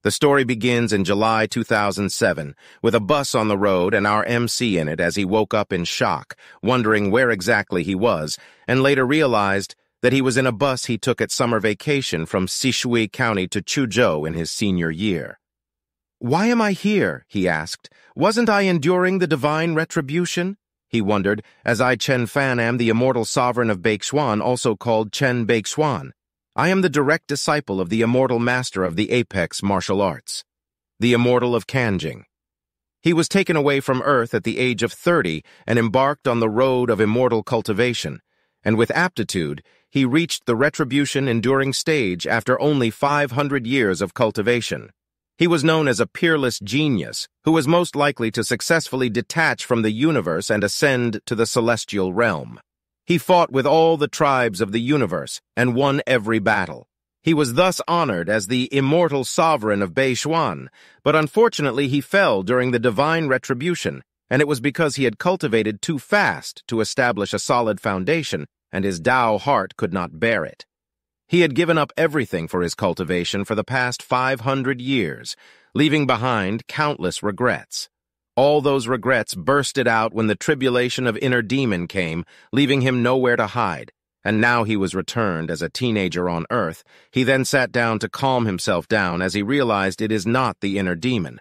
The story begins in July 2007, with a bus on the road and our MC in it as he woke up in shock, wondering where exactly he was, and later realized that he was in a bus he took at summer vacation from Sishui County to Chuzhou in his senior year. "Why am I here?" he asked. "Wasn't I enduring the divine retribution?" He wondered, as I Chen Fan am the immortal sovereign of Baixuan, also called Chen Baixuan. I am the direct disciple of the immortal master of the apex martial arts, the immortal of Kanjing. He was taken away from Earth at the age of 30 and embarked on the road of immortal cultivation, and with aptitude, he reached the retribution enduring stage after only 500 years of cultivation. He was known as a peerless genius who was most likely to successfully detach from the universe and ascend to the celestial realm. He fought with all the tribes of the universe and won every battle. He was thus honored as the immortal sovereign of Baixuan, but unfortunately he fell during the divine retribution, and it was because he had cultivated too fast to establish a solid foundation, and his Tao heart could not bear it. He had given up everything for his cultivation for the past 500 years, leaving behind countless regrets. All those regrets bursted out when the tribulation of inner demon came, leaving him nowhere to hide, and now he was returned as a teenager on Earth. He then sat down to calm himself down as he realized it is not the inner demon.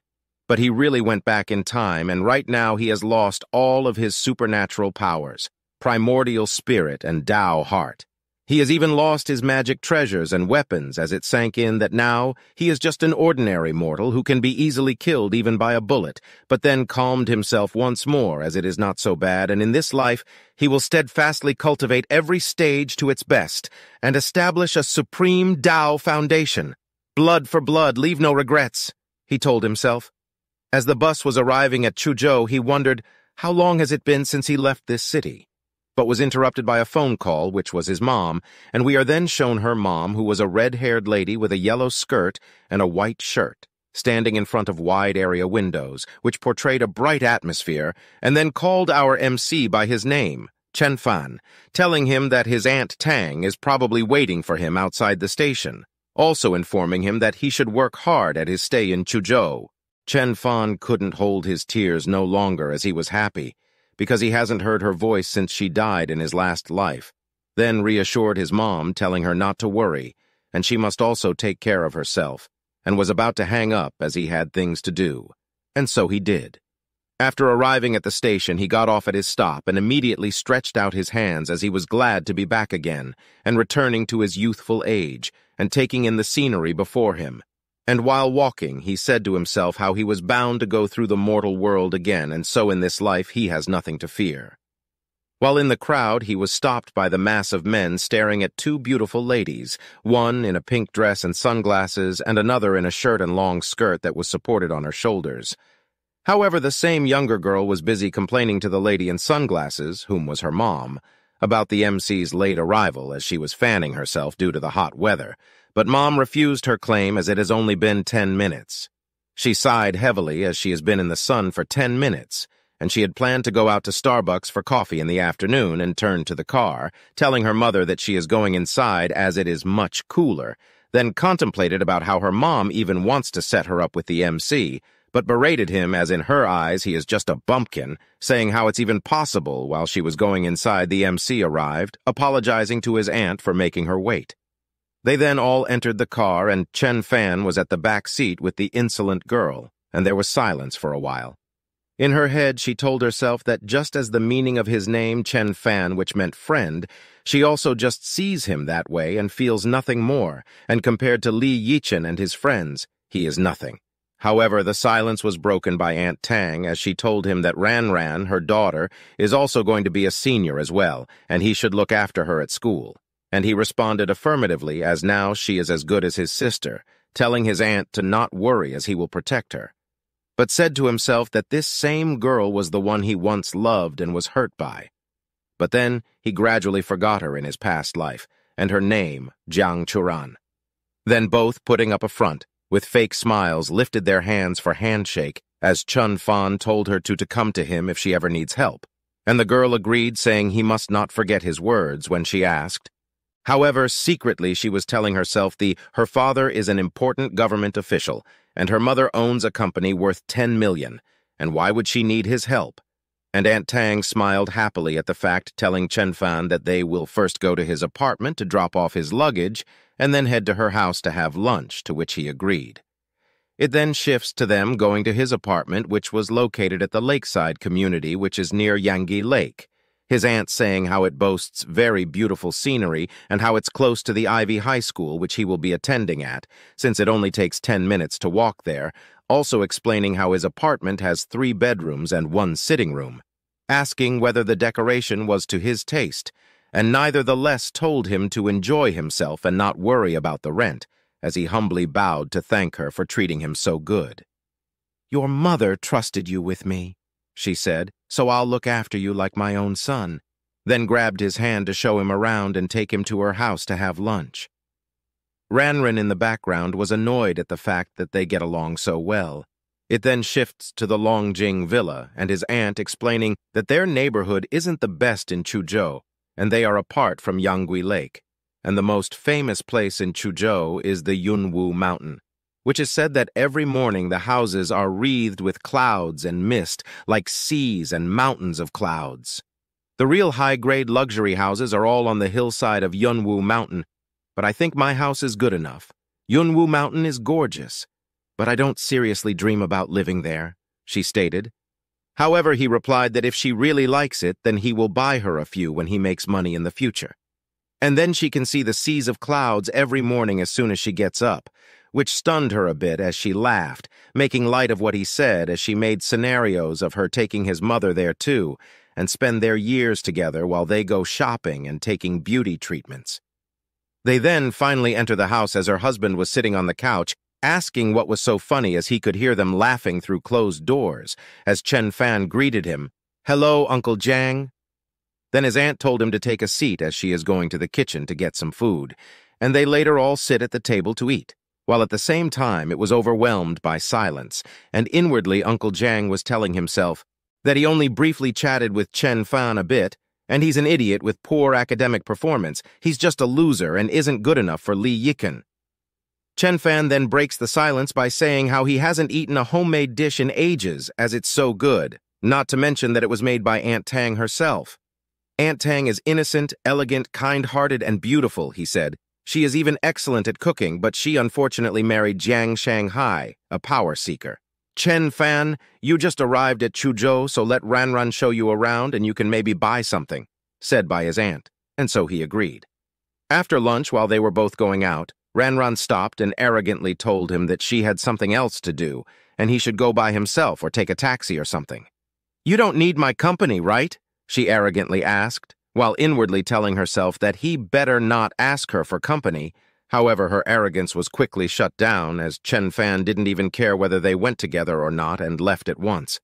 But he really went back in time, and right now he has lost all of his supernatural powers, primordial spirit and Tao heart. He has even lost his magic treasures and weapons as it sank in that now he is just an ordinary mortal who can be easily killed even by a bullet, but then calmed himself once more as it is not so bad, and in this life he will steadfastly cultivate every stage to its best and establish a supreme Tao foundation. Blood for blood, leave no regrets, he told himself. As the bus was arriving at Chuzhou, he wondered, how long has it been since he left this city? But was interrupted by a phone call, which was his mom, and we are then shown her mom, who was a red-haired lady with a yellow skirt and a white shirt, standing in front of wide-area windows, which portrayed a bright atmosphere, and then called our MC by his name, Chen Fan, telling him that his Aunt Tang is probably waiting for him outside the station, also informing him that he should work hard at his stay in Chuzhou. Chen Fan couldn't hold his tears no longer as he was happy, because he hasn't heard her voice since she died in his last life, then reassured his mom, telling her not to worry, and she must also take care of herself, and was about to hang up as he had things to do. And so he did. After arriving at the station, he got off at his stop and immediately stretched out his hands as he was glad to be back again, and returning to his youthful age, and taking in the scenery before him. And while walking, he said to himself how he was bound to go through the mortal world again, and so in this life he has nothing to fear. While in the crowd, he was stopped by the mass of men staring at two beautiful ladies, one in a pink dress and sunglasses, and another in a shirt and long skirt that was supported on her shoulders. However, the same younger girl was busy complaining to the lady in sunglasses, whom was her mom, about the MC's late arrival as she was fanning herself due to the hot weather. But Mom refused her claim as it has only been 10 minutes. She sighed heavily as she has been in the sun for 10 minutes, and she had planned to go out to Starbucks for coffee in the afternoon and turned to the car, telling her mother that she is going inside as it is much cooler, then contemplated about how her mom even wants to set her up with the MC, but berated him as in her eyes he is just a bumpkin, saying how it's even possible while she was going inside the MC arrived, apologizing to his aunt for making her wait. They then all entered the car, and Chen Fan was at the back seat with the insolent girl, and there was silence for a while. In her head, she told herself that just as the meaning of his name, Chen Fan, which meant friend, she also just sees him that way and feels nothing more, and compared to Li Yichen and his friends, he is nothing. However, the silence was broken by Aunt Tang as she told him that Ran, her daughter, is also going to be a senior as well, and he should look after her at school. And he responded affirmatively, as now she is as good as his sister, telling his aunt to not worry as he will protect her, but said to himself that this same girl was the one he once loved and was hurt by. But then he gradually forgot her in his past life, and her name, Jiang Churan. Then both, putting up a front, with fake smiles, lifted their hands for handshake, as Chun Fan told her to come to him if she ever needs help, and the girl agreed, saying he must not forget his words when she asked, However, secretly she was telling herself her father is an important government official, and her mother owns a company worth 10 million, and why would she need his help? And Aunt Tang smiled happily at the fact, telling Chen Fan that they will first go to his apartment to drop off his luggage, and then head to her house to have lunch, to which he agreed. It then shifts to them going to his apartment, which was located at the lakeside community, which is near Yangi Lake. His aunt saying how it boasts very beautiful scenery and how it's close to the Ivy High School, which he will be attending at, since it only takes 10 minutes to walk there, also explaining how his apartment has 3 bedrooms and 1 sitting room, asking whether the decoration was to his taste, and neither the less told him to enjoy himself and not worry about the rent, as he humbly bowed to thank her for treating him so good. "Your mother trusted you with me," she said, "so I'll look after you like my own son," then grabbed his hand to show him around and take him to her house to have lunch. Ranran in the background was annoyed at the fact that they get along so well. It then shifts to the Longjing Villa and his aunt explaining that their neighborhood isn't the best in Chuzhou, and they are apart from Yangui Lake, and the most famous place in Chuzhou is the Yunwu Mountain, which is said that every morning the houses are wreathed with clouds and mist, like seas and mountains of clouds. The real high-grade luxury houses are all on the hillside of Yunwu Mountain, but I think my house is good enough. Yunwu Mountain is gorgeous, but I don't seriously dream about living there, she stated. However, he replied that if she really likes it, then he will buy her a few when he makes money in the future. And then she can see the seas of clouds every morning as soon as she gets up, which stunned her a bit as she laughed, making light of what he said as she made scenarios of her taking his mother there too, and spend their years together while they go shopping and taking beauty treatments. They then finally enter the house as her husband was sitting on the couch, asking what was so funny as he could hear them laughing through closed doors, as Chen Fan greeted him, "Hello, Uncle Jiang." Then his aunt told him to take a seat as she is going to the kitchen to get some food, and they later all sit at the table to eat, while at the same time it was overwhelmed by silence, and inwardly Uncle Jiang was telling himself that he only briefly chatted with Chen Fan a bit, and he's an idiot with poor academic performance. He's just a loser and isn't good enough for Li Yikan. Chen Fan then breaks the silence by saying how he hasn't eaten a homemade dish in ages as it's so good, not to mention that it was made by Aunt Tang herself. Aunt Tang is innocent, elegant, kind-hearted, and beautiful, he said. She is even excellent at cooking, but she unfortunately married Jiang Shanghai, a power seeker. "Chen Fan, you just arrived at Chuzhou, so let Ranran show you around and you can maybe buy something," said by his aunt, and so he agreed. After lunch, while they were both going out, Ranran stopped and arrogantly told him that she had something else to do, and he should go by himself or take a taxi or something. "You don't need my company, right?" she arrogantly asked, while inwardly telling herself that he better not ask her for company. However, her arrogance was quickly shut down, as Chen Fan didn't even care whether they went together or not and left at once.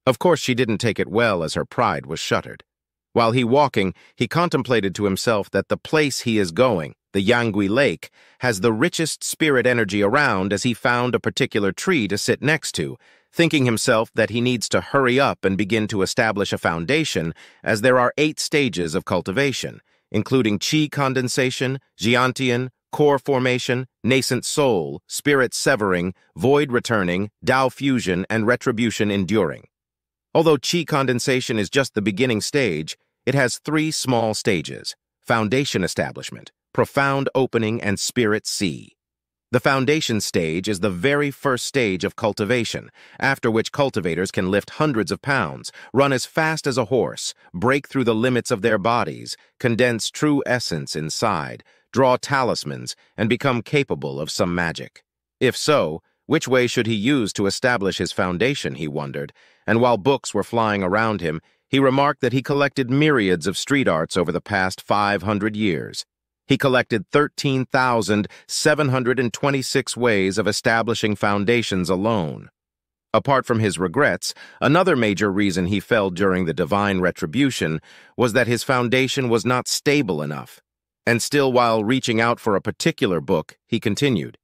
Of course, she didn't take it well, as her pride was shuttered. While walking, he contemplated to himself that the place he is going, the Yangui Lake, has the richest spirit energy around, as he found a particular tree to sit next to, thinking himself that he needs to hurry up and begin to establish a foundation, as there are 8 stages of cultivation, including qi condensation, jiantian, core formation, nascent soul, spirit severing, void returning, Dao fusion, and retribution enduring. Although qi condensation is just the beginning stage, it has 3 small stages: foundation establishment, profound opening, and spirit C. The foundation stage is the very first stage of cultivation, after which cultivators can lift hundreds of pounds, run as fast as a horse, break through the limits of their bodies, condense true essence inside, draw talismans, and become capable of some magic. If so, which way should he use to establish his foundation, he wondered, and while books were flying around him, he remarked that he collected myriads of street arts over the past 500 years. He collected 13,726 ways of establishing foundations alone. Apart from his regrets, another major reason he fell during the divine retribution was that his foundation was not stable enough. And still, while reaching out for a particular book, he continued,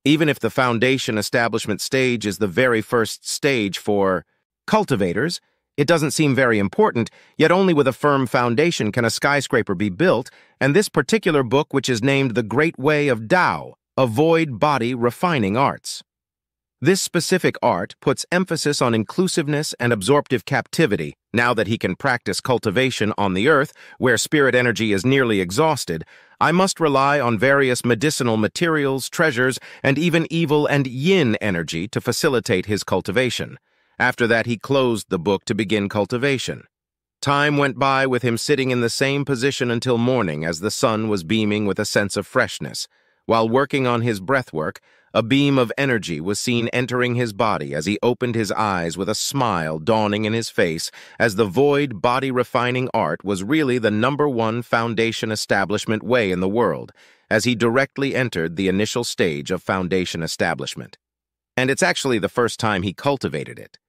"Even if the foundation establishment stage is the very first stage for cultivators, It doesn't seem very important, yet only with a firm foundation can a skyscraper be built, and this particular book, which is named The Great Way of Tao, Avoid Body Refining Arts. This specific art puts emphasis on inclusiveness and absorptive captivity. Now that he can practice cultivation on the earth, where spirit energy is nearly exhausted, I must rely on various medicinal materials, treasures, and even evil and yin energy to facilitate his cultivation. After that, he closed the book to begin cultivation. Time went by with him sitting in the same position until morning as the sun was beaming with a sense of freshness. While working on his breathwork, a beam of energy was seen entering his body as he opened his eyes with a smile dawning in his face, as the void body-refining art was really the #1 foundation establishment way in the world, as he directly entered the initial stage of foundation establishment. And it's actually the first time he cultivated it.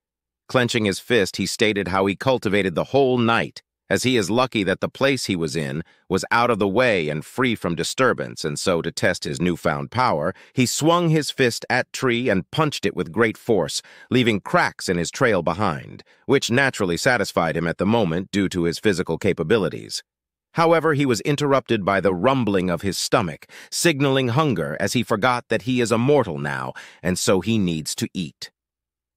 Clenching his fist, he stated how he cultivated the whole night, as he is lucky that the place he was in was out of the way and free from disturbance, and so to test his newfound power, he swung his fist at tree and punched it with great force, leaving cracks in his trail behind, which naturally satisfied him at the moment due to his physical capabilities. However, he was interrupted by the rumbling of his stomach, signaling hunger as he forgot that he is immortal now, and so he needs to eat.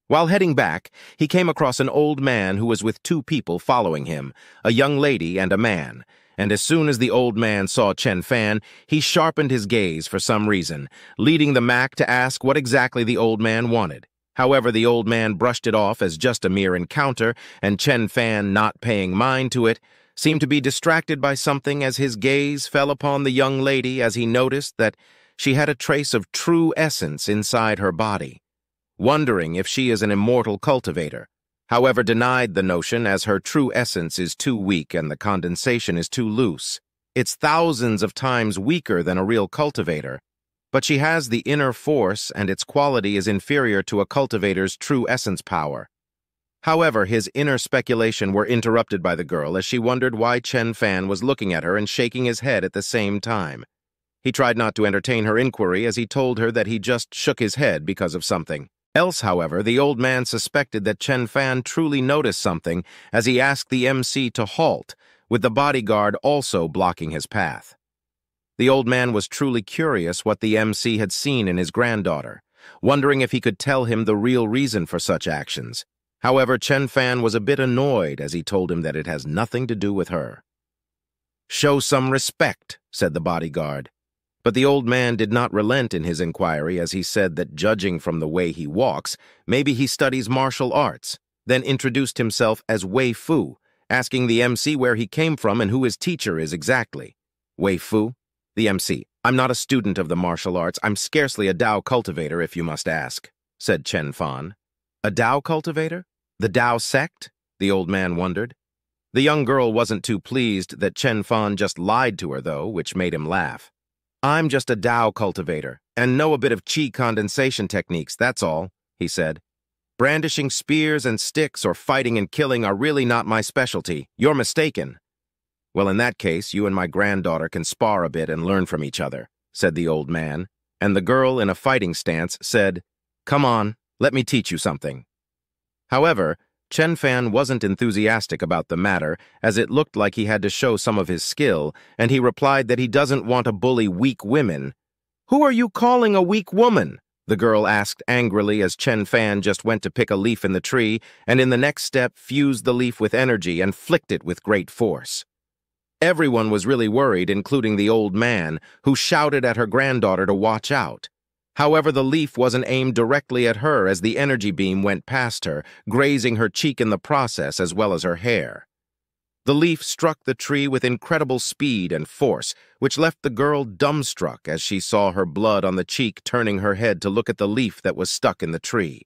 While heading back, he came across an old man who was with 2 people following him, a young lady and a man, and as soon as the old man saw Chen Fan, he sharpened his gaze for some reason, leading the Mac to ask what exactly the old man wanted. However, the old man brushed it off as just a mere encounter, and Chen Fan, not paying mind to it, seemed to be distracted by something as his gaze fell upon the young lady as he noticed that she had a trace of true essence inside her body. Wondering if she is an immortal cultivator, however denied the notion as her true essence is too weak and the condensation is too loose. It's thousands of times weaker than a real cultivator, but she has the inner force and its quality is inferior to a cultivator's true essence power. However, his inner speculation were interrupted by the girl as she wondered why Chen Fan was looking at her and shaking his head at the same time. He tried not to entertain her inquiry as he told her that he just shook his head because of something else. However, the old man suspected that Chen Fan truly noticed something as he asked the MC to halt, with the bodyguard also blocking his path. The old man was truly curious what the MC had seen in his granddaughter, wondering if he could tell him the real reason for such actions. However, Chen Fan was a bit annoyed as he told him that it has nothing to do with her. "Show some respect," said the bodyguard. But the old man did not relent in his inquiry as he said that judging from the way he walks, maybe he studies martial arts, then introduced himself as Wei Fu, asking the MC where he came from and who his teacher is exactly. Wei Fu? The MC. "I'm not a student of the martial arts. I'm scarcely a Tao cultivator, if you must ask," said Chen Fan. A Tao cultivator? The Tao sect? The old man wondered. The young girl wasn't too pleased that Chen Fan just lied to her, though, which made him laugh. "I'm just a Tao cultivator, and know a bit of qi condensation techniques, that's all," he said. "Brandishing spears and sticks or fighting and killing are really not my specialty. You're mistaken." "Well, in that case, you and my granddaughter can spar a bit and learn from each other," said the old man, and the girl in a fighting stance said, "Come on, let me teach you something." However, Chen Fan wasn't enthusiastic about the matter, as it looked like he had to show some of his skill, and he replied that he doesn't want to bully weak women. "Who are you calling a weak woman?" the girl asked angrily as Chen Fan just went to pick a leaf in the tree, and in the next step fused the leaf with energy and flicked it with great force. Everyone was really worried, including the old man, who shouted at her granddaughter to watch out. However, the leaf wasn't aimed directly at her as the energy beam went past her, grazing her cheek in the process as well as her hair. The leaf struck the tree with incredible speed and force, which left the girl dumbstruck as she saw her blood on the cheek, turning her head to look at the leaf that was stuck in the tree.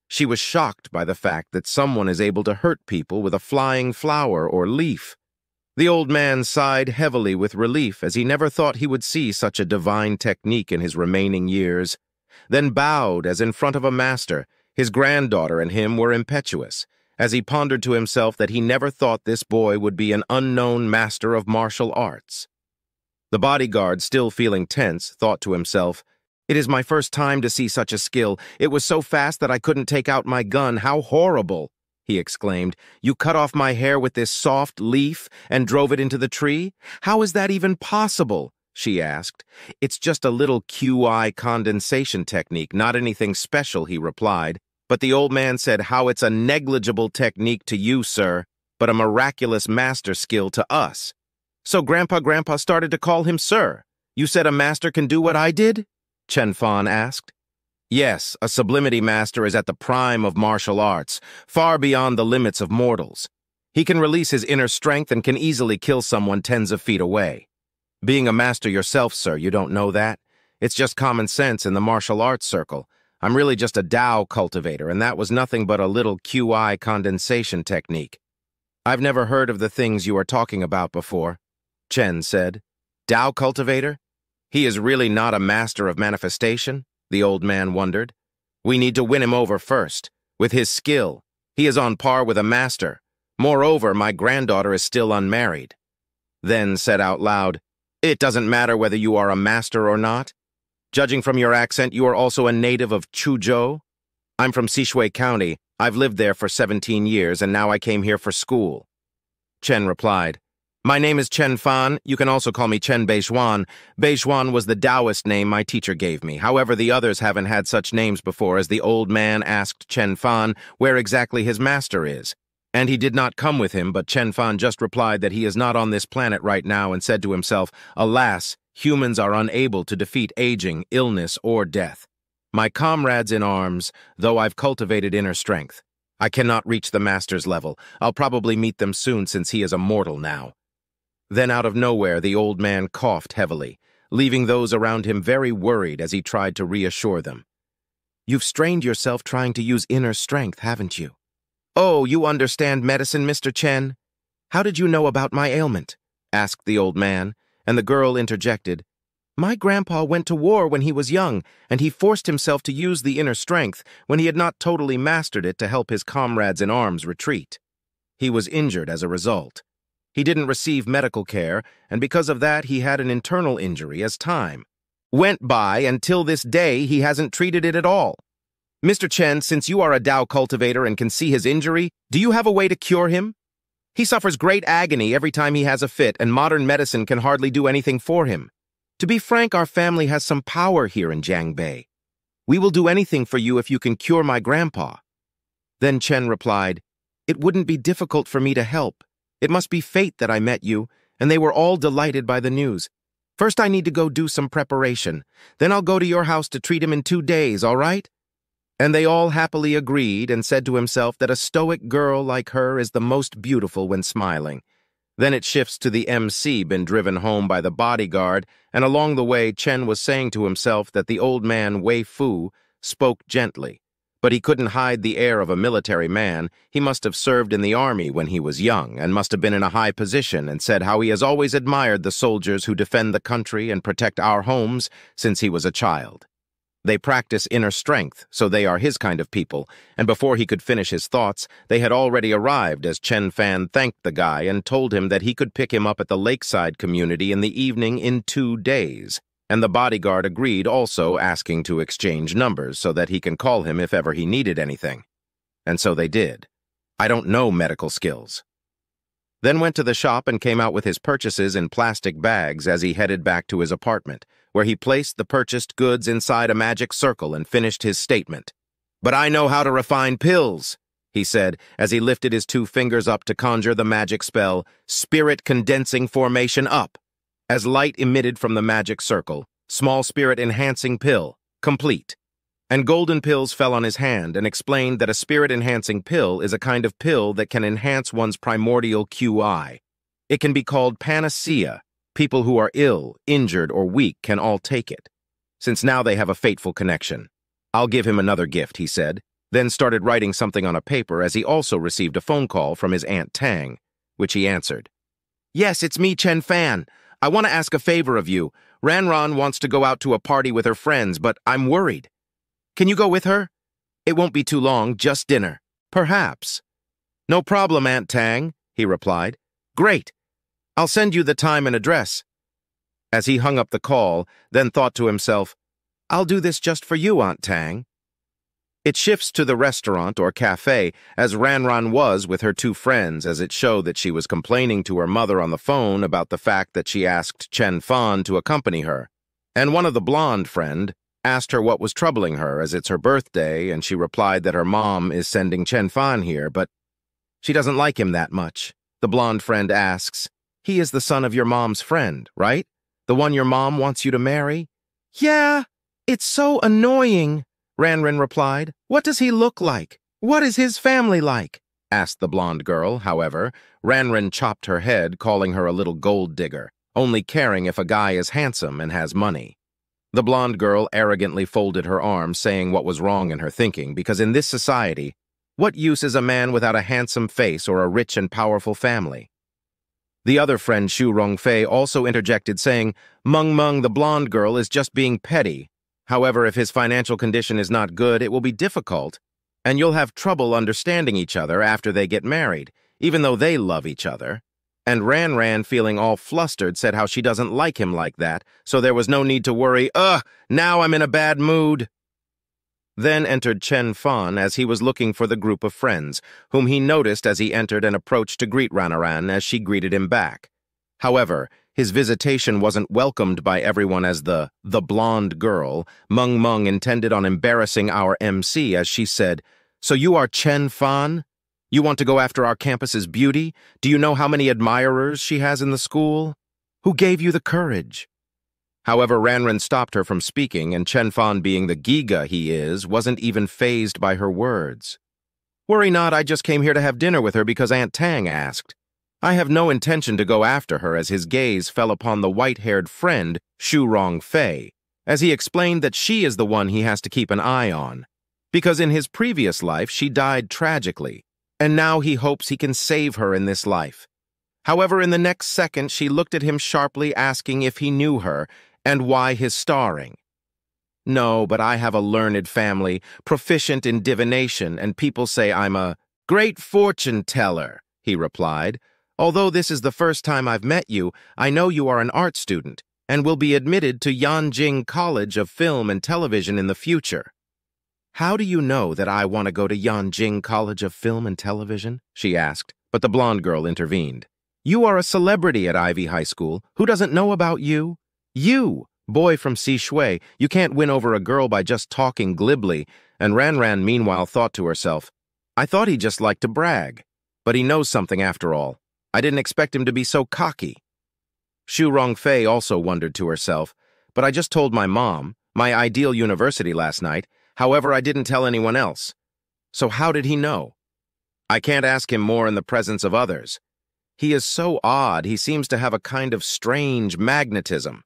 She was shocked by the fact that someone is able to hurt people with a flying flower or leaf. The old man sighed heavily with relief as he never thought he would see such a divine technique in his remaining years, then bowed as in front of a master. His granddaughter and him were impetuous, as he pondered to himself that he never thought this boy would be an unknown master of martial arts. The bodyguard, still feeling tense, thought to himself, "It is my first time to see such a skill. It was so fast that I couldn't take out my gun. How horrible!" he exclaimed. "You cut off my hair with this soft leaf and drove it into the tree? How is that even possible?" she asked. "It's just a little QI condensation technique, not anything special," he replied. But the old man said how it's a negligible technique to you, sir, but a miraculous master skill to us. So Grandpa started to call him sir. "You said a master can do what I did?" Chen Fan asked. "Yes, a sublimity master is at the prime of martial arts, far beyond the limits of mortals. He can release his inner strength and can easily kill someone tens of feet away. Being a master yourself, sir, you don't know that? It's just common sense in the martial arts circle. I'm really just a Tao cultivator, and that was nothing but a little QI condensation technique." "I've never heard of the things you are talking about before," Chen said. "Tao cultivator? He is really not a master of manifestation?" the old man wondered. "We need to win him over first. With his skill, he is on par with a master. Moreover, my granddaughter is still unmarried." Then said out loud, "It doesn't matter whether you are a master or not. Judging from your accent, you are also a native of Chuzhou?" "I'm from Sishui County. I've lived there for 17 years, and now I came here for school." Chen replied, "My name is Chen Fan. You can also call me Chen Beixuan. Beixuan was the Taoist name my teacher gave me. However, the others haven't had such names before, as the old man asked Chen Fan where exactly his master is. And he did not come with him, but Chen Fan just replied that he is not on this planet right now and said to himself, 'Alas, humans are unable to defeat aging, illness, or death. My comrades in arms, though I've cultivated inner strength. I cannot reach the master's level. I'll probably meet them soon since he is a mortal now.'" Then out of nowhere, the old man coughed heavily, leaving those around him very worried as he tried to reassure them. "You've strained yourself trying to use inner strength, haven't you?" "Oh, you understand medicine, Mr. Chen? How did you know about my ailment?" asked the old man, and the girl interjected, "My grandpa went to war when he was young, and he forced himself to use the inner strength when he had not totally mastered it to help his comrades in arms retreat. He was injured as a result. He didn't receive medical care, and because of that he had an internal injury as time went by. Until this day, he hasn't treated it at all. Mr. Chen, since you are a Tao cultivator and can see his injury, do you have a way to cure him? He suffers great agony every time he has a fit, and modern medicine can hardly do anything for him. To be frank, our family has some power here in Jiangbei. We will do anything for you if you can cure my grandpa." Then Chen replied, "It wouldn't be difficult for me to help. It must be fate that I met you, and they were all delighted by the news. First, I need to go do some preparation. Then I'll go to your house to treat him in 2 days, all right?" And they all happily agreed and said to himself that a stoic girl like her is the most beautiful when smiling. Then it shifts to the MC been driven home by the bodyguard, and along the way Chen was saying to himself that the old man Wei Fu spoke gently. But he couldn't hide the air of a military man. He must have served in the army when he was young and must have been in a high position, and said how he has always admired the soldiers who defend the country and protect our homes since he was a child. They practice inner strength, so they are his kind of people, and before he could finish his thoughts, they had already arrived as Chen Fan thanked the guy and told him that he could pick him up at the lakeside community in the evening in 2 days. And the bodyguard agreed, also asking to exchange numbers so that he can call him if ever he needed anything. And so they did. "I don't know medical skills." Then went to the shop and came out with his purchases in plastic bags as he headed back to his apartment, where he placed the purchased goods inside a magic circle and finished his statement. "But I know how to refine pills," he said as he lifted his 2 fingers up to conjure the magic spell, Spirit Condensing Formation Up. As light emitted from the magic circle, small spirit enhancing pill, complete. And golden pills fell on his hand and explained that a spirit-enhancing pill is a kind of pill that can enhance one's primordial QI. It can be called panacea. People who are ill, injured, or weak can all take it, since now they have a fateful connection. "I'll give him another gift," he said, then started writing something on a paper as he also received a phone call from his Aunt Tang, which he answered. "Yes, it's me, Chen Fan. I want to ask a favor of you. Ranran wants to go out to a party with her friends, but I'm worried. Can you go with her? It won't be too long, just dinner." "Perhaps." "No problem, Aunt Tang," he replied. "Great. I'll send you the time and address." As he hung up the call, then thought to himself, "I'll do this just for you, Aunt Tang." It shifts to the restaurant or cafe, as Ranran was with her two friends, as it showed that she was complaining to her mother on the phone about the fact that she asked Chen Fan to accompany her. And one of the blonde friend asked her what was troubling her, as it's her birthday, and she replied that her mom is sending Chen Fan here, but she doesn't like him that much. The blonde friend asks, "He is the son of your mom's friend, right? The one your mom wants you to marry?" "Yeah, it's so annoying," Ranran replied. "What does he look like? What is his family like?" asked the blonde girl. However, Ranran chopped her head, calling her a little gold digger, only caring if a guy is handsome and has money. The blonde girl arrogantly folded her arms, saying what was wrong in her thinking, because in this society, what use is a man without a handsome face or a rich and powerful family? The other friend, Xu Rongfei, also interjected, saying, "Meng Meng, the blonde girl, is just being petty. However, if his financial condition is not good, it will be difficult, and you'll have trouble understanding each other after they get married, even though they love each other." And Ranran, feeling all flustered, said how she doesn't like him like that, so there was no need to worry. Now I'm in a bad mood." Then entered Chen Fan, as he was looking for the group of friends, whom he noticed as he entered and approached to greet Ranran as she greeted him back. However, his visitation wasn't welcomed by everyone as the blonde girl. Meng Meng intended on embarrassing our MC as she said, "So you are Chen Fan? You want to go after our campus's beauty? Do you know how many admirers she has in the school? Who gave you the courage?" However, Ranran stopped her from speaking, and Chen Fan, being the giga he is, wasn't even fazed by her words. "Worry not, I just came here to have dinner with her because Aunt Tang asked. I have no intention to go after her," as his gaze fell upon the white-haired friend, Xu Rongfei, as he explained that she is the one he has to keep an eye on, because in his previous life she died tragically, and now he hopes he can save her in this life. However, in the next second she looked at him sharply, asking if he knew her, and why his starring. "No, but I have a learned family, proficient in divination, and people say I'm a great fortune teller," he replied. "Although this is the first time I've met you, I know you are an art student and will be admitted to Yanjing College of Film and Television in the future." "How do you know that I want to go to Yanjing College of Film and Television?" she asked, but the blonde girl intervened. "You are a celebrity at Ivy High School. Who doesn't know about you? You, boy from Sishui, you can't win over a girl by just talking glibly." And Ranran meanwhile thought to herself, "I thought he just liked to brag. But he knows something after all. I didn't expect him to be so cocky." Xu Rongfei also wondered to herself, "But I just told my mom, my ideal university last night. However, I didn't tell anyone else. So how did he know? I can't ask him more in the presence of others. He is so odd, he seems to have a kind of strange magnetism."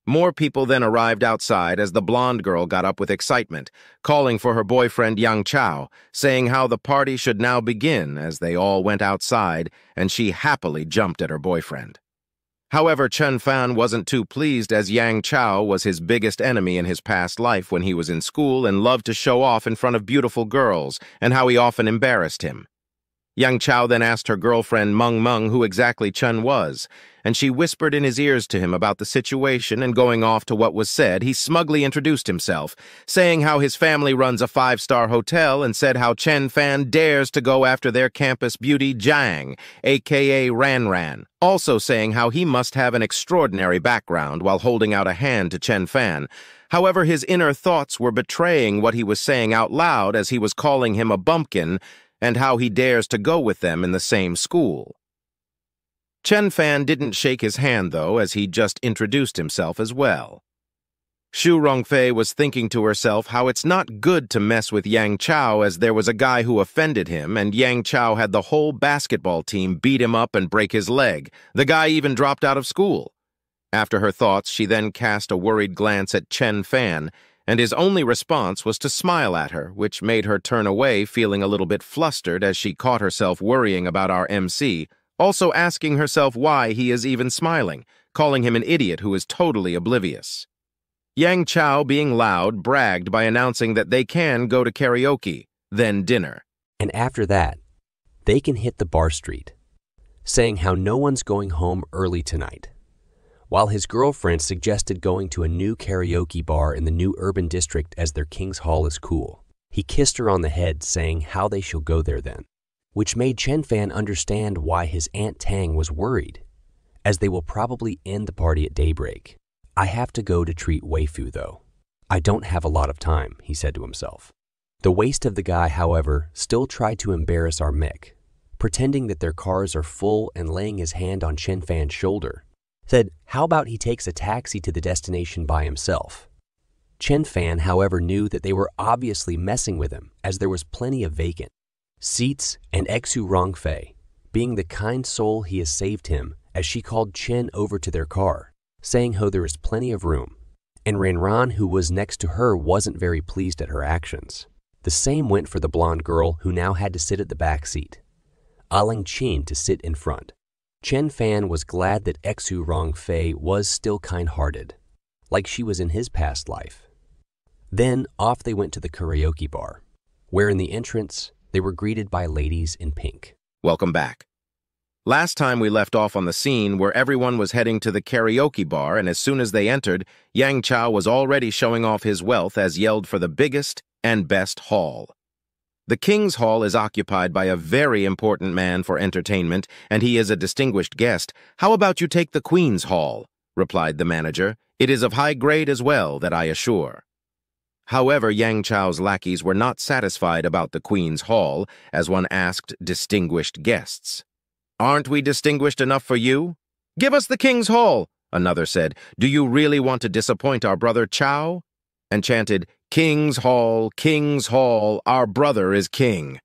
More people then arrived outside as the blonde girl got up with excitement, calling for her boyfriend Yang Chao, saying how the party should now begin as they all went outside, and she happily jumped at her boyfriend. However, Chen Fan wasn't too pleased, as Yang Chao was his biggest enemy in his past life when he was in school and loved to show off in front of beautiful girls, and how he often embarrassed him. Yang Chao then asked her girlfriend Meng Meng who exactly Chen was, and she whispered in his ears to him about the situation, and going off to what was said, he smugly introduced himself, saying how his family runs a 5-star hotel, and said how Chen Fan dares to go after their campus beauty Jiang, aka Ranran, also saying how he must have an extraordinary background while holding out a hand to Chen Fan. However, his inner thoughts were betraying what he was saying out loud, as he was calling him a bumpkin, and how he dares to go with them in the same school. Chen Fan didn't shake his hand, though, as he just introduced himself as well. Xu Rongfei was thinking to herself how it's not good to mess with Yang Chao, as there was a guy who offended him, and Yang Chao had the whole basketball team beat him up and break his leg. The guy even dropped out of school. After her thoughts, she then cast a worried glance at Chen Fan, and his only response was to smile at her, which made her turn away, feeling a little bit flustered as she caught herself worrying about our MC, also asking herself why he is even smiling, calling him an idiot who is totally oblivious. Yang Chao, being loud, bragged by announcing that they can go to karaoke, then dinner. And after that, they can hit the bar street, saying how no one's going home early tonight, while his girlfriend suggested going to a new karaoke bar in the new urban district as their King's Hall is cool. He kissed her on the head, saying how they shall go there then, which made Chen Fan understand why his Aunt Tang was worried, as they will probably end the party at daybreak. I have to go to treat Weifu, though. I don't have a lot of time, he said to himself. The waist of the guy, however, still tried to embarrass our Mick, pretending that their cars are full and laying his hand on Chen Fan's shoulder. Said, how about he takes a taxi to the destination by himself? Chen Fan, however, knew that they were obviously messing with him, as there was plenty of vacant seats, and Exu Rongfei, being the kind soul he has saved him, as she called Chen over to their car, saying how there is plenty of room, and Ranran, who was next to her, wasn't very pleased at her actions. The same went for the blonde girl, who now had to sit at the back seat, allowing Qin to sit in front. Chen Fan was glad that Exu Rongfei was still kind-hearted, like she was in his past life. Then off they went to the karaoke bar, where in the entrance they were greeted by ladies in pink. Welcome back. Last time we left off on the scene where everyone was heading to the karaoke bar, and as soon as they entered, Yang Chao was already showing off his wealth as yelled for the biggest and best hall. The King's Hall is occupied by a very important man for entertainment, and he is a distinguished guest. How about you take the Queen's Hall? Replied the manager. It is of high grade as well, that I assure. However, Yang Chao's lackeys were not satisfied about the Queen's Hall, as one asked distinguished guests. Aren't we distinguished enough for you? Give us the King's Hall, another said. Do you really want to disappoint our brother Chao? And chanted, King's Hall, our brother is king.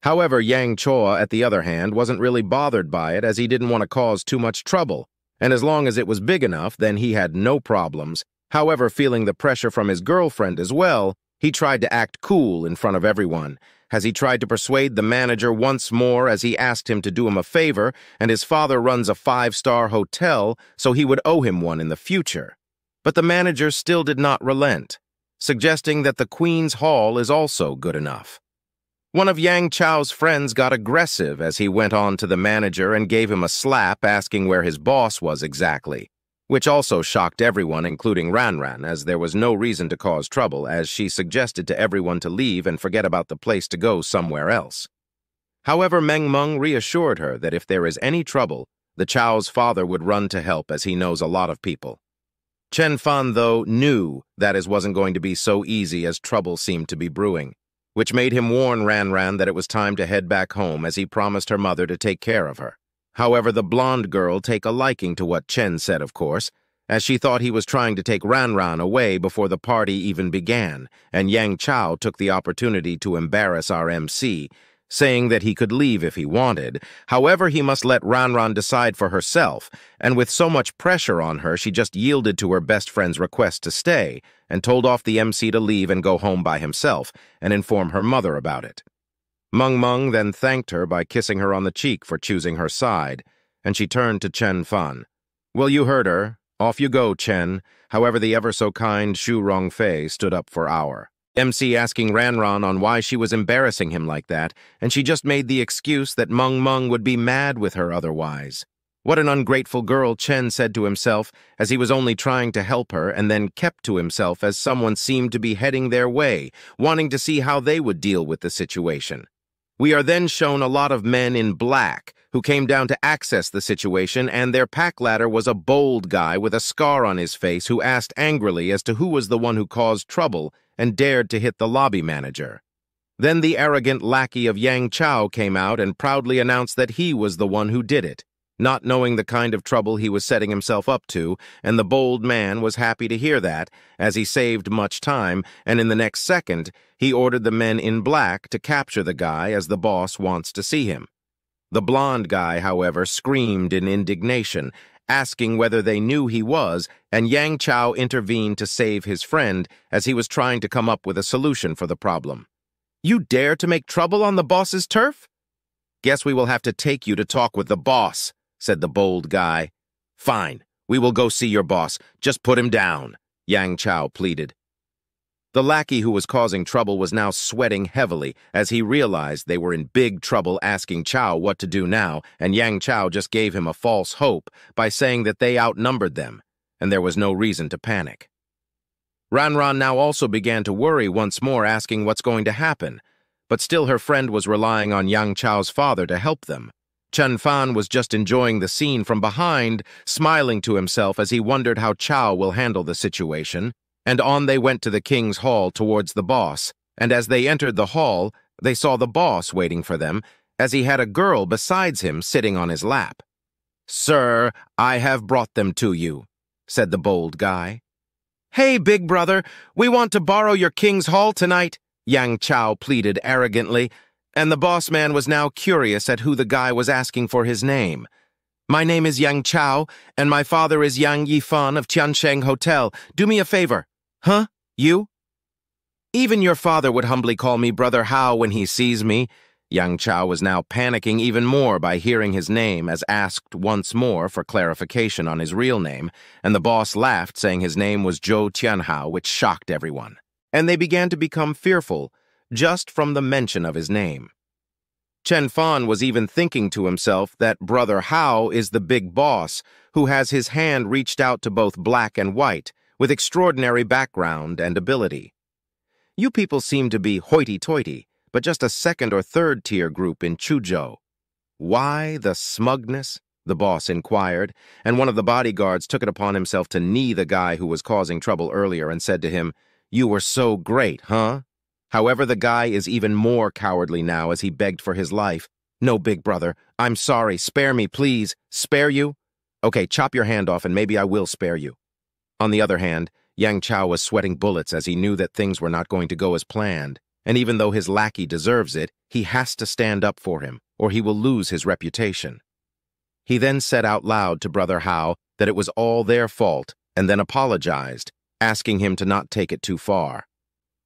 However, Yang Choa, at the other hand, wasn't really bothered by it, as he didn't want to cause too much trouble, and as long as it was big enough, then he had no problems. However, feeling the pressure from his girlfriend as well, he tried to act cool in front of everyone, as he tried to persuade the manager once more as he asked him to do him a favor, and his father runs a 5-star hotel, so he would owe him one in the future. But the manager still did not relent, suggesting that the Queen's Hall is also good enough. One of Yang Chao's friends got aggressive as he went on to the manager and gave him a slap, asking where his boss was exactly, which also shocked everyone, including Ranran, as there was no reason to cause trouble, as she suggested to everyone to leave and forget about the place to go somewhere else. However, Meng Meng reassured her that if there is any trouble, the Chao's father would run to help, as he knows a lot of people. Chen Fan, though, knew that it wasn't going to be so easy, as trouble seemed to be brewing, which made him warn Ranran that it was time to head back home, as he promised her mother to take care of her. However, the blonde girl took a liking to what Chen said, of course, as she thought he was trying to take Ranran away before the party even began, and Yang Chao took the opportunity to embarrass our MC, saying that he could leave if he wanted. However, he must let Ranran decide for herself, and with so much pressure on her, she just yielded to her best friend's request to stay, and told off the MC to leave and go home by himself, and inform her mother about it. Meng Meng then thanked her by kissing her on the cheek for choosing her side, and she turned to Chen Fan. Well, you heard her. Off you go, Chen. However, the ever-so-kind Xu Rongfei stood up for our MC, asking Ranran on why she was embarrassing him like that, and she just made the excuse that Meng Meng would be mad with her otherwise. What an ungrateful girl, Chen said to himself, as he was only trying to help her, and then kept to himself as someone seemed to be heading their way, wanting to see how they would deal with the situation. We are then shown a lot of men in black who came down to access the situation, and their pack ladder was a bold guy with a scar on his face who asked angrily as to who was the one who caused trouble and dared to hit the lobby manager. Then the arrogant lackey of Yang Chao came out and proudly announced that he was the one who did it, not knowing the kind of trouble he was setting himself up to, and the bold man was happy to hear that, as he saved much time, and in the next second, he ordered the men in black to capture the guy as the boss wants to see him. The blonde guy, however, screamed in indignation, asking whether they knew he was, and Yang Chao intervened to save his friend as he was trying to come up with a solution for the problem. You dare to make trouble on the boss's turf? Guess we will have to take you to talk with the boss, said the bold guy. Fine, we will go see your boss. Just put him down, Yang Chao pleaded. The lackey who was causing trouble was now sweating heavily as he realized they were in big trouble, asking Chao what to do now, and Yang Chao just gave him a false hope by saying that they outnumbered them, and there was no reason to panic. Ranran now also began to worry once more, asking what's going to happen. But still her friend was relying on Yang Chao's father to help them. Chen Fan was just enjoying the scene from behind, smiling to himself as he wondered how Chao will handle the situation, and on they went to the king's hall towards the boss, and as they entered the hall, they saw the boss waiting for them, as he had a girl besides him sitting on his lap. "Sir, I have brought them to you," said the bold guy. "Hey, big brother, we want to borrow your king's hall tonight," Yang Chao pleaded arrogantly, and the boss man was now curious at who the guy was asking for his name. "My name is Yang Chao, and my father is Yang Yifan of Tiansheng Hotel. Do me a favor." "Huh? You?" "Even your father would humbly call me Brother Hao when he sees me." Yang Chao was now panicking even more by hearing his name as asked once more for clarification on his real name, and the boss laughed, saying his name was Zhou Tianhao, which shocked everyone. And they began to become fearful just from the mention of his name. Chen Fan was even thinking to himself that Brother Hao is the big boss who has his hand reached out to both black and white, with extraordinary background and ability. "You people seem to be hoity-toity, but just a second or third tier group in Chuzhou." "Why the smugness?" the boss inquired, and one of the bodyguards took it upon himself to knee the guy who was causing trouble earlier and said to him, "You were so great, huh?" However, the guy is even more cowardly now as he begged for his life. "No, big brother, I'm sorry, spare me, please." "Spare you? Okay, chop your hand off and maybe I will spare you." On the other hand, Yang Chao was sweating bullets as he knew that things were not going to go as planned, and even though his lackey deserves it, he has to stand up for him, or he will lose his reputation. He then said out loud to Brother Hao that it was all their fault, and then apologized, asking him to not take it too far.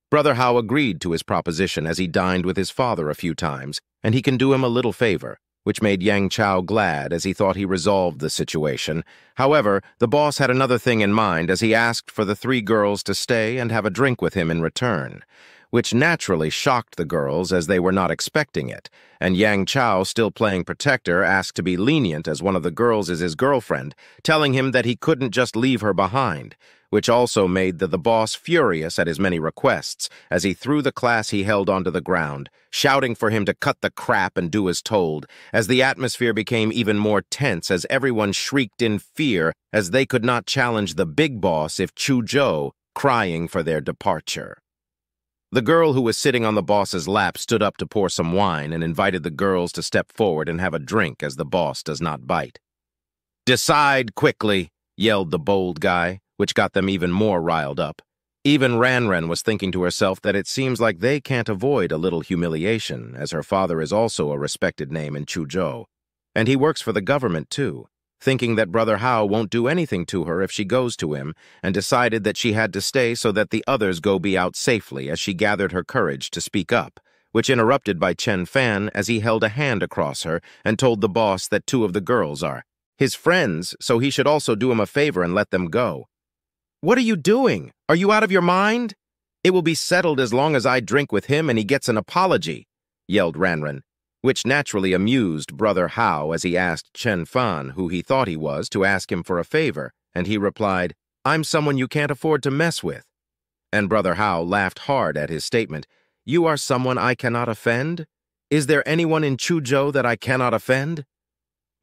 Brother Hao agreed to his proposition as he dined with his father a few times, and he can do him a little favor, which made Yang Chao glad as he thought he resolved the situation. However, the boss had another thing in mind as he asked for the 3 girls to stay and have a drink with him in return, which naturally shocked the girls as they were not expecting it, and Yang Chao, still playing protector, asked to be lenient as one of the girls is his girlfriend, telling him that he couldn't just leave her behind, which also made the boss furious at his many requests as he threw the class he held onto the ground, shouting for him to cut the crap and do as told, as the atmosphere became even more tense as everyone shrieked in fear as they could not challenge the big boss if Chuzhou, crying for their departure. The girl who was sitting on the boss's lap stood up to pour some wine and invited the girls to step forward and have a drink as the boss does not bite. "Decide quickly," yelled the bold guy, which got them even more riled up. Even Ranran was thinking to herself that it seems like they can't avoid a little humiliation, as her father is also a respected name in Chuzhou, and he works for the government too, thinking that Brother Hao won't do anything to her if she goes to him, and decided that she had to stay so that the others go be out safely as she gathered her courage to speak up, which interrupted by Chen Fan as he held a hand across her and told the boss that 2 of the girls are his friends, so he should also do him a favor and let them go. "What are you doing? Are you out of your mind?" "It will be settled as long as I drink with him and he gets an apology," yelled Ranran, which naturally amused Brother Hao as he asked Chen Fan, who he thought he was, to ask him for a favor, and he replied, "I'm someone you can't afford to mess with." And Brother Hao laughed hard at his statement. "You are someone I cannot offend? Is there anyone in Chuzhou that I cannot offend?"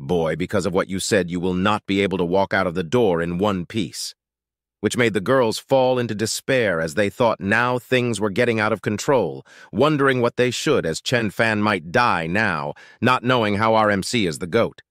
"Boy, because of what you said, you will not be able to walk out of the door in one piece," which made the girls fall into despair as they thought now things were getting out of control, wondering what they should as Chen Fan might die now, not knowing how RMC is the GOAT.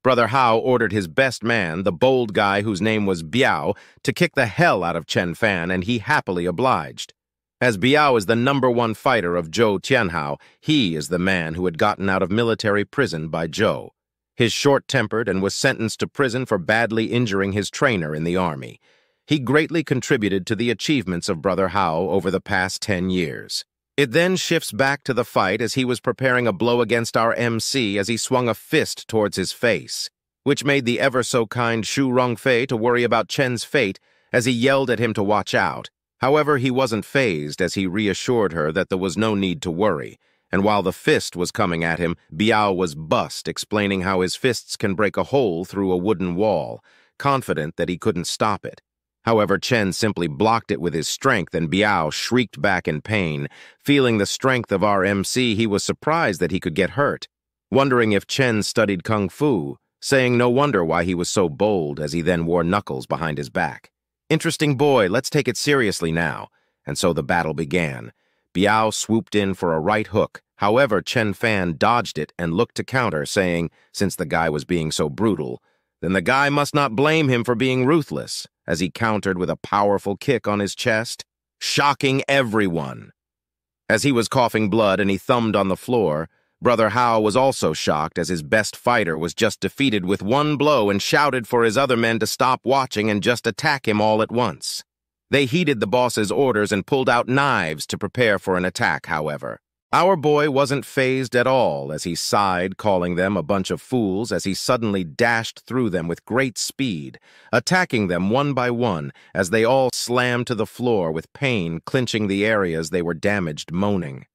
Brother Hao ordered his best man, the bold guy whose name was Biao, to kick the hell out of Chen Fan, and he happily obliged. As Biao is the #1 fighter of Zhou Tianhao, he is the man who had gotten out of military prison by Zhou. His short-tempered and was sentenced to prison for badly injuring his trainer in the army. He greatly contributed to the achievements of Brother Hao over the past 10 years. It then shifts back to the fight as he was preparing a blow against our MC as he swung a fist towards his face, which made the ever-so-kind Shu Rongfei to worry about Chen's fate as he yelled at him to watch out. However, he wasn't fazed as he reassured her that there was no need to worry, and while the fist was coming at him, Biao was bussed, explaining how his fists can break a hole through a wooden wall, confident that he couldn't stop it. However, Chen simply blocked it with his strength, and Biao shrieked back in pain. Feeling the strength of our MC, he was surprised that he could get hurt, wondering if Chen studied kung fu, saying no wonder why he was so bold as he then wore knuckles behind his back. "Interesting boy, let's take it seriously now." And so the battle began. Biao swooped in for a right hook. However, Chen Fan dodged it and looked to counter, saying, since the guy was being so brutal, then the guy must not blame him for being ruthless, as he countered with a powerful kick on his chest, shocking everyone. As he was coughing blood and he thumbed on the floor, Brother Hao was also shocked, as his best fighter was just defeated with one blow, and shouted for his other men to stop watching and just attack him all at once. They heeded the boss's orders and pulled out knives to prepare for an attack, however. Our boy wasn't fazed at all, as he sighed, calling them a bunch of fools, as he suddenly dashed through them with great speed, attacking them one by one as they all slammed to the floor with pain, clinching the areas they were damaged, moaning.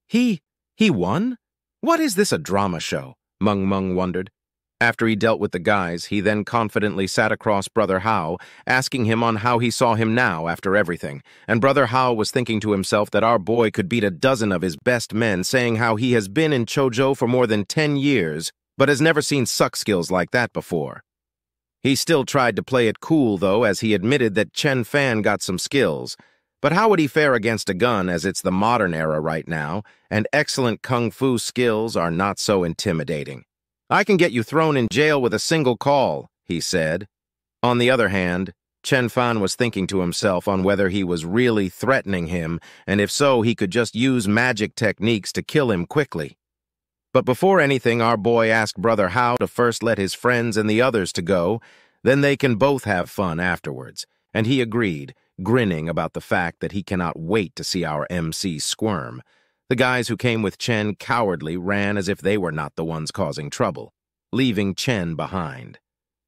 He won? What is this, a drama show? Meng Meng wondered. After he dealt with the guys, he then confidently sat across Brother Hao, asking him on how he saw him now after everything, and Brother Hao was thinking to himself that our boy could beat a dozen of his best men, saying how he has been in Chojo for more than 10 years, but has never seen suck skills like that before. He still tried to play it cool, though, as he admitted that Chen Fan got some skills. But how would he fare against a gun, as it's the modern era right now, and excellent kung fu skills are not so intimidating? "I can get you thrown in jail with a single call," he said. On the other hand, Chen Fan was thinking to himself on whether he was really threatening him, and if so, he could just use magic techniques to kill him quickly. But before anything, our boy asked Brother Hao to first let his friends and the others to go, then they can both have fun afterwards, and he agreed, grinning about the fact that he cannot wait to see our MC squirm. The guys who came with Chen cowardly ran as if they were not the ones causing trouble, leaving Chen behind.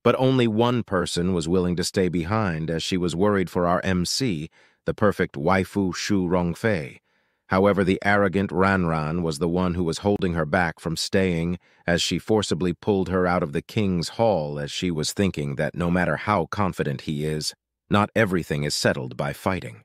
But only one person was willing to stay behind, as she was worried for our MC, the perfect waifu Shu Rongfei. However, the arrogant Ranran was the one who was holding her back from staying, as she forcibly pulled her out of the king's hall, as she was thinking that no matter how confident he is, not everything is settled by fighting.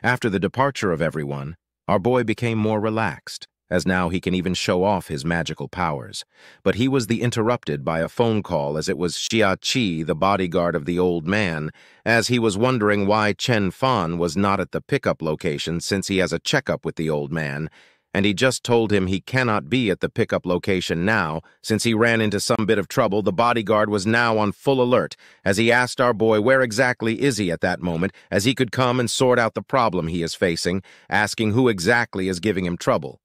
After the departure of everyone, our boy became more relaxed, as now he can even show off his magical powers. But he was interrupted by a phone call, as it was Xia Qi, the bodyguard of the old man, as he was wondering why Chen Fan was not at the pickup location since he has a checkup with the old man, and he just told him he cannot be at the pickup location now. Since he ran into some bit of trouble, the bodyguard was now on full alert, as he asked our boy where exactly is he at that moment, as he could come and sort out the problem he is facing, asking who exactly is giving him trouble.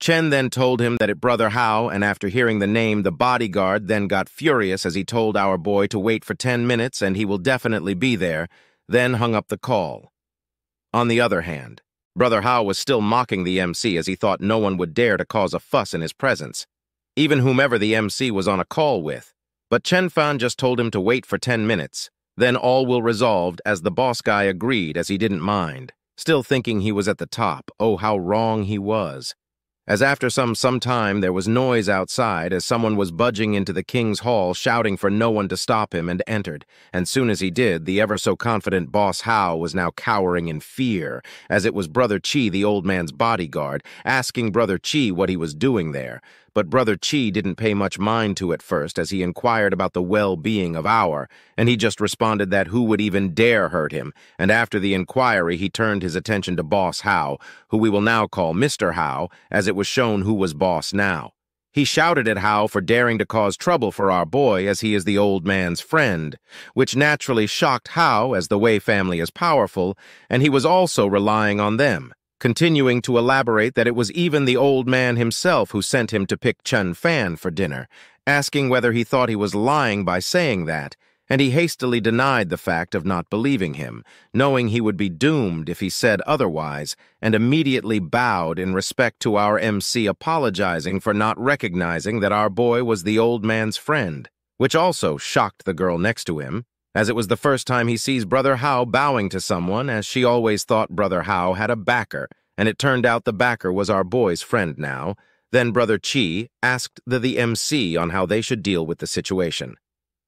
Chen then told him that it Brother Hao, and after hearing the name, the bodyguard then got furious as he told our boy to wait for 10 minutes and he will definitely be there, then hung up the call. On the other hand, Brother Hao was still mocking the MC, as he thought no one would dare to cause a fuss in his presence, even whomever the MC was on a call with. But Chen Fan just told him to wait for 10 minutes. Then all will resolved, as the boss guy agreed, as he didn't mind, still thinking he was at the top. Oh, how wrong he was. As after some time there was noise outside, as someone was budging into the king's hall, shouting for no one to stop him, and entered. And soon as he did, the ever-so-confident boss Hao was now cowering in fear, as it was Brother Qi, the old man's bodyguard, asking Brother Qi what he was doing there. But Brother Qi didn't pay much mind to at first, as he inquired about the well-being of our, and he just responded that who would even dare hurt him, and after the inquiry he turned his attention to Boss Hao, who we will now call Mr. Hao, as it was shown who was boss now. He shouted at Hao for daring to cause trouble for our boy, as he is the old man's friend, which naturally shocked Hao, as the Wei family is powerful, and he was also relying on them, continuing to elaborate that it was even the old man himself who sent him to pick Chen Fan for dinner, asking whether he thought he was lying by saying that, and he hastily denied the fact of not believing him, knowing he would be doomed if he said otherwise, and immediately bowed in respect to our MC, apologizing for not recognizing that our boy was the old man's friend, which also shocked the girl next to him, as it was the first time he sees Brother Hao bowing to someone, as she always thought Brother Hao had a backer, and it turned out the backer was our boy's friend now. Then Brother Qi asked the MC on how they should deal with the situation.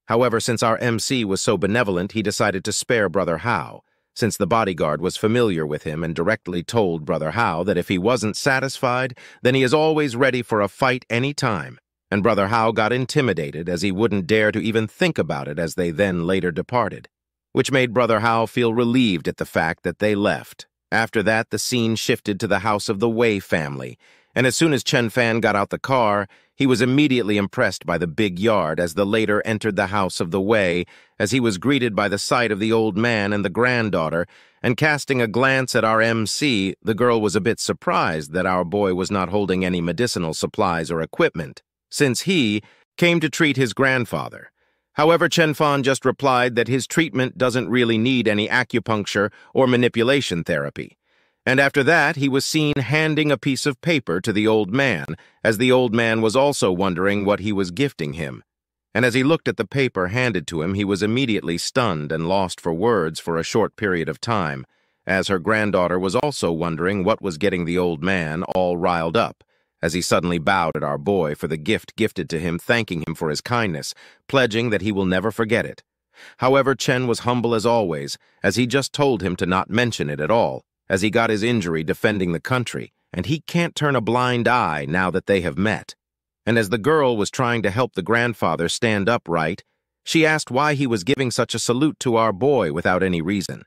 However, since our MC was so benevolent, he decided to spare Brother Hao, since the bodyguard was familiar with him and directly told Brother Hao that if he wasn't satisfied, then he is always ready for a fight any time. And Brother Hao got intimidated as he wouldn't dare to even think about it as they then later departed, which made Brother Hao feel relieved at the fact that they left. After that, the scene shifted to the house of the Wei family, and as soon as Chen Fan got out the car, he was immediately impressed by the big yard as the later entered the house of the Wei, as he was greeted by the sight of the old man and the granddaughter, and casting a glance at our MC, the girl was a bit surprised that our boy was not holding any medicinal supplies or equipment, since he came to treat his grandfather. However, Chen Fan just replied that his treatment doesn't really need any acupuncture or manipulation therapy. And after that, he was seen handing a piece of paper to the old man, as the old man was also wondering what he was gifting him. And as he looked at the paper handed to him, he was immediately stunned and lost for words for a short period of time, as her granddaughter was also wondering what was getting the old man all riled up, as he suddenly bowed at our boy for the gift gifted to him, thanking him for his kindness, pledging that he will never forget it. However, Chen was humble as always, as he just told him to not mention it at all, as he got his injury defending the country, and he can't turn a blind eye now that they have met. And as the girl was trying to help the grandfather stand upright, she asked why he was giving such a salute to our boy without any reason.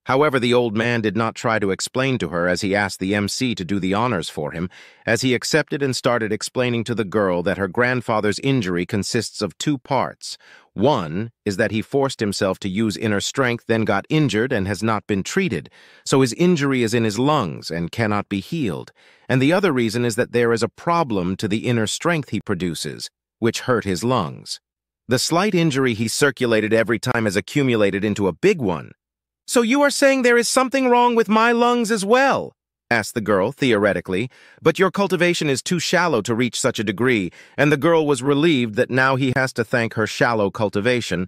However, the old man did not try to explain to her as he asked the MC to do the honors for him, as he accepted and started explaining to the girl that her grandfather's injury consists of two parts. One is that he forced himself to use inner strength, then got injured and has not been treated, so his injury is in his lungs and cannot be healed. And the other reason is that there is a problem to the inner strength he produces, which hurt his lungs. The slight injury he circulated every time has accumulated into a big one. "So you are saying there is something wrong with my lungs as well?" asked the girl, theoretically, but your cultivation is too shallow to reach such a degree, and the girl was relieved that now he has to thank her shallow cultivation,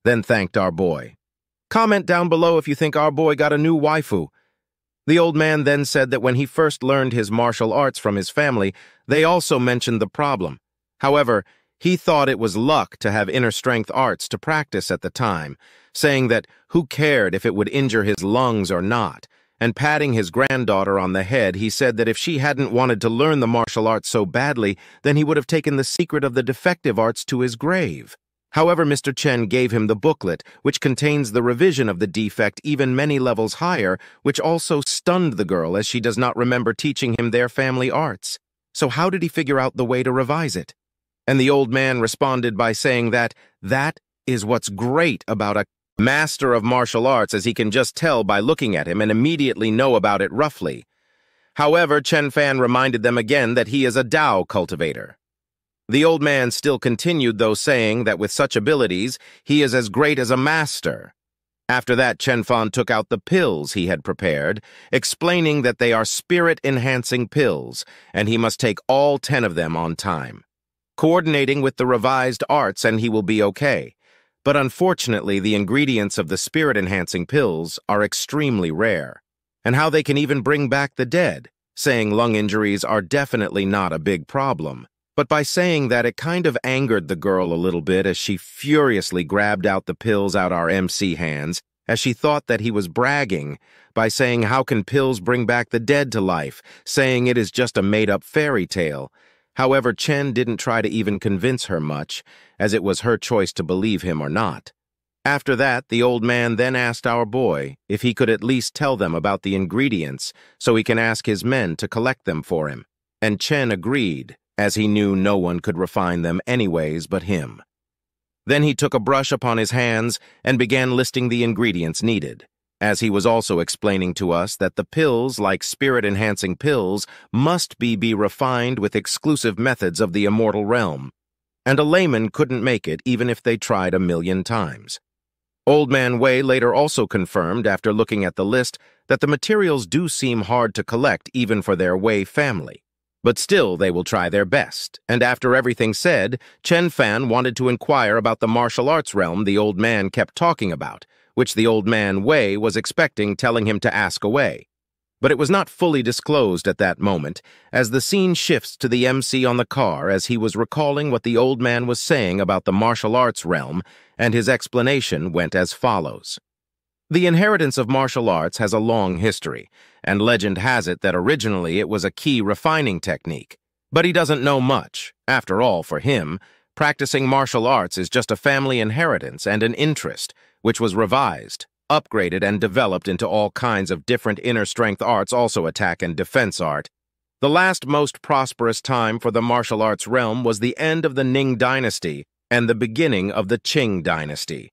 then thanked our boy. Comment down below if you think our boy got a new waifu. The old man then said that when he first learned his martial arts from his family, they also mentioned the problem. However, he thought it was luck to have inner strength arts to practice at the time, saying that who cared if it would injure his lungs or not, and patting his granddaughter on the head, he said that if she hadn't wanted to learn the martial arts so badly, then he would have taken the secret of the defective arts to his grave. However, Mr. Chen gave him the booklet, which contains the revision of the defect even many levels higher, which also stunned the girl as she does not remember teaching him their family arts. So how did he figure out the way to revise it? And the old man responded by saying that is what's great about a master of martial arts, as he can just tell by looking at him and immediately know about it roughly. However, Chen Fan reminded them again that he is a Dao cultivator. The old man still continued, though, saying that with such abilities, he is as great as a master. After that, Chen Fan took out the pills he had prepared, explaining that they are spirit-enhancing pills, and he must take all 10 of them on time, coordinating with the revised arts, and he will be okay. But unfortunately, the ingredients of the spirit-enhancing pills are extremely rare, and how they can even bring back the dead, saying lung injuries are definitely not a big problem. But by saying that, it kind of angered the girl a little bit as she furiously grabbed out the pills out our MC hands, as she thought that he was bragging by saying how can pills bring back the dead to life, saying it is just a made-up fairy tale. However, Chen didn't try to even convince her much, as it was her choice to believe him or not. After that, the old man then asked our boy if he could at least tell them about the ingredients so he can ask his men to collect them for him, and Chen agreed, as he knew no one could refine them anyways but him. Then he took a brush upon his hands and began listing the ingredients needed, as he was also explaining to us that the pills, like spirit-enhancing pills, must be refined with exclusive methods of the immortal realm, and a layman couldn't make it even if they tried 1,000,000 times. Old Man Wei later also confirmed, after looking at the list, that the materials do seem hard to collect even for their Wei family. But still, they will try their best, and after everything said, Chen Fan wanted to inquire about the martial arts realm the old man kept talking about, which the old man Wei was expecting, telling him to ask away. But it was not fully disclosed at that moment, as the scene shifts to the MC on the car as he was recalling what the old man was saying about the martial arts realm, and his explanation went as follows. The inheritance of martial arts has a long history, and legend has it that originally it was a key refining technique. But he doesn't know much. After all, for him, practicing martial arts is just a family inheritance and an interest, which was revised, upgraded, and developed into all kinds of different inner strength arts, also attack and defense art. The last most prosperous time for the martial arts realm was the end of the Ming dynasty and the beginning of the Qing dynasty.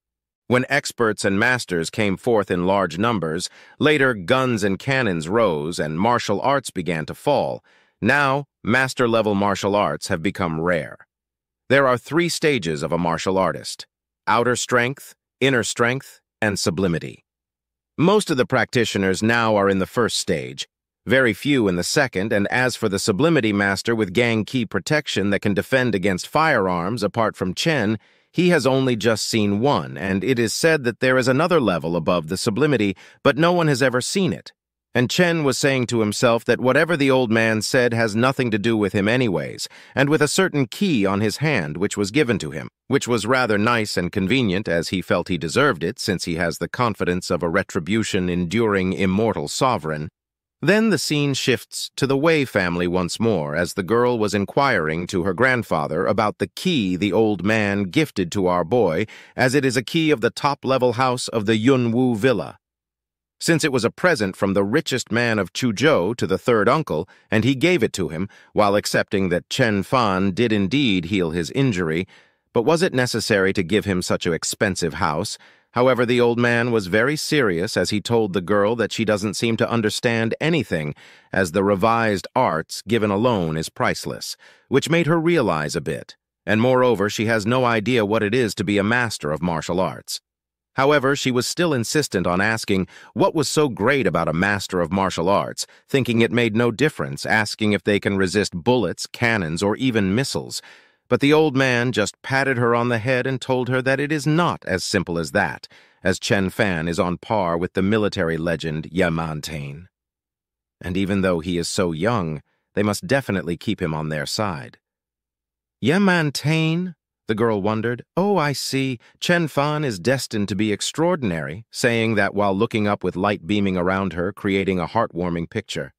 When experts and masters came forth in large numbers, later guns and cannons rose and martial arts began to fall. Now, master-level martial arts have become rare. There are 3 stages of a martial artist: outer strength, inner strength, and sublimity. Most of the practitioners now are in the first stage, very few in the second, and as for the sublimity master with gang key protection that can defend against firearms apart from Chen, he has only just seen one, and it is said that there is another level above the sublimity, but no one has ever seen it. And Chen was saying to himself that whatever the old man said has nothing to do with him anyways, and with a certain key on his hand which was given to him, which was rather nice and convenient as he felt he deserved it since he has the confidence of a retribution enduring immortal sovereign. Then the scene shifts to the Wei family once more as the girl was inquiring to her grandfather about the key the old man gifted to our boy, as it is a key of the top-level house of the Yunwu villa. Since it was a present from the richest man of Chuzhou to the third uncle, and he gave it to him, while accepting that Chen Fan did indeed heal his injury, but was it necessary to give him such an expensive house? However, the old man was very serious as he told the girl that she doesn't seem to understand anything, as the revised arts given alone is priceless, which made her realize a bit, and moreover she has no idea what it is to be a master of martial arts. However, she was still insistent on asking what was so great about a master of martial arts, thinking it made no difference, asking if they can resist bullets, cannons, or even missiles. But the old man just patted her on the head and told her that it is not as simple as that, as Chen Fan is on par with the military legend Yamantane. And even though he is so young, they must definitely keep him on their side. Yamantane? The girl wondered. Oh, I see. Chen Fan is destined to be extraordinary, saying that while looking up with light beaming around her, creating a heartwarming picture.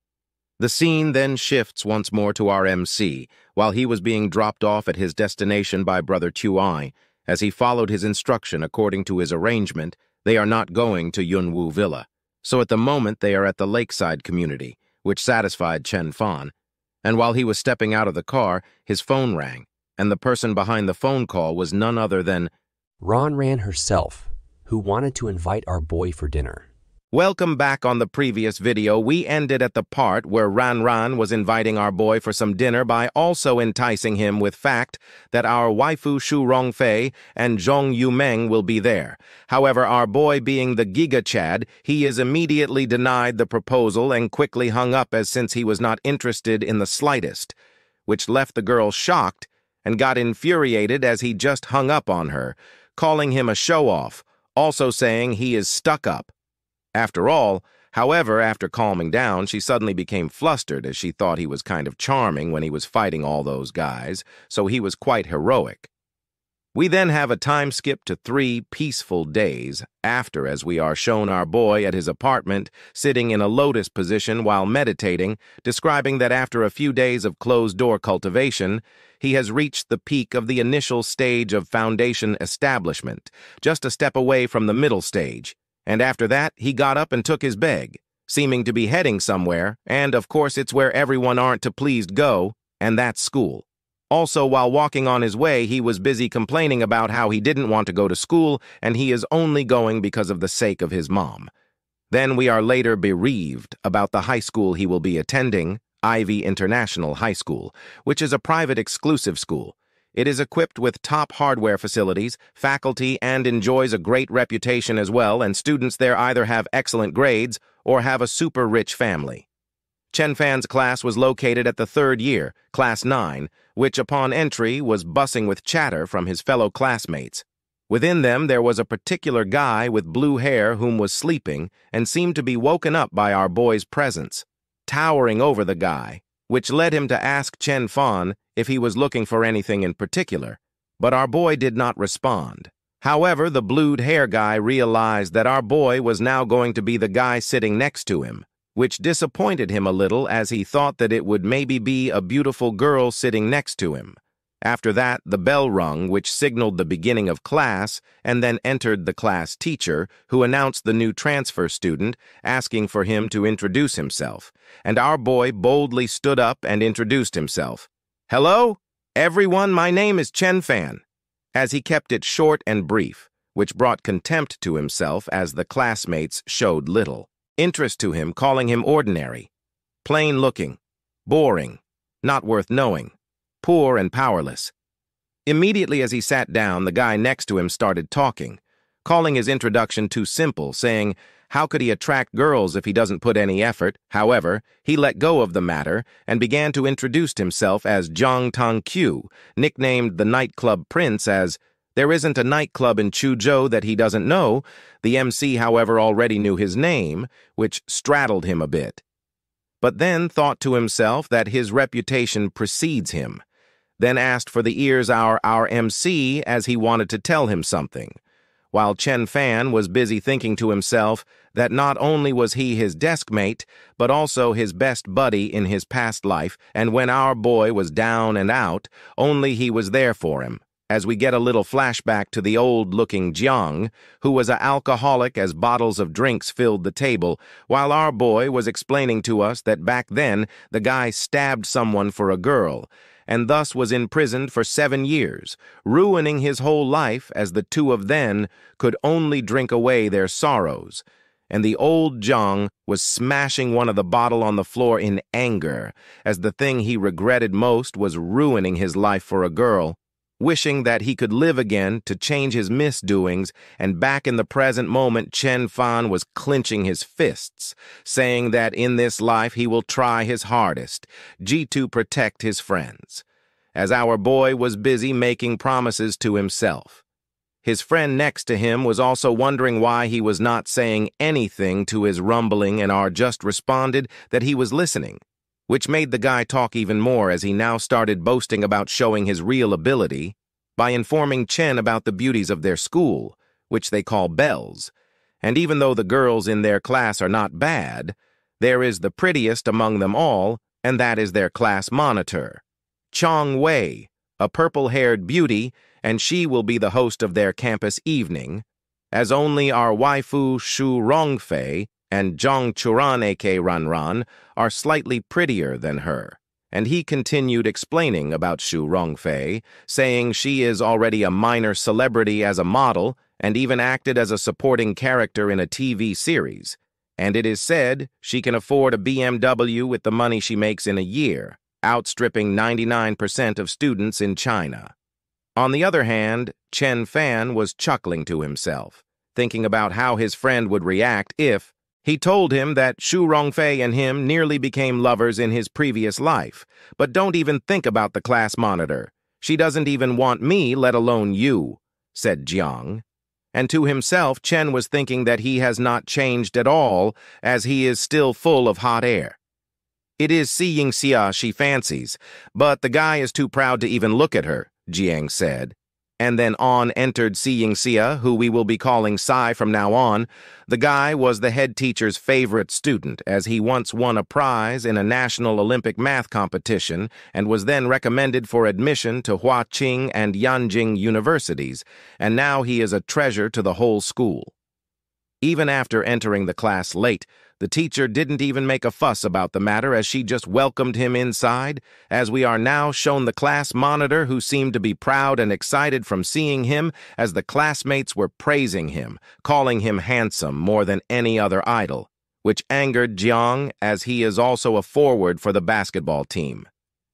The scene then shifts once more to our MC, while he was being dropped off at his destination by Brother Tuai. As he followed his instruction according to his arrangement, they are not going to Yunwu Villa. So at the moment they are at the lakeside community, which satisfied Chen Fan. And while he was stepping out of the car, his phone rang, and the person behind the phone call was none other than Ran herself, who wanted to invite our boy for dinner. Welcome back. On the previous video, we ended at the part where Ran was inviting our boy for some dinner by also enticing him with fact that our waifu Shu Rongfei and Zhong Yumeng will be there. However, our boy being the Giga Chad, he is immediately denied the proposal and quickly hung up as since he was not interested in the slightest, which left the girl shocked and got infuriated as he just hung up on her, calling him a show-off, also saying he is stuck up. After all, however, after calming down, she suddenly became flustered as she thought he was kind of charming when he was fighting all those guys, so he was quite heroic. We then have a time skip to 3 peaceful days after, as we are shown our boy at his apartment sitting in a lotus position while meditating, describing that after a few days of closed-door cultivation, he has reached the peak of the initial stage of foundation establishment, just a step away from the middle stage. And after that, he got up and took his beg, seeming to be heading somewhere, and of course it's where everyone aren't to pleased go, and that's school. Also, while walking on his way, he was busy complaining about how he didn't want to go to school, and he is only going because of the sake of his mom. Then we are later bereaved about the high school he will be attending, Ivy International High School, which is a private exclusive school. It is equipped with top hardware facilities, faculty, and enjoys a great reputation as well, and students there either have excellent grades or have a super rich family. Chen Fan's class was located at the 3rd year, Class 9, which upon entry was buzzing with chatter from his fellow classmates. Within them there was a particular guy with blue hair whom was sleeping and seemed to be woken up by our boy's presence, towering over the guy, which led him to ask Chen Fan if he was looking for anything in particular, but our boy did not respond. However, the blued hair guy realized that our boy was now going to be the guy sitting next to him, which disappointed him a little as he thought that it would maybe be a beautiful girl sitting next to him. After that, the bell rung, which signaled the beginning of class, and then entered the class teacher, who announced the new transfer student, asking for him to introduce himself, and our boy boldly stood up and introduced himself. "Hello, everyone, my name is Chen Fan," as he kept it short and brief, which brought contempt to himself as the classmates showed little interest to him, calling him ordinary, plain-looking, boring, not worth knowing, poor and powerless. Immediately as he sat down, the guy next to him started talking, calling his introduction too simple, saying, how could he attract girls if he doesn't put any effort? However, he let go of the matter and began to introduce himself as Zhang Tongqiu, nicknamed the nightclub prince, as there isn't a nightclub in Chuzhou that he doesn't know. The MC, however, already knew his name, which straddled him a bit, but then thought to himself that his reputation precedes him, then asked for the ears our MC as he wanted to tell him something, while Chen Fan was busy thinking to himself that not only was he his desk mate, but also his best buddy in his past life, and when our boy was down and out, only he was there for him, as we get a little flashback to the old-looking Jiang, who was an alcoholic as bottles of drinks filled the table, while our boy was explaining to us that back then the guy stabbed someone for a girl, and thus was imprisoned for 7 years, ruining his whole life as the two of them could only drink away their sorrows. And the old Jiang was smashing one of the bottle on the floor in anger, as the thing he regretted most was ruining his life for a girl, wishing that he could live again to change his misdoings, and back in the present moment Chen Fan was clenching his fists, saying that in this life he will try his hardest to protect his friends, as our boy was busy making promises to himself. His friend next to him was also wondering why he was not saying anything to his rumbling, and our just responded that he was listening, which made the guy talk even more as he now started boasting about showing his real ability by informing Chen about the beauties of their school, which they call bells. And even though the girls in their class are not bad, there is the prettiest among them all, and that is their class monitor, Chong Wei, a purple-haired beauty, and she will be the host of their campus evening, as only our waifu Shu Rongfei and Zhang Churan aka Ranran are slightly prettier than her. And he continued explaining about Shu Rongfei, saying she is already a minor celebrity as a model and even acted as a supporting character in a TV series. And it is said she can afford a BMW with the money she makes in a year, outstripping 99% of students in China. On the other hand, Chen Fan was chuckling to himself, thinking about how his friend would react if he told him that Shu Rongfei and him nearly became lovers in his previous life. But don't even think about the class monitor. She doesn't even want me, let alone you, said Jiang. And to himself, Chen was thinking that he has not changed at all, as he is still full of hot air. It is Si Yingxia she fancies, but the guy is too proud to even look at her, Jiang said. And then on entered Si Yingxia, who we will be calling Sai from now on. The guy was the head teacher's favorite student, as he once won a prize in a national Olympic math competition and was then recommended for admission to Huaqing and Yanjing universities, and now he is a treasure to the whole school. Even after entering the class late, the teacher didn't even make a fuss about the matter, as she just welcomed him inside, as we are now shown the class monitor, who seemed to be proud and excited from seeing him, as the classmates were praising him, calling him handsome more than any other idol, which angered Jiang, as he is also a forward for the basketball team,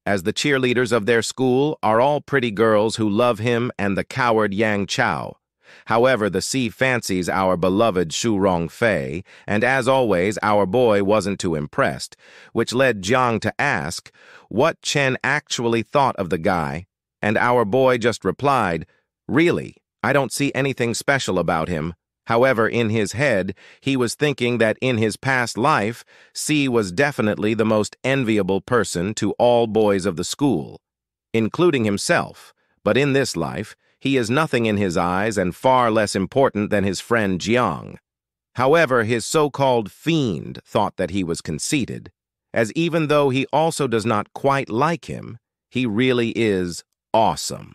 as the cheerleaders of their school are all pretty girls who love him and the coward Yang Chao. However, the C fancies our beloved Shu Rongfei, and as always, our boy wasn't too impressed, which led Jiang to ask what Chen actually thought of the guy, and our boy just replied, "Really, I don't see anything special about him. However, in his head, he was thinking that in his past life, C was definitely the most enviable person to all boys of the school, including himself. But in this life, he is nothing in his eyes and far less important than his friend Jiang. However, his so-called fiend thought that he was conceited, as even though he also does not quite like him, he really is awesome.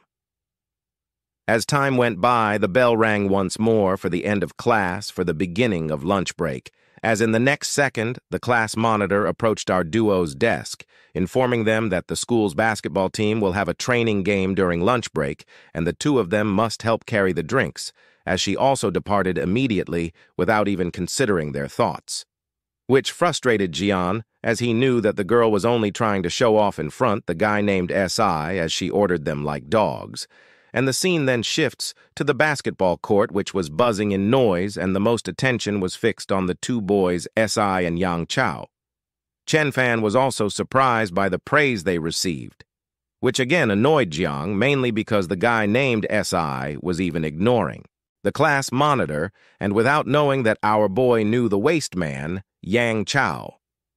As time went by, the bell rang once more for the end of class for the beginning of lunch break, as in the next second, the class monitor approached our duo's desk, informing them that the school's basketball team will have a training game during lunch break, and the two of them must help carry the drinks, as she also departed immediately without even considering their thoughts. Which frustrated Jian, as he knew that the girl was only trying to show off in front the guy named S.I. as she ordered them like dogs. And the scene then shifts to the basketball court, which was buzzing in noise, and the most attention was fixed on the two boys, S.I. and Yang Chao. Chen Fan was also surprised by the praise they received, which again annoyed Jiang, mainly because the guy named S.I. was even ignoring the class monitor, and without knowing that our boy knew the waste man, Yang Chao.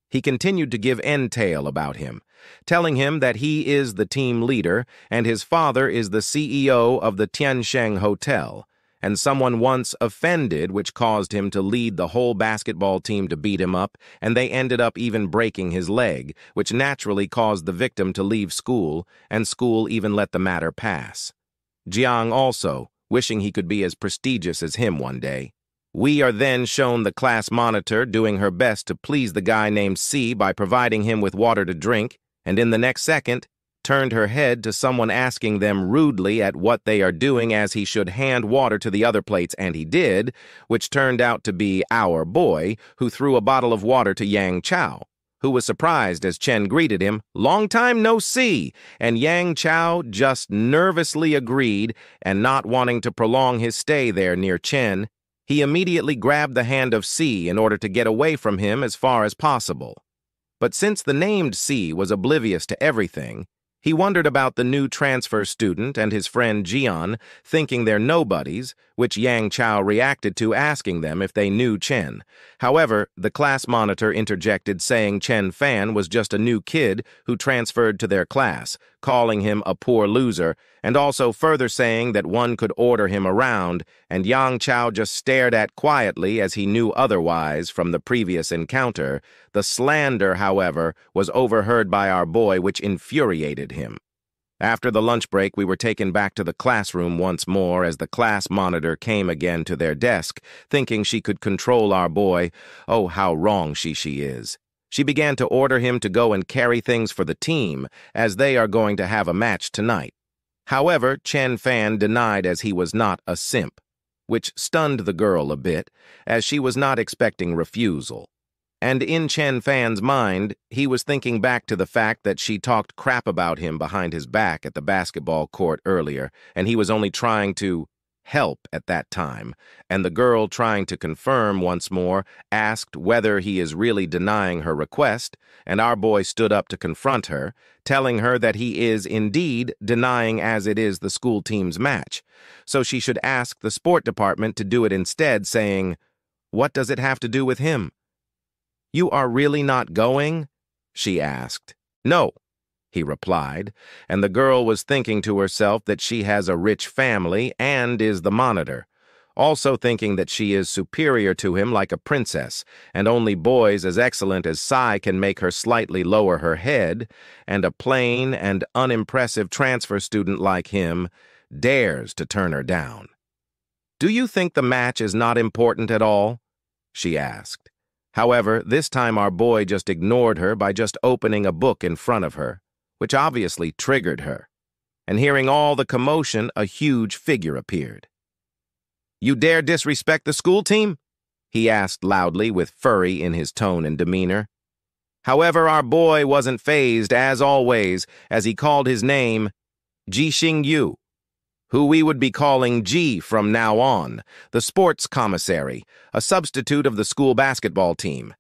He continued to give entail about him, telling him that he is the team leader and his father is the CEO of the Tiansheng Hotel, and someone once offended which caused him to lead the whole basketball team to beat him up, and they ended up even breaking his leg, which naturally caused the victim to leave school, and school even let the matter pass. Jiang also, wishing he could be as prestigious as him one day. We are then shown the class monitor doing her best to please the guy named C by providing him with water to drink, and in the next second, turned her head to someone asking them rudely at what they are doing as he should hand water to the other plates, and he did, which turned out to be our boy, who threw a bottle of water to Yang Chao, who was surprised as Chen greeted him, "Long time no see," and Yang Chao just nervously agreed, and not wanting to prolong his stay there near Chen, he immediately grabbed the hand of C in order to get away from him as far as possible. But since the named C was oblivious to everything, he wondered about the new transfer student and his friend Jian, thinking they're nobodies, which Yang Chao reacted to asking them if they knew Chen. However, the class monitor interjected saying Chen Fan was just a new kid who transferred to their class, calling him a poor loser, and also further saying that one could order him around, and Yang Chao just stared at quietly as he knew otherwise from the previous encounter. The slander, however, was overheard by our boy, which infuriated him. After the lunch break, we were taken back to the classroom once more as the class monitor came again to their desk, thinking she could control our boy. Oh, how wrong she is. She began to order him to go and carry things for the team, as they are going to have a match tonight. However, Chen Fan denied as he was not a simp, which stunned the girl a bit, as she was not expecting refusal. And in Chen Fan's mind, he was thinking back to the fact that she talked crap about him behind his back at the basketball court earlier, and he was only trying to help at that time, and the girl, trying to confirm once more, asked whether he is really denying her request, and our boy stood up to confront her, telling her that he is indeed denying as it is the school team's match, so she should ask the sport department to do it instead, saying, "What does it have to do with him?" "You are really not going?" she asked. "No," he replied, and the girl was thinking to herself that she has a rich family and is the monitor, also thinking that she is superior to him like a princess, and only boys as excellent as Sai can make her slightly lower her head, and a plain and unimpressive transfer student like him dares to turn her down. "Do you think the match is not important at all?" she asked. However, this time our boy just ignored her by just opening a book in front of her, which obviously triggered her. And hearing all the commotion, a huge figure appeared. "You dare disrespect the school team?" he asked loudly with fury in his tone and demeanor. However, our boy wasn't fazed, as always, as he called his name Jixing Yu, who we would be calling G from now on, the sports commissary, a substitute of the school basketball team.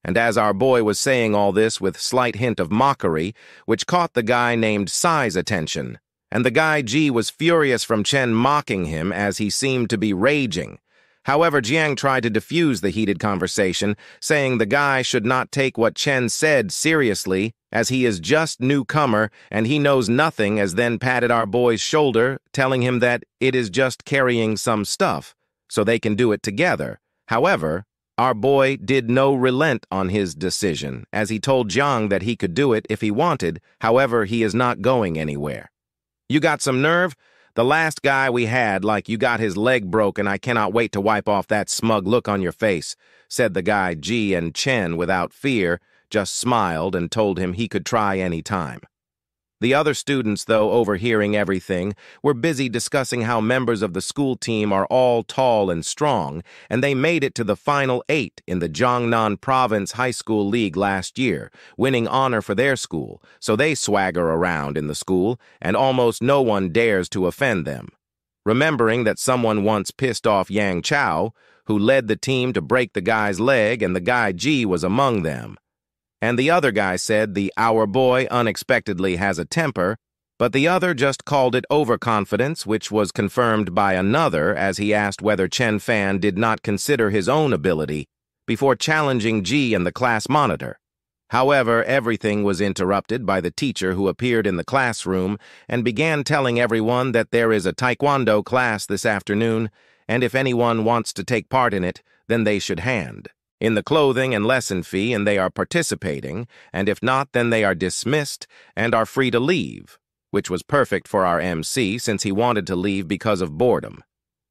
And as our boy was saying all this with slight hint of mockery, which caught the guy named Sai's attention, and the guy G was furious from Chen mocking him as he seemed to be raging. However, Jiang tried to defuse the heated conversation, saying the guy should not take what Chen said seriously, as he is just newcomer and he knows nothing, as then patted our boy's shoulder, telling him that it is just carrying some stuff, so they can do it together. However, our boy did no relent on his decision, as he told Jiang that he could do it if he wanted, however, he is not going anywhere. You got some nerve? The last guy we had, like you got his leg broken, I cannot wait to wipe off that smug look on your face, said the guy G, and Chen, without fear, just smiled and told him he could try any time. The other students, though, overhearing everything, were busy discussing how members of the school team are all tall and strong, and they made it to the final 8 in the Jiangnan Province High School League last year, winning honor for their school, so they swagger around in the school, and almost no one dares to offend them. Remembering that someone once pissed off Yang Chao, who led the team to break the guy's leg, and the guy G was among them. And the other guy said our boy unexpectedly has a temper, but the other just called it overconfidence, which was confirmed by another as he asked whether Chen Fan did not consider his own ability before challenging G in the class monitor. However, everything was interrupted by the teacher, who appeared in the classroom and began telling everyone that there is a taekwondo class this afternoon, and if anyone wants to take part in it, then they should hand in the clothing and lesson fee, and they are participating, and if not, then they are dismissed and are free to leave, which was perfect for our MC since he wanted to leave because of boredom.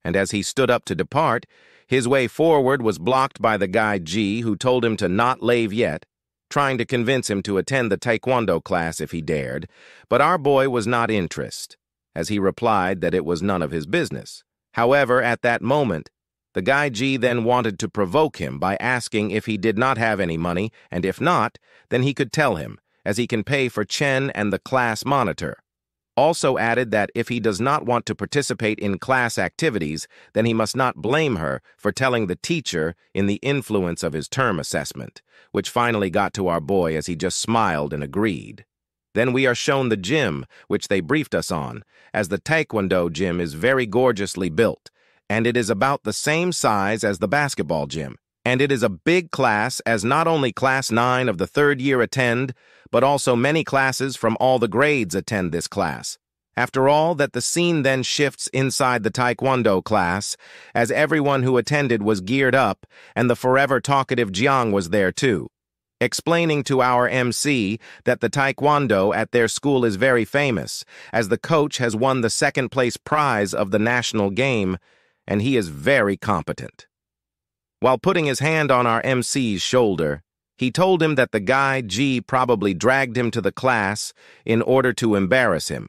And as he stood up to depart, his way forward was blocked by the guy G, who told him to not leave yet, trying to convince him to attend the taekwondo class if he dared, but our boy was not interested, as he replied that it was none of his business. However, at that moment, the guy G then wanted to provoke him by asking if he did not have any money, and if not, then he could tell him, as he can pay for Chen and the class monitor. Also added that if he does not want to participate in class activities, then he must not blame her for telling the teacher in the influence of his term assessment, which finally got to our boy as he just smiled and agreed. Then we are shown the gym, which they briefed us on, as the taekwondo gym is very gorgeously built, and it is about the same size as the basketball gym. And it is a big class, as not only class 9 of the 3rd year attend, but also many classes from all the grades attend this class. After all, that the scene then shifts inside the taekwondo class, as everyone who attended was geared up, and the forever talkative Jiang was there too, explaining to our MC that the taekwondo at their school is very famous, as the coach has won the 2nd place prize of the national game, and he is very competent. While putting his hand on our MC's shoulder, he told him that the guy G probably dragged him to the class in order to embarrass him,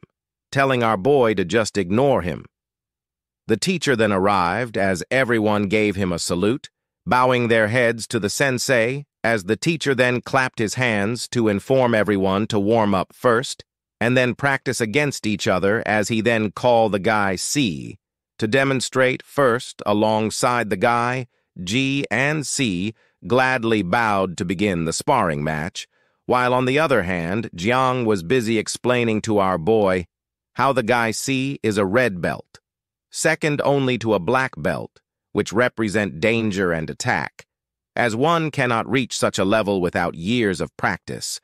telling our boy to just ignore him. The teacher then arrived, as everyone gave him a salute, bowing their heads to the sensei, as the teacher then clapped his hands to inform everyone to warm up first, and then practice against each other, as he then called the guy C to demonstrate first alongside the guy. G and C gladly bowed to begin the sparring match, while on the other hand, Jiang was busy explaining to our boy how the guy C is a red belt, second only to a black belt, which represent danger and attack. As one cannot reach such a level without years of practice,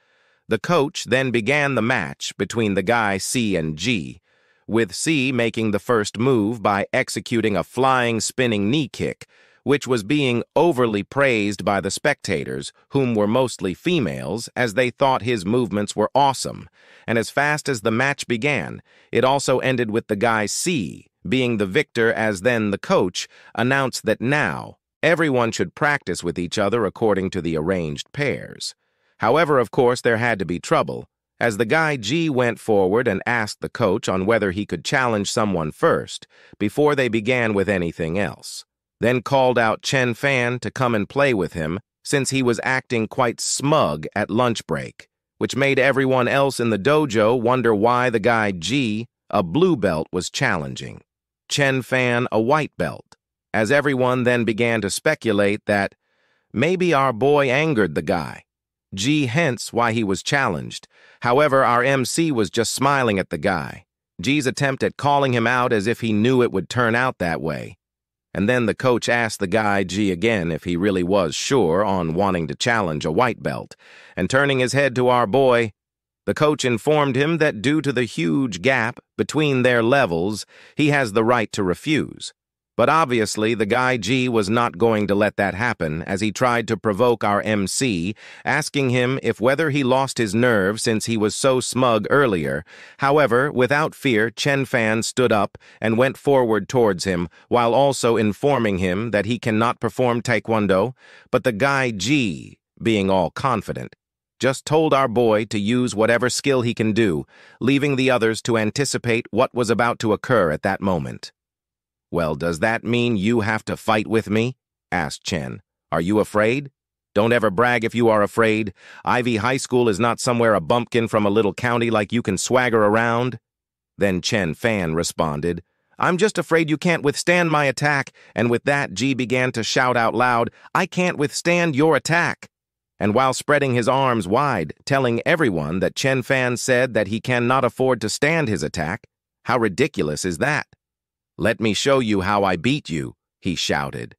the coach then began the match between the guy C and G, with C making the first move by executing a flying spinning knee kick, which was being overly praised by the spectators, whom were mostly females, as they thought his movements were awesome. And as fast as the match began, it also ended with the guy C being the victor, as then the coach announced that now everyone should practice with each other according to the arranged pairs. However, of course, there had to be trouble, as the guy G went forward and asked the coach on whether he could challenge someone first before they began with anything else, then called out Chen Fan to come and play with him since he was acting quite smug at lunch break, which made everyone else in the dojo wonder why the guy G, a blue belt, was challenging Chen Fan, a white belt, as everyone then began to speculate that maybe our boy angered the guy G, hence why he was challenged. However, our MC was just smiling at the guy G's attempt at calling him out as if he knew it would turn out that way. And then the coach asked the guy G again if he really was sure on wanting to challenge a white belt, and turning his head to our boy, the coach informed him that due to the huge gap between their levels, he has the right to refuse. But obviously, the guy G was not going to let that happen as he tried to provoke our MC, asking him if whether he lost his nerve since he was so smug earlier. However, without fear, Chen Fan stood up and went forward towards him, while also informing him that he cannot perform taekwondo, but the guy G, being all confident, just told our boy to use whatever skill he can do, leaving the others to anticipate what was about to occur at that moment. "Well, does that mean you have to fight with me?" asked Chen. "Are you afraid? Don't ever brag if you are afraid. Ivy High School is not somewhere a bumpkin from a little county like you can swagger around." Then Chen Fan responded, "I'm just afraid you can't withstand my attack," and with that G began to shout out loud, "I can't withstand your attack," and while spreading his arms wide, telling everyone that Chen Fan said that he cannot afford to stand his attack. How ridiculous is that? "Let me show you how I beat you," he shouted.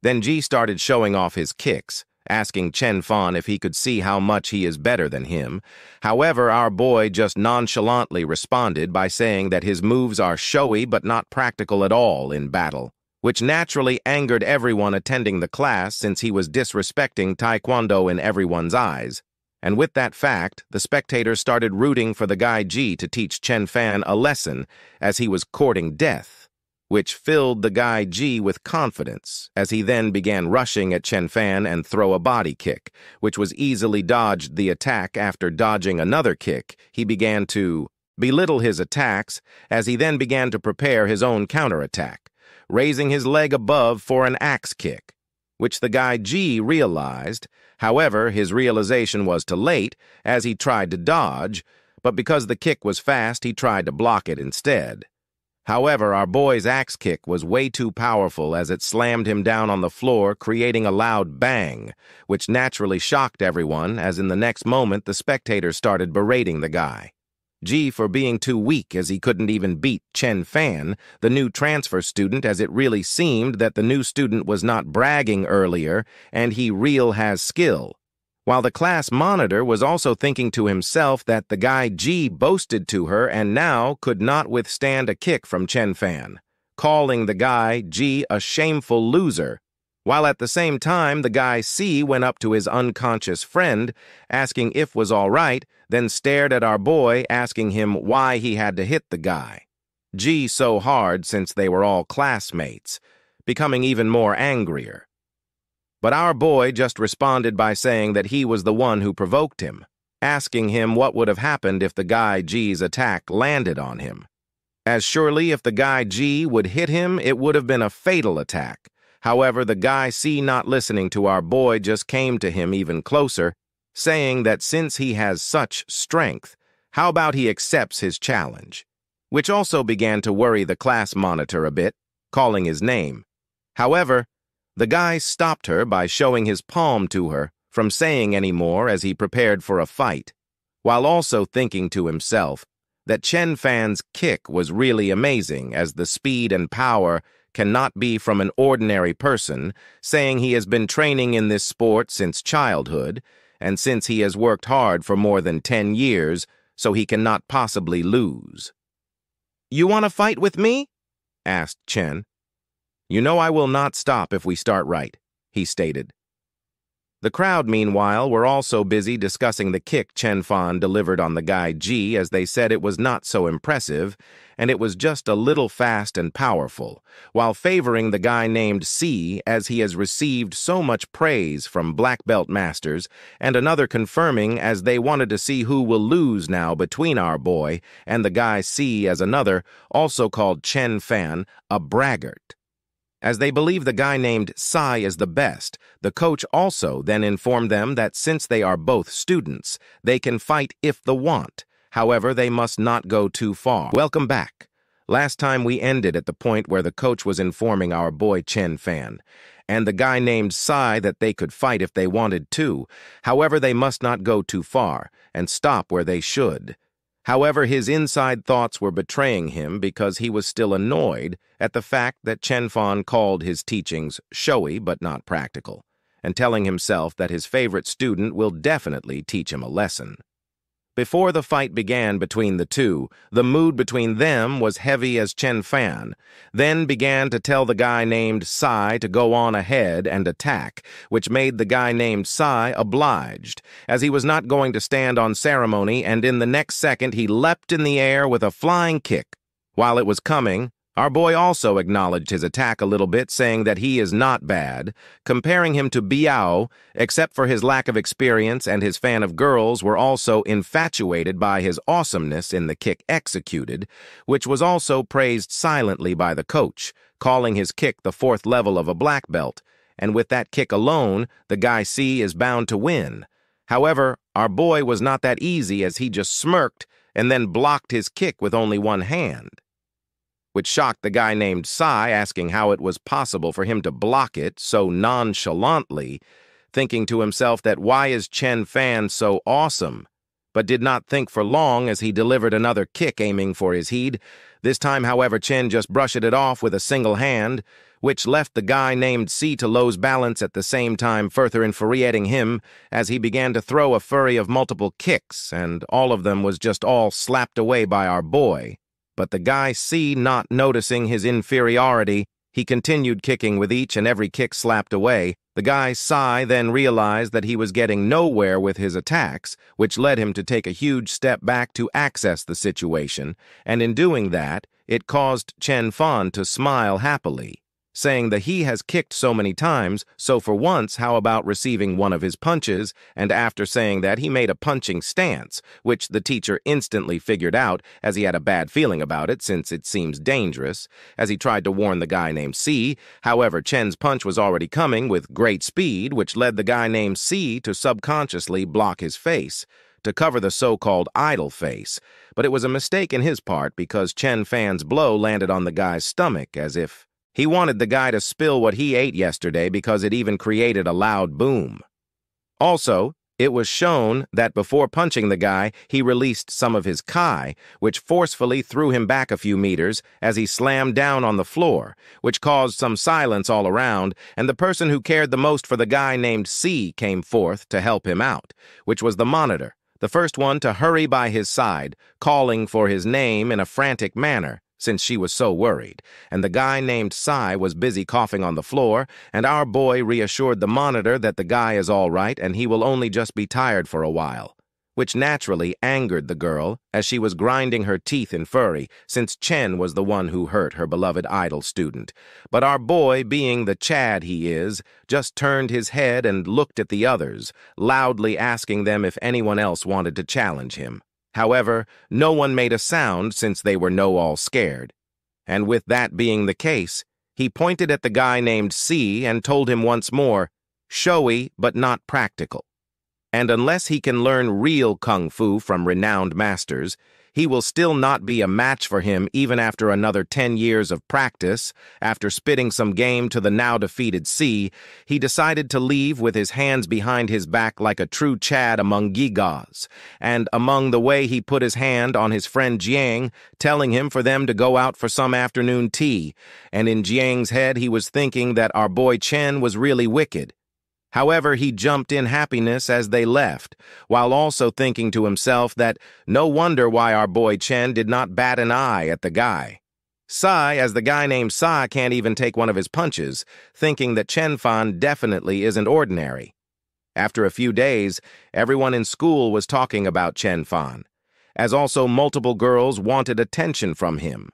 Then G started showing off his kicks, asking Chen Fan if he could see how much he is better than him. However, our boy just nonchalantly responded by saying that his moves are showy but not practical at all in battle, which naturally angered everyone attending the class since he was disrespecting Taekwondo in everyone's eyes. And with that fact, the spectators started rooting for the guy G to teach Chen Fan a lesson as he was courting death, which filled the guy G with confidence as he then began rushing at Chen Fan and throw a body kick, which was easily dodged the attack. After dodging another kick, he began to belittle his attacks as he then began to prepare his own counterattack, raising his leg above for an axe kick, which the guy G realized. However, his realization was too late as he tried to dodge, but because the kick was fast, he tried to block it instead. However, our boy's axe kick was way too powerful as it slammed him down on the floor, creating a loud bang, which naturally shocked everyone as in the next moment the spectators started berating the guy G for being too weak as he couldn't even beat Chen Fan, the new transfer student, as it really seemed that the new student was not bragging earlier and he real has skill. While the class monitor was also thinking to himself that the guy G boasted to her and now could not withstand a kick from Chen Fan, calling the guy G a shameful loser, while at the same time the guy C went up to his unconscious friend, asking if was all right, then stared at our boy, asking him why he had to hit the guy G so hard since they were all classmates, becoming even more angrier. But our boy just responded by saying that he was the one who provoked him, asking him what would have happened if the guy G's attack landed on him. As surely if the guy G would hit him, it would have been a fatal attack. However, the guy C, not listening to our boy, just came to him even closer, saying that since he has such strength, how about he accepts his challenge? Which also began to worry the class monitor a bit, calling his name. However, the guy stopped her by showing his palm to her from saying any more as he prepared for a fight, while also thinking to himself that Chen Fan's kick was really amazing as the speed and power cannot be from an ordinary person, saying he has been training in this sport since childhood, and since he has worked hard for more than 10 years, so he cannot possibly lose. "You want to fight with me?" asked Chen. "You know I will not stop if we start right," he stated. The crowd, meanwhile, were also busy discussing the kick Chen Fan delivered on the guy G, as they said it was not so impressive, and it was just a little fast and powerful, while favoring the guy named C as he has received so much praise from black belt masters, and another confirming as they wanted to see who will lose now between our boy and the guy C, as another, also called Chen Fan, a braggart. As they believe the guy named Sai is the best, the coach also then informed them that since they are both students, they can fight if the want. However, they must not go too far. Welcome back. Last time we ended at the point where the coach was informing our boy Chen Fan and the guy named Sai that they could fight if they wanted to. However, they must not go too far and stop where they should. However, his inside thoughts were betraying him because he was still annoyed at the fact that Chen Fan called his teachings showy but not practical, and telling himself that his favorite student will definitely teach him a lesson. Before the fight began between the two, the mood between them was heavy as Chen Fan then began to tell the guy named Sai to go on ahead and attack, which made the guy named Sai obliged, as he was not going to stand on ceremony, and in the next second he leapt in the air with a flying kick. While it was coming, our boy also acknowledged his attack a little bit, saying that he is not bad, comparing him to Biao, except for his lack of experience, and his fan of girls were also infatuated by his awesomeness in the kick executed, which was also praised silently by the coach, calling his kick the 4th level of a black belt, and with that kick alone, the guy C is bound to win. However, our boy was not that easy, as he just smirked and then blocked his kick with only one hand, which shocked the guy named Sai, asking how it was possible for him to block it so nonchalantly, thinking to himself that why is Chen Fan so awesome, but did not think for long as he delivered another kick aiming for his head. This time, however, Chen just brushed it off with a single hand, which left the guy named C to lose balance, at the same time further infuriating him as he began to throw a flurry of multiple kicks, and all of them was just all slapped away by our boy. But the guy C, not noticing his inferiority, he continued kicking with each and every kick slapped away. The guy Sai then realized that he was getting nowhere with his attacks, which led him to take a huge step back to access the situation, and in doing that, it caused Chen Fan to smile happily, saying that he has kicked so many times, so for once, how about receiving one of his punches? And after saying that, he made a punching stance, which the teacher instantly figured out, as he had a bad feeling about it since it seems dangerous, as he tried to warn the guy named C. However, Chen's punch was already coming with great speed, which led the guy named C to subconsciously block his face, to cover the so-called idle face, but it was a mistake in his part because Chen Fan's blow landed on the guy's stomach, as if he wanted the guy to spill what he ate yesterday, because it even created a loud boom. Also, it was shown that before punching the guy, he released some of his Kai, which forcefully threw him back a few meters as he slammed down on the floor, which caused some silence all around, and the person who cared the most for the guy named C came forth to help him out, which was the monitor, the first one to hurry by his side, calling for his name in a frantic manner, since she was so worried, and the guy named Sai was busy coughing on the floor, and our boy reassured the monitor that the guy is all right and he will only just be tired for a while, which naturally angered the girl as she was grinding her teeth in fury, since Chen was the one who hurt her beloved idol student. But our boy, being the Chad he is, just turned his head and looked at the others, loudly asking them if anyone else wanted to challenge him. However, no one made a sound since they were all scared. And with that being the case, he pointed at the guy named C and told him once more, showy but not practical. And unless he can learn real kung fu from renowned masters, he will still not be a match for him even after another 10 years of practice. After spitting some game to the now-defeated C, he decided to leave with his hands behind his back like a true Chad among gigas, and among the way he put his hand on his friend Jiang, telling him for them to go out for some afternoon tea, and in Jiang's head he was thinking that our boy Chen was really wicked. However, he jumped in happiness as they left, while also thinking to himself that no wonder why our boy Chen did not bat an eye at the guy Sai, as the guy named Sai can't even take one of his punches, thinking that Chen Fan definitely isn't ordinary. After a few days, everyone in school was talking about Chen Fan, as also multiple girls wanted attention from him,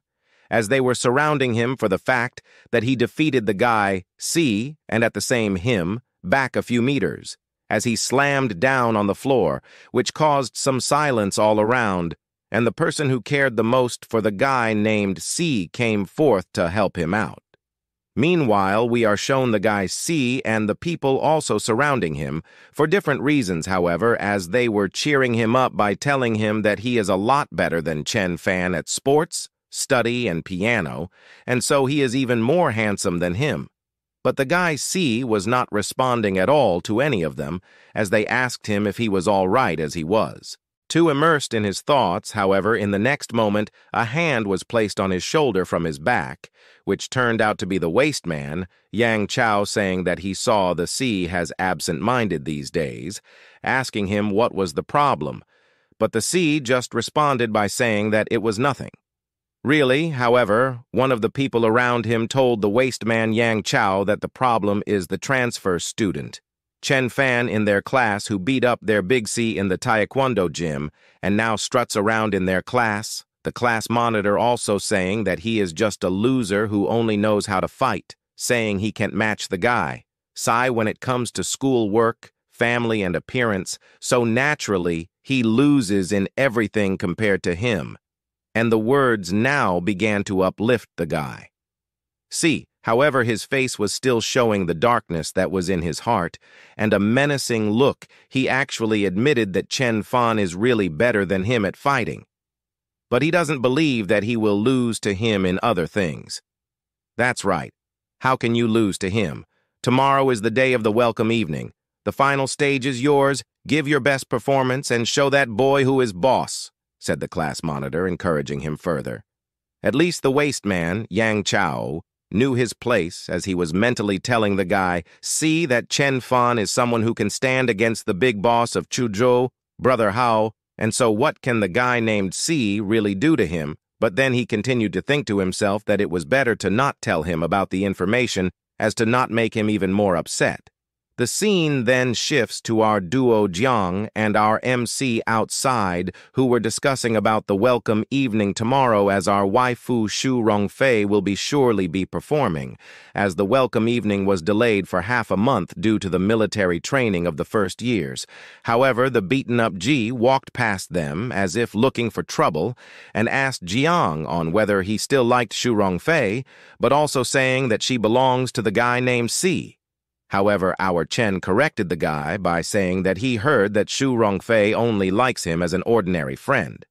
as they were surrounding him for the fact that he defeated the guy C, and at the same him, back a few meters, as he slammed down on the floor, which caused some silence all around, and the person who cared the most for the guy named C came forth to help him out. Meanwhile, we are shown the guy C and the people also surrounding him, for different reasons, however, as they were cheering him up by telling him that he is a lot better than Chen Fan at sports, study, and piano, and so he is even more handsome than him. But the guy C was not responding at all to any of them, as they asked him if he was all right as he was. Too immersed in his thoughts, however, in the next moment, a hand was placed on his shoulder from his back, which turned out to be the waste man, Yang Chao saying that he saw the sea has absent-minded these days, asking him what was the problem. But the sea just responded by saying that it was nothing. Really, however, one of the people around him told the waste man Yang Chao that the problem is the transfer student, Chen Fan, in their class, who beat up their Big C in the Taekwondo gym and now struts around in their class, the class monitor also saying that he is just a loser who only knows how to fight, saying he can't match the guy. Sai when it comes to school work, family, and appearance, so naturally he loses in everything compared to him. And the words now began to uplift the guy. See, however, his face was still showing the darkness that was in his heart, and a menacing look. He actually admitted that Chen Fan is really better than him at fighting. But he doesn't believe that he will lose to him in other things. That's right. How can you lose to him? Tomorrow is the day of the welcome evening. The final stage is yours. Give your best performance and show that boy who is boss, said the class monitor, encouraging him further. At least the waste man, Yang Chao, knew his place as he was mentally telling the guy, see that Chen Fan is someone who can stand against the big boss of Chuzhou, Brother Hao, and so what can the guy named C really do to him? But then he continued to think to himself that it was better to not tell him about the information as to not make him even more upset. The scene then shifts to our duo Jiang and our MC outside, who were discussing about the welcome evening tomorrow, as our waifu Xu Rongfei will surely be performing, as the welcome evening was delayed for half a month due to the military training of the first years. However, the beaten-up Ji walked past them as if looking for trouble and asked Jiang on whether he still liked Xu Rongfei, but also saying that she belongs to the guy named C. However, our Chen corrected the guy by saying that he heard that Xu Rongfei only likes him as an ordinary friend.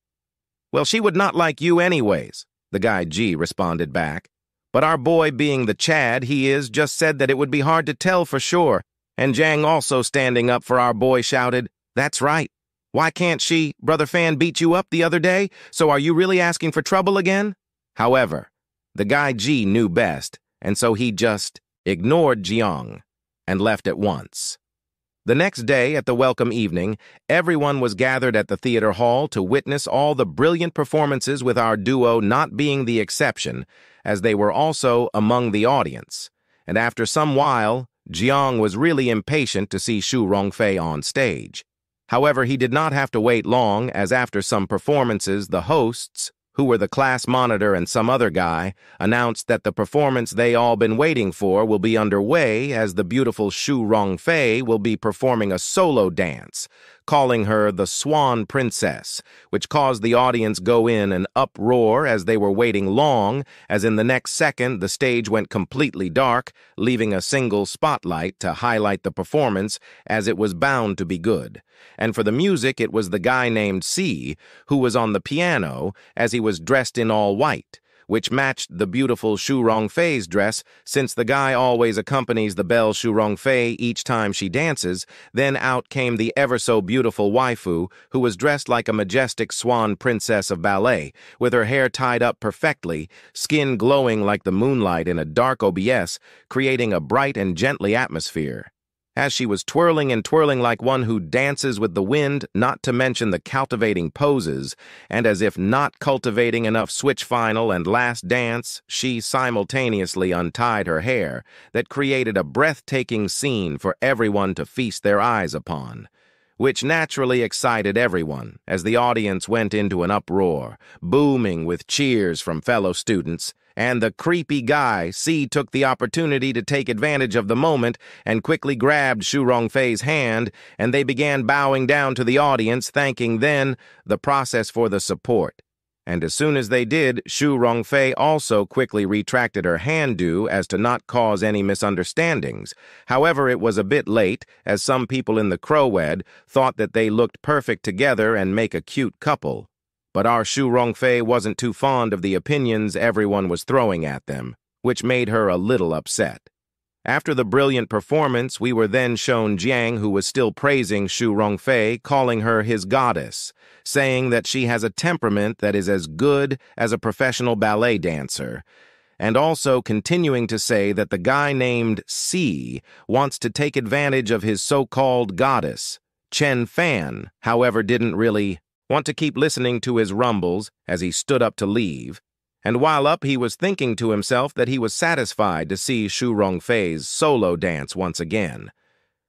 Well, she would not like you anyways, the guy Ji responded back. But our boy, being the Chad he is, just said that it would be hard to tell for sure. And Jiang, also standing up for our boy, shouted, that's right. Why can't she, Brother Fan, beat you up the other day? So are you really asking for trouble again? However, the guy Ji knew best, and so he just ignored Jiang and left at once. The next day, at the welcome evening, everyone was gathered at the theater hall to witness all the brilliant performances, with our duo not being the exception, as they were also among the audience. And after some while, Jiang was really impatient to see Xu Rongfei on stage. However, he did not have to wait long, as after some performances, the hosts, who were the class monitor and some other guy, announced that the performance they all been waiting for will be underway, as the beautiful Xu Rongfei will be performing a solo dance, calling her the Swan Princess, which caused the audience go in an uproar as they were waiting long, as in the next second the stage went completely dark, leaving a single spotlight to highlight the performance, as it was bound to be good. And for the music, it was the guy named C, who was on the piano, as he was dressed in all white, which matched the beautiful Xu Rongfei's dress, since the guy always accompanies the belle Xu Rongfei each time she dances. Then out came the ever-so-beautiful waifu, who was dressed like a majestic swan princess of ballet, with her hair tied up perfectly, skin glowing like the moonlight in a dark OBS, creating a bright and gently atmosphere. As she was twirling and twirling like one who dances with the wind, not to mention the cultivating poses, and as if not cultivating enough switch final and last dance, she simultaneously untied her hair, that created a breathtaking scene for everyone to feast their eyes upon, which naturally excited everyone as the audience went into an uproar, booming with cheers from fellow students. And the creepy guy, C, took the opportunity to take advantage of the moment and quickly grabbed Xu Rongfei's hand, and they began bowing down to the audience, thanking then the process for the support. And as soon as they did, Xu Rongfei also quickly retracted her hand-do as to not cause any misunderstandings. However, it was a bit late, as some people in the Crowed thought that they looked perfect together and make a cute couple. But our Xu Rongfei wasn't too fond of the opinions everyone was throwing at them, which made her a little upset. After the brilliant performance, we were then shown Jiang, who was still praising Xu Rongfei, calling her his goddess, saying that she has a temperament that is as good as a professional ballet dancer, and also continuing to say that the guy named C wants to take advantage of his so-called goddess. Chen Fan, however, didn't really want to keep listening to his rumbles as he stood up to leave, and while up he was thinking to himself that he was satisfied to see Xu Rongfei's solo dance once again.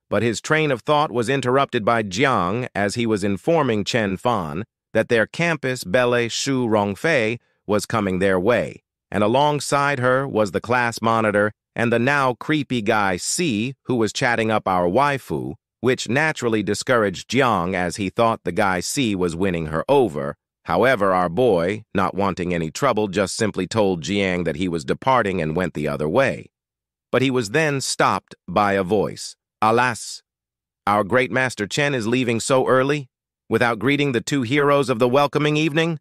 But his train of thought was interrupted by Jiang as he was informing Chen Fan that their campus belle Xu Rongfei was coming their way, and alongside her was the class monitor and the now creepy guy C, who was chatting up our waifu, which naturally discouraged Jiang as he thought the guy C was winning her over. However, our boy, not wanting any trouble, just simply told Jiang that he was departing and went the other way. But he was then stopped by a voice. Alas, our great master Chen is leaving so early, without greeting the two heroes of the welcoming evening?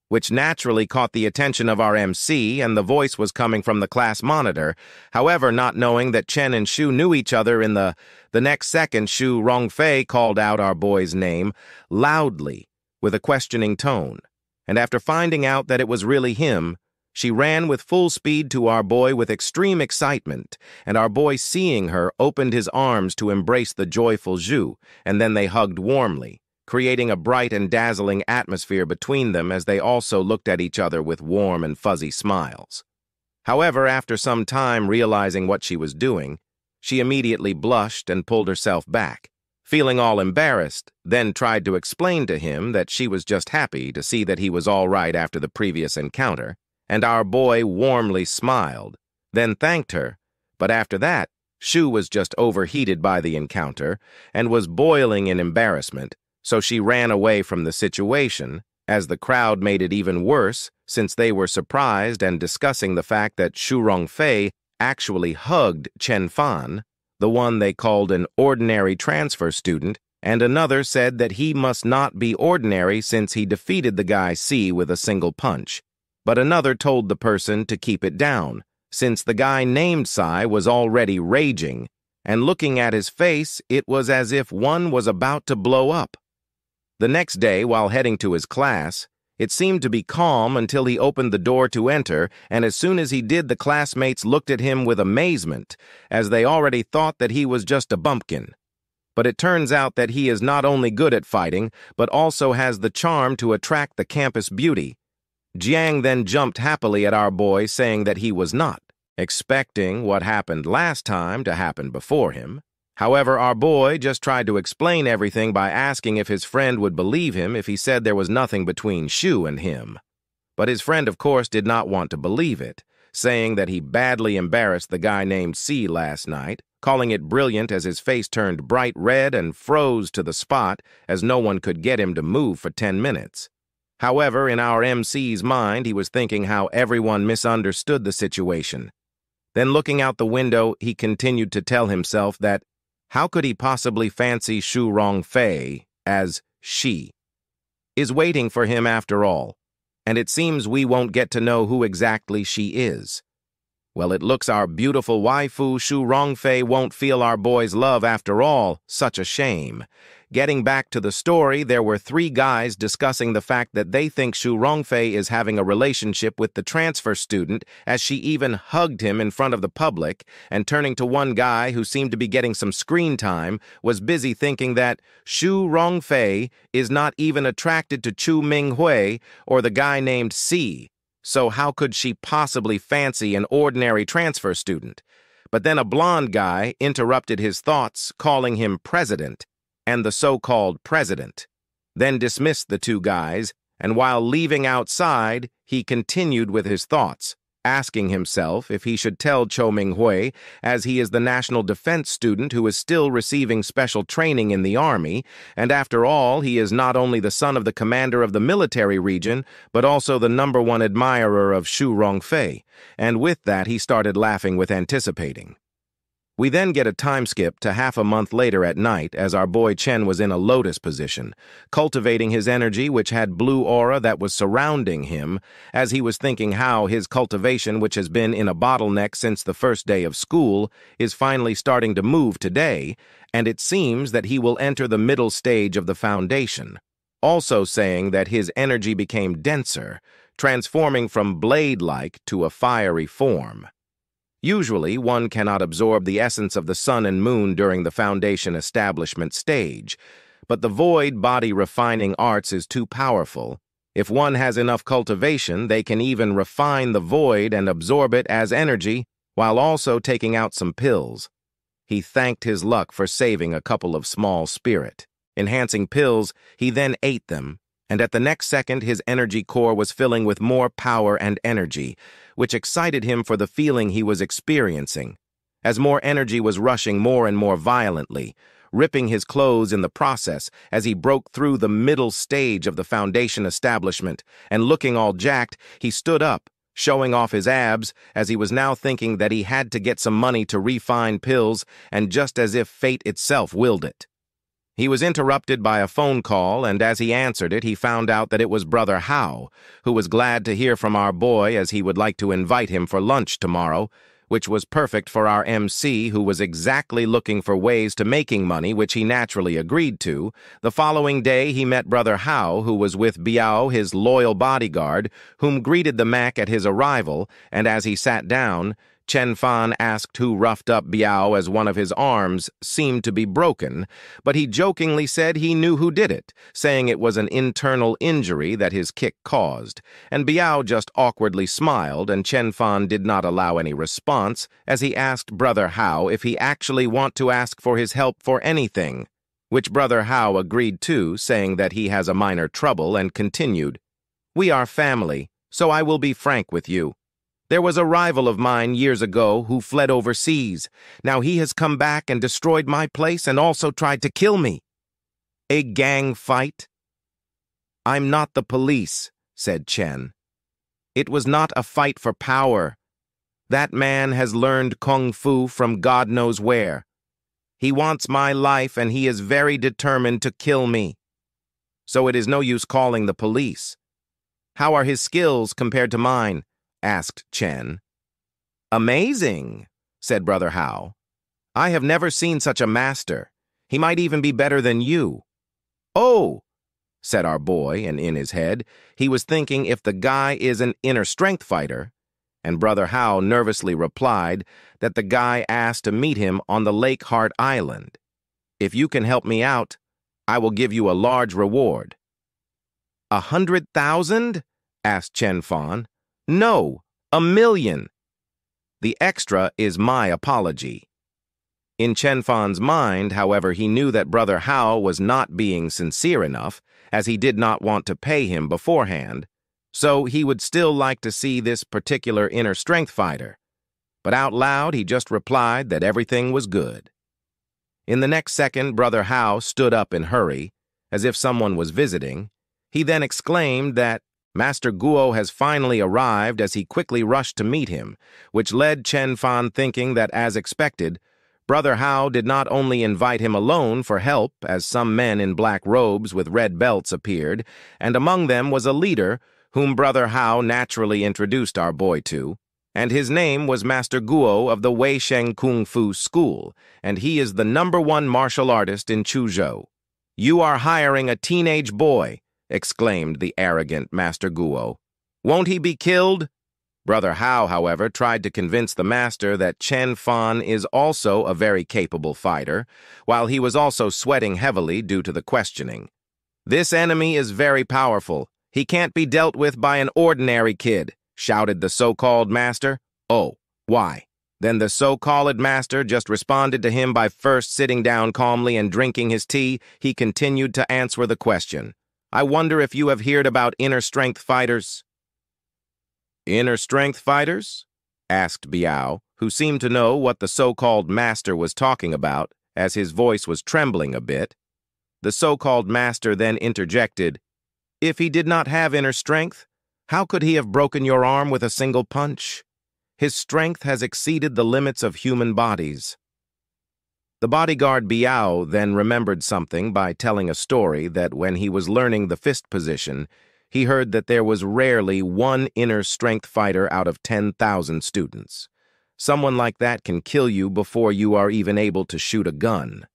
Which naturally caught the attention of our MC, and the voice was coming from the class monitor. However, not knowing that Chen and Xu knew each other in the next second, Xu Rongfei called out our boy's name loudly, with a questioning tone, and after finding out that it was really him, she ran with full speed to our boy with extreme excitement, and our boy, seeing her, opened his arms to embrace the joyful Xu, and then they hugged warmly, creating a bright and dazzling atmosphere between them as they also looked at each other with warm and fuzzy smiles. However, after some time realizing what she was doing, she immediately blushed and pulled herself back, feeling all embarrassed, then tried to explain to him that she was just happy to see that he was all right after the previous encounter, and our boy warmly smiled, then thanked her. But after that, Xu was just overheated by the encounter and was boiling in embarrassment, so she ran away from the situation, as the crowd made it even worse since they were surprised and discussing the fact that Xu Rongfei actually hugged Chen Fan, the one they called an ordinary transfer student, and another said that he must not be ordinary since he defeated the guy C with a single punch. But another told the person to keep it down, since the guy named Sai was already raging, and looking at his face, it was as if one was about to blow up. The next day, while heading to his class, it seemed to be calm until he opened the door to enter, and as soon as he did, the classmates looked at him with amazement, as they already thought that he was just a bumpkin. But it turns out that he is not only good at fighting, but also has the charm to attract the campus beauty. Jiang then jumped happily at our boy, saying that he was not, expecting what happened last time to happen before him. However, our boy just tried to explain everything by asking if his friend would believe him if he said there was nothing between Xu and him. But his friend, of course, did not want to believe it, saying that he badly embarrassed the guy named C last night, calling it brilliant as his face turned bright red and froze to the spot as no one could get him to move for 10 minutes. However, in our MC's mind, he was thinking how everyone misunderstood the situation. Then looking out the window, he continued to tell himself that how could he possibly fancy Xu Rongfei as she is waiting for him after all, and it seems we won't get to know who exactly she is. Well, it looks our beautiful waifu Xu Rongfei won't feel our boy's love after all. Such a shame. Getting back to the story, there were 3 guys discussing the fact that they think Xu Rongfei is having a relationship with the transfer student, as she even hugged him in front of the public, and turning to one guy who seemed to be getting some screen time, was busy thinking that Xu Rongfei is not even attracted to Chu Minghui or the guy named C. So how could she possibly fancy an ordinary transfer student? But then a blonde guy interrupted his thoughts, calling him president, and the so-called president, then dismissed the 2 guys, and while leaving outside, he continued with his thoughts, asking himself if he should tell Cho Minghui, as he is the national defense student who is still receiving special training in the army, and after all, he is not only the son of the commander of the military region, but also the #1 admirer of Xu Rongfei, and with that he started laughing with anticipating. We then get a time skip to half a month later at night as our boy Chen was in a lotus position, cultivating his energy which had blue aura that was surrounding him as he was thinking how his cultivation, which has been in a bottleneck since the first day of school, is finally starting to move today, and it seems that he will enter the middle stage of the foundation, also saying that his energy became denser, transforming from blade-like to a fiery form. Usually, one cannot absorb the essence of the sun and moon during the foundation establishment stage, but the void body refining arts is too powerful. If one has enough cultivation, they can even refine the void and absorb it as energy while also taking out some pills. He thanked his luck for saving a couple of small spirit. Enhancing pills, he then ate them, and at the next second his energy core was filling with more power and energy, which excited him for the feeling he was experiencing, as more energy was rushing more and more violently, ripping his clothes in the process as he broke through the middle stage of the foundation establishment, and looking all jacked, he stood up, showing off his abs as he was now thinking that he had to get some money to refine pills, and just as if fate itself willed it. He was interrupted by a phone call, and as he answered it, he found out that it was Brother Hao, who was glad to hear from our boy as he would like to invite him for lunch tomorrow, which was perfect for our MC, who was exactly looking for ways to making money, which he naturally agreed to. The following day, he met Brother Hao, who was with Biao, his loyal bodyguard, whom greeted the Mac at his arrival, and as he sat down, Chen Fan asked who roughed up Biao as one of his arms seemed to be broken, but he jokingly said he knew who did it, saying it was an internal injury that his kick caused, and Biao just awkwardly smiled, and Chen Fan did not allow any response as he asked Brother Hao if he actually want to ask for his help for anything, which Brother Hao agreed to, saying that he has a minor trouble, and continued, "We are family, so I will be frank with you. There was a rival of mine years ago who fled overseas. Now he has come back and destroyed my place and also tried to kill me." "A gang fight?" "I'm not the police," said Chen. "It was not a fight for power. That man has learned kung fu from God knows where. He wants my life and he is very determined to kill me. So it is no use calling the police." "How are his skills compared to mine?" asked Chen. "Amazing," said Brother Hao. "I have never seen such a master. He might even be better than you." "Oh," said our boy, and in his head, he was thinking if the guy is an inner strength fighter, and Brother Hao nervously replied that the guy asked to meet him on the Lake Heart Island. "If you can help me out, I will give you a large reward." 100,000? asked Chen Fan. "No, 1,000,000. The extra is my apology." In Chen Fan's mind, however, he knew that Brother Hao was not being sincere enough, as he did not want to pay him beforehand, so he would still like to see this particular inner strength fighter. But out loud, he just replied that everything was good. In the next second, Brother Hao stood up in hurry, as if someone was visiting. He then exclaimed that Master Guo has finally arrived as he quickly rushed to meet him, which led Chen Fan thinking that, as expected, Brother Hao did not only invite him alone for help, as some men in black robes with red belts appeared, and among them was a leader whom Brother Hao naturally introduced our boy to, and his name was Master Guo of the Wei Sheng Kung Fu School, and he is the #1 martial artist in Chuzhou. "You are hiring a teenage boy," exclaimed the arrogant Master Guo. "Won't he be killed?" Brother Hao, however, tried to convince the master that Chen Fan is also a very capable fighter, while he was also sweating heavily due to the questioning. "This enemy is very powerful. He can't be dealt with by an ordinary kid," shouted the so-called master. "Oh, why?" Then the so-called master just responded to him by first sitting down calmly and drinking his tea. He continued to answer the question. "I wonder if you have heard about inner strength fighters?" "Inner strength fighters?" asked Biao, who seemed to know what the so-called master was talking about, as his voice was trembling a bit. The so-called master then interjected, "If he did not have inner strength, how could he have broken your arm with a single punch? His strength has exceeded the limits of human bodies." The bodyguard Biao then remembered something by telling a story that when he was learning the fist position, he heard that there was rarely one inner strength fighter out of 10,000 students. Someone like that can kill you before you are even able to shoot a gun.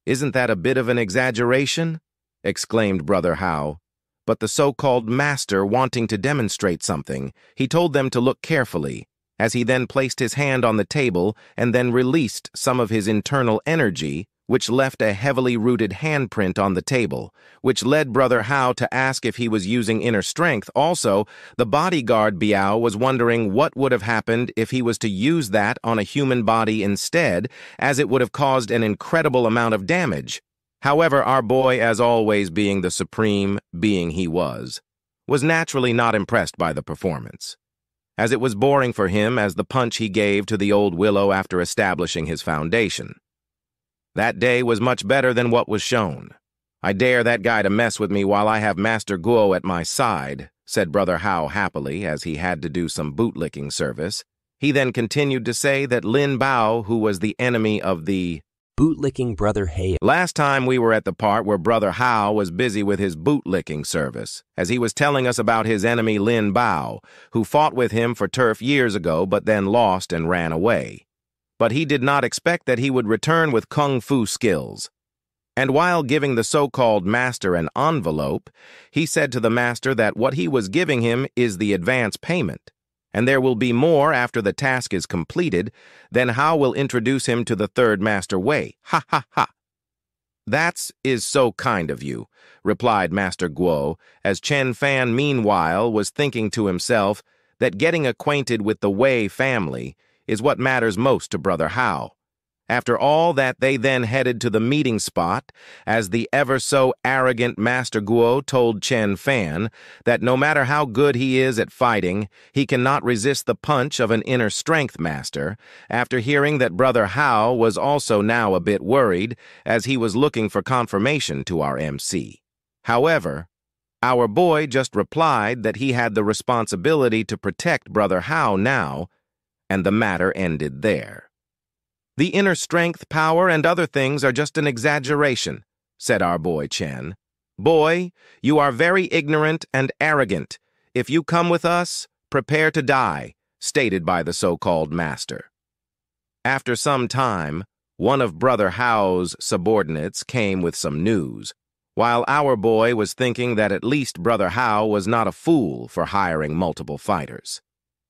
"Isn't that a bit of an exaggeration?" exclaimed Brother Hao. But the so-called master, wanting to demonstrate something, he told them to look carefully, as he then placed his hand on the table and then released some of his internal energy, which left a heavily rooted handprint on the table, which led Brother Hao to ask if he was using inner strength. Also, the bodyguard Biao was wondering what would have happened if he was to use that on a human body instead, as it would have caused an incredible amount of damage. However, our boy, as always being the supreme being he was naturally not impressed by the performance, as it was boring for him as the punch he gave to the old willow after establishing his foundation. That day was much better than what was shown. "I dare that guy to mess with me while I have Master Guo at my side," said Brother Hao happily, as he had to do some bootlicking service. He then continued to say that Lin Bao, who was the enemy of the bootlicking Brother Hao. Last time we were at the part where Brother Hao was busy with his bootlicking service, as he was telling us about his enemy Lin Bao, who fought with him for turf years ago but then lost and ran away. But he did not expect that he would return with kung fu skills. And while giving the so-called master an envelope, he said to the master that what he was giving him is the advance payment, and there will be more after the task is completed. Then Hao will introduce him to the third Master Wei. Ha ha ha. "That is so kind of you," replied Master Guo, as Chen Fan meanwhile was thinking to himself that getting acquainted with the Wei family is what matters most to Brother Hao. After all that, they then headed to the meeting spot, as the ever-so-arrogant Master Guo told Chen Fan that no matter how good he is at fighting, he cannot resist the punch of an inner strength master, after hearing that Brother Hao was also now a bit worried, as he was looking for confirmation to our MC. However, our boy just replied that he had the responsibility to protect Brother Hao now, and the matter ended there. "The inner strength, power, and other things are just an exaggeration," said our boy Chen. "Boy, you are very ignorant and arrogant. If you come with us, prepare to die," stated by the so-called master. After some time, one of Brother Hao's subordinates came with some news, while our boy was thinking that at least Brother Hao was not a fool for hiring multiple fighters.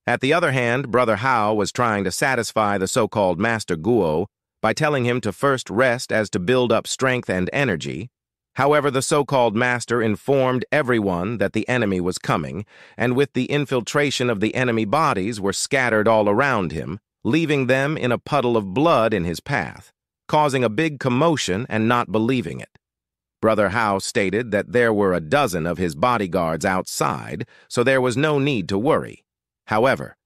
At the other hand, Brother Hao was trying to satisfy the so-called Master Guo by telling him to first rest as to build up strength and energy. However, the so-called master informed everyone that the enemy was coming, and with the infiltration of the enemy bodies were scattered all around him, leaving them in a puddle of blood in his path, causing a big commotion and not believing it. Brother Hao stated that there were a dozen of his bodyguards outside, so there was no need to worry. However,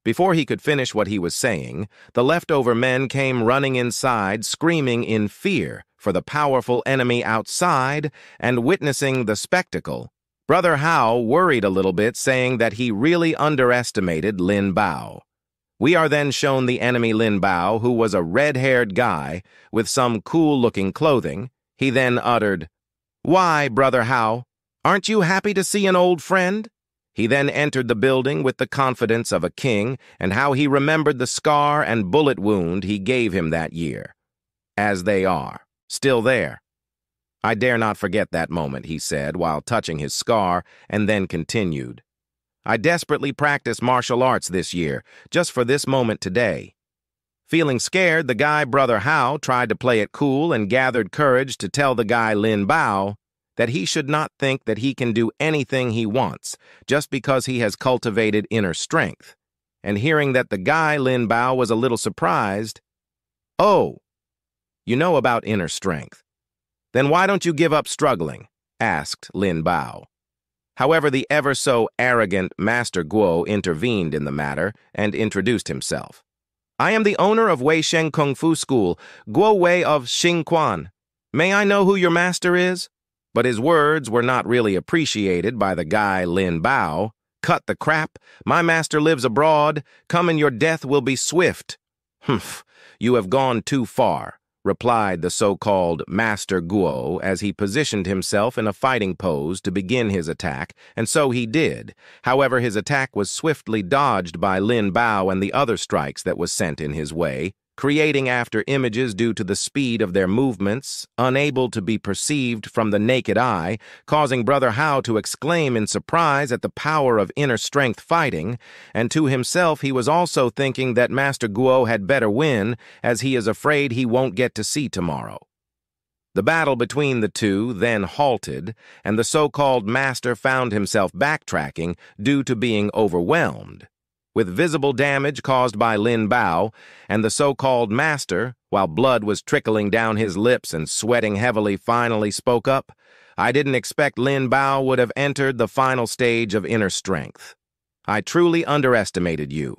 before he could finish what he was saying, the leftover men came running inside, screaming in fear for the powerful enemy outside, and witnessing the spectacle, Brother Hao worried a little bit, saying that he really underestimated Lin Bao. We are then shown the enemy Lin Bao, who was a red-haired guy with some cool-looking clothing. He then uttered, "Why, Brother Hao, aren't you happy to see an old friend?" He then entered the building with the confidence of a king, and how he remembered the scar and bullet wound he gave him that year, as they are, still there. "I dare not forget that moment," he said, while touching his scar, and then continued, "I desperately practiced martial arts this year, just for this moment today." Feeling scared, the guy Brother Hao tried to play it cool and gathered courage to tell the guy Lin Bao that he should not think that he can do anything he wants just because he has cultivated inner strength. And hearing that the guy Lin Bao was a little surprised, "Oh, you know about inner strength. Then why don't you give up struggling?" asked Lin Bao. However, the ever-so-arrogant Master Guo intervened in the matter and introduced himself. "I am the owner of Wei Sheng Kung Fu School, Guo Wei of Xingquan. May I know who your master is?" But his words were not really appreciated by the guy Lin Bao. "Cut the crap. My master lives abroad. Come and your death will be swift." "Humph, you have gone too far. replied the so-called Master Guo as he positioned himself in a fighting pose to begin his attack, and so he did. However, his attack was swiftly dodged by Lin Bao and the other strikes that was sent in his way, creating after images due to the speed of their movements, unable to be perceived from the naked eye, causing Brother Hao to exclaim in surprise at the power of inner strength fighting, and to himself he was also thinking that Master Guo had better win, as he is afraid he won't get to see tomorrow. The battle between the two then halted, and the so-called master found himself backtracking due to being overwhelmed. With visible damage caused by Lin Bao, and the so-called master, while blood was trickling down his lips and sweating heavily, finally spoke up, "I didn't expect Lin Bao would have entered the final stage of inner strength. I truly underestimated you."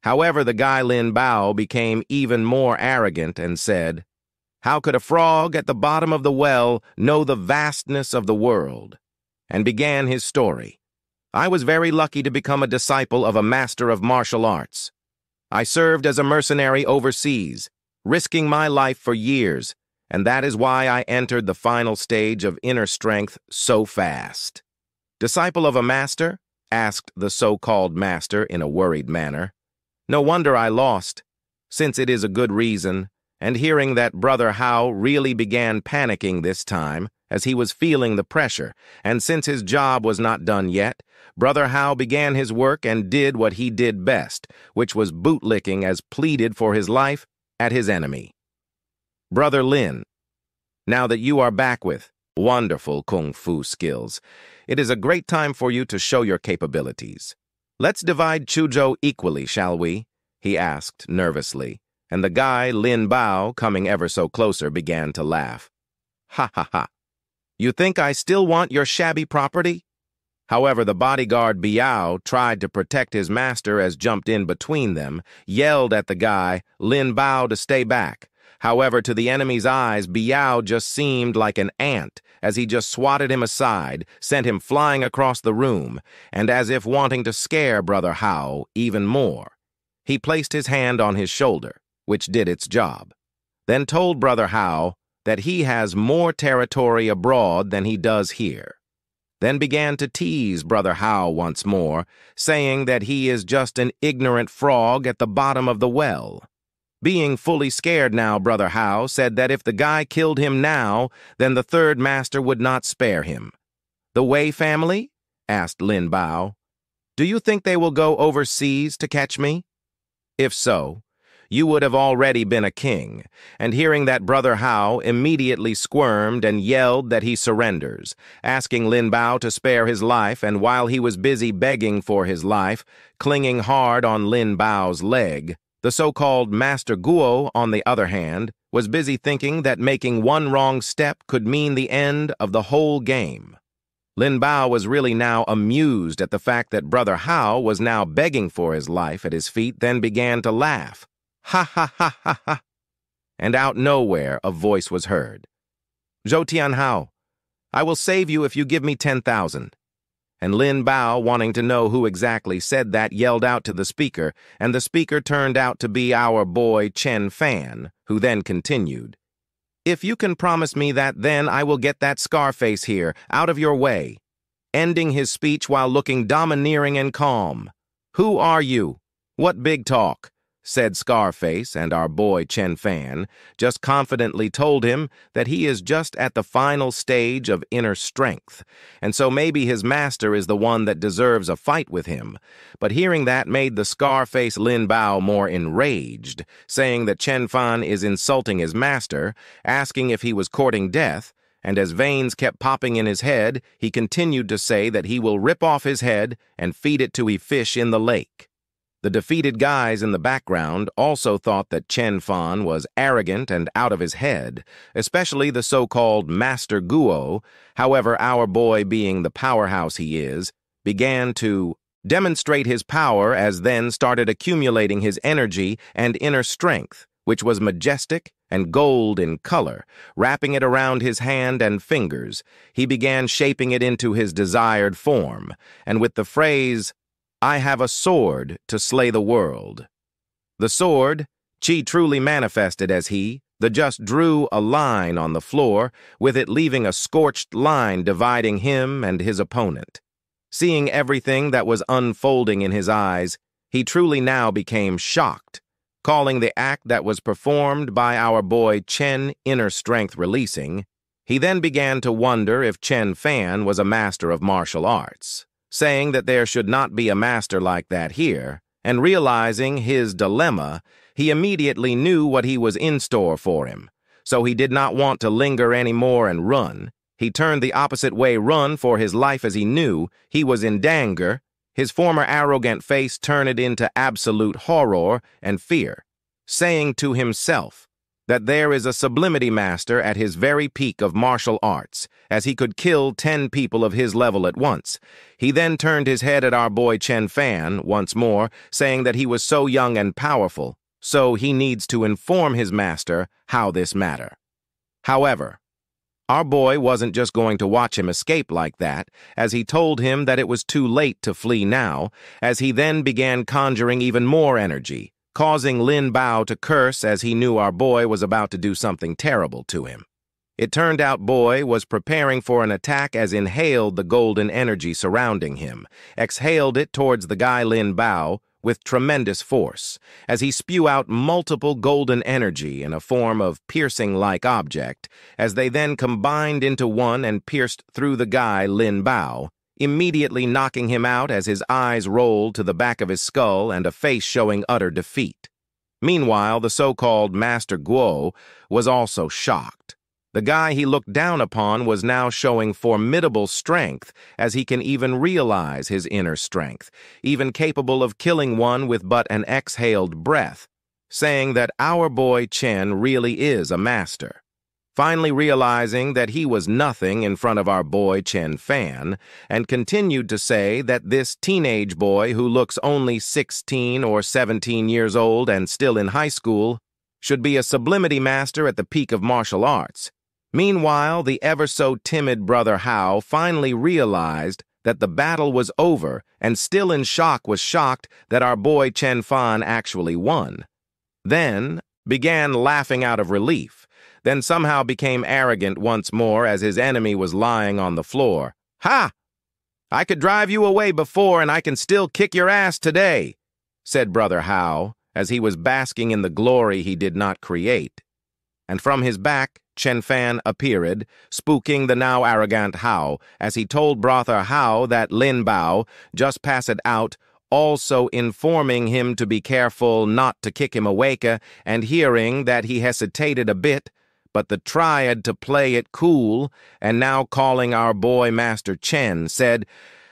However, the guy Lin Bao became even more arrogant and said, "How could a frog at the bottom of the well know the vastness of the world?" and began his story. "I was very lucky to become a disciple of a master of martial arts. I served as a mercenary overseas, risking my life for years, and that is why I entered the final stage of inner strength so fast." "Disciple of a master?" asked the so-called master in a worried manner. "No wonder I lost, since it is a good reason." And hearing that Brother Hao really began panicking this time, as he was feeling the pressure, and since his job was not done yet, Brother Hao began his work and did what he did best, which was bootlicking as pleaded for his life at his enemy. "Brother Lin, now that you are back with wonderful kung fu skills, it is a great time for you to show your capabilities. Let's divide Chuzhou equally, shall we?" he asked nervously. And the guy, Lin Bao, coming ever so closer, began to laugh. "Ha ha ha. You think I still want your shabby property?" However, the bodyguard Biao tried to protect his master as jumped in between them, yelled at the guy, Lin Bao, to stay back. However, to the enemy's eyes, Biao just seemed like an ant, as he just swatted him aside, sent him flying across the room, and as if wanting to scare Brother Hao even more, he placed his hand on his shoulder, which did its job, then told Brother Hao that he has more territory abroad than he does here, then began to tease Brother Hao once more, saying that he is just an ignorant frog at the bottom of the well. Being fully scared now, Brother Hao said that if the guy killed him now, then the third master would not spare him. "The Wei family?" asked Lin Bao. "Do you think they will go overseas to catch me? If so, you would have already been a king," and hearing that, Brother Hao immediately squirmed and yelled that he surrenders, asking Lin Bao to spare his life, and while he was busy begging for his life, clinging hard on Lin Bao's leg, the so-called Master Guo, on the other hand, was busy thinking that making one wrong step could mean the end of the whole game. Lin Bao was really now amused at the fact that Brother Hao was now begging for his life at his feet, then began to laugh. "Ha ha ha ha ha!" And out nowhere a voice was heard. "Zhou Tianhao, I will save you if you give me 10,000. And Lin Bao, wanting to know who exactly said that, yelled out to the speaker, and the speaker turned out to be our boy Chen Fan, who then continued, "If you can promise me that, then I will get that Scarface here, out of your way," ending his speech while looking domineering and calm. "Who are you? What big talk?" said Scarface, and our boy Chen Fan just confidently told him that he is just at the final stage of inner strength, and so maybe his master is the one that deserves a fight with him. But hearing that made the Scarface Lin Bao more enraged, saying that Chen Fan is insulting his master, asking if he was courting death, and as veins kept popping in his head, he continued to say that he will rip off his head and feed it to a fish in the lake. The defeated guys in the background also thought that Chen Fan was arrogant and out of his head, especially the so-called Master Guo. However, our boy, being the powerhouse he is, began to demonstrate his power, as then started accumulating his energy and inner strength, which was majestic and gold in color. Wrapping it around his hand and fingers, he began shaping it into his desired form, and with the phrase, "I have a sword to slay the world." The sword, Qi truly manifested as he, The just drew a line on the floor, with it leaving a scorched line dividing him and his opponent. Seeing everything that was unfolding in his eyes, he truly now became shocked, calling the act that was performed by our boy Chen inner strength releasing. He then began to wonder if Chen Fan was a master of martial arts, saying that there should not be a master like that here, and realizing his dilemma, he immediately knew what he was in store for him. So he did not want to linger any more and run. He turned the opposite way, run for his life, as he knew he was in danger. His former arrogant face turned into absolute horror and fear, saying to himself that there is a sublimity master at his very peak of martial arts, as he could kill 10 people of his level at once. He then turned his head at our boy Chen Fan once more, saying that he was so young and powerful, so he needs to inform his master how this matter. However, our boy wasn't just going to watch him escape like that, as he told him that it was too late to flee now, as he then began conjuring even more energy, causing Lin Bao to curse as he knew our boy was about to do something terrible to him. It turned out boy was preparing for an attack as inhaled the golden energy surrounding him, exhaled it towards the guy Lin Bao with tremendous force, as he spew out multiple golden energy in a form of piercing-like object, as they then combined into one and pierced through the guy Lin Bao, immediately knocking him out as his eyes rolled to the back of his skull and a face showing utter defeat. Meanwhile, the so-called Master Guo was also shocked. The guy he looked down upon was now showing formidable strength, as he can even realize his inner strength, even capable of killing one with but an exhaled breath, saying that our boy Chen really is a master. Finally realizing that he was nothing in front of our boy Chen Fan, and continued to say that this teenage boy who looks only 16 or 17 years old and still in high school should be a sublimity master at the peak of martial arts. Meanwhile, the ever-so-timid brother Hao finally realized that the battle was over and still in shock was shocked that our boy Chen Fan actually won. Then began laughing out of relief, then somehow became arrogant once more as his enemy was lying on the floor. "Ha! I could drive you away before and I can still kick your ass today," said brother Hao, as he was basking in the glory he did not create. And from his back, Chen Fan appeared, spooking the now arrogant Hao, as he told brother Hao that Lin Bao just passed out, also informing him to be careful not to kick him awake, and hearing that he hesitated a bit, but the triad to play it cool, and now calling our boy Master Chen, said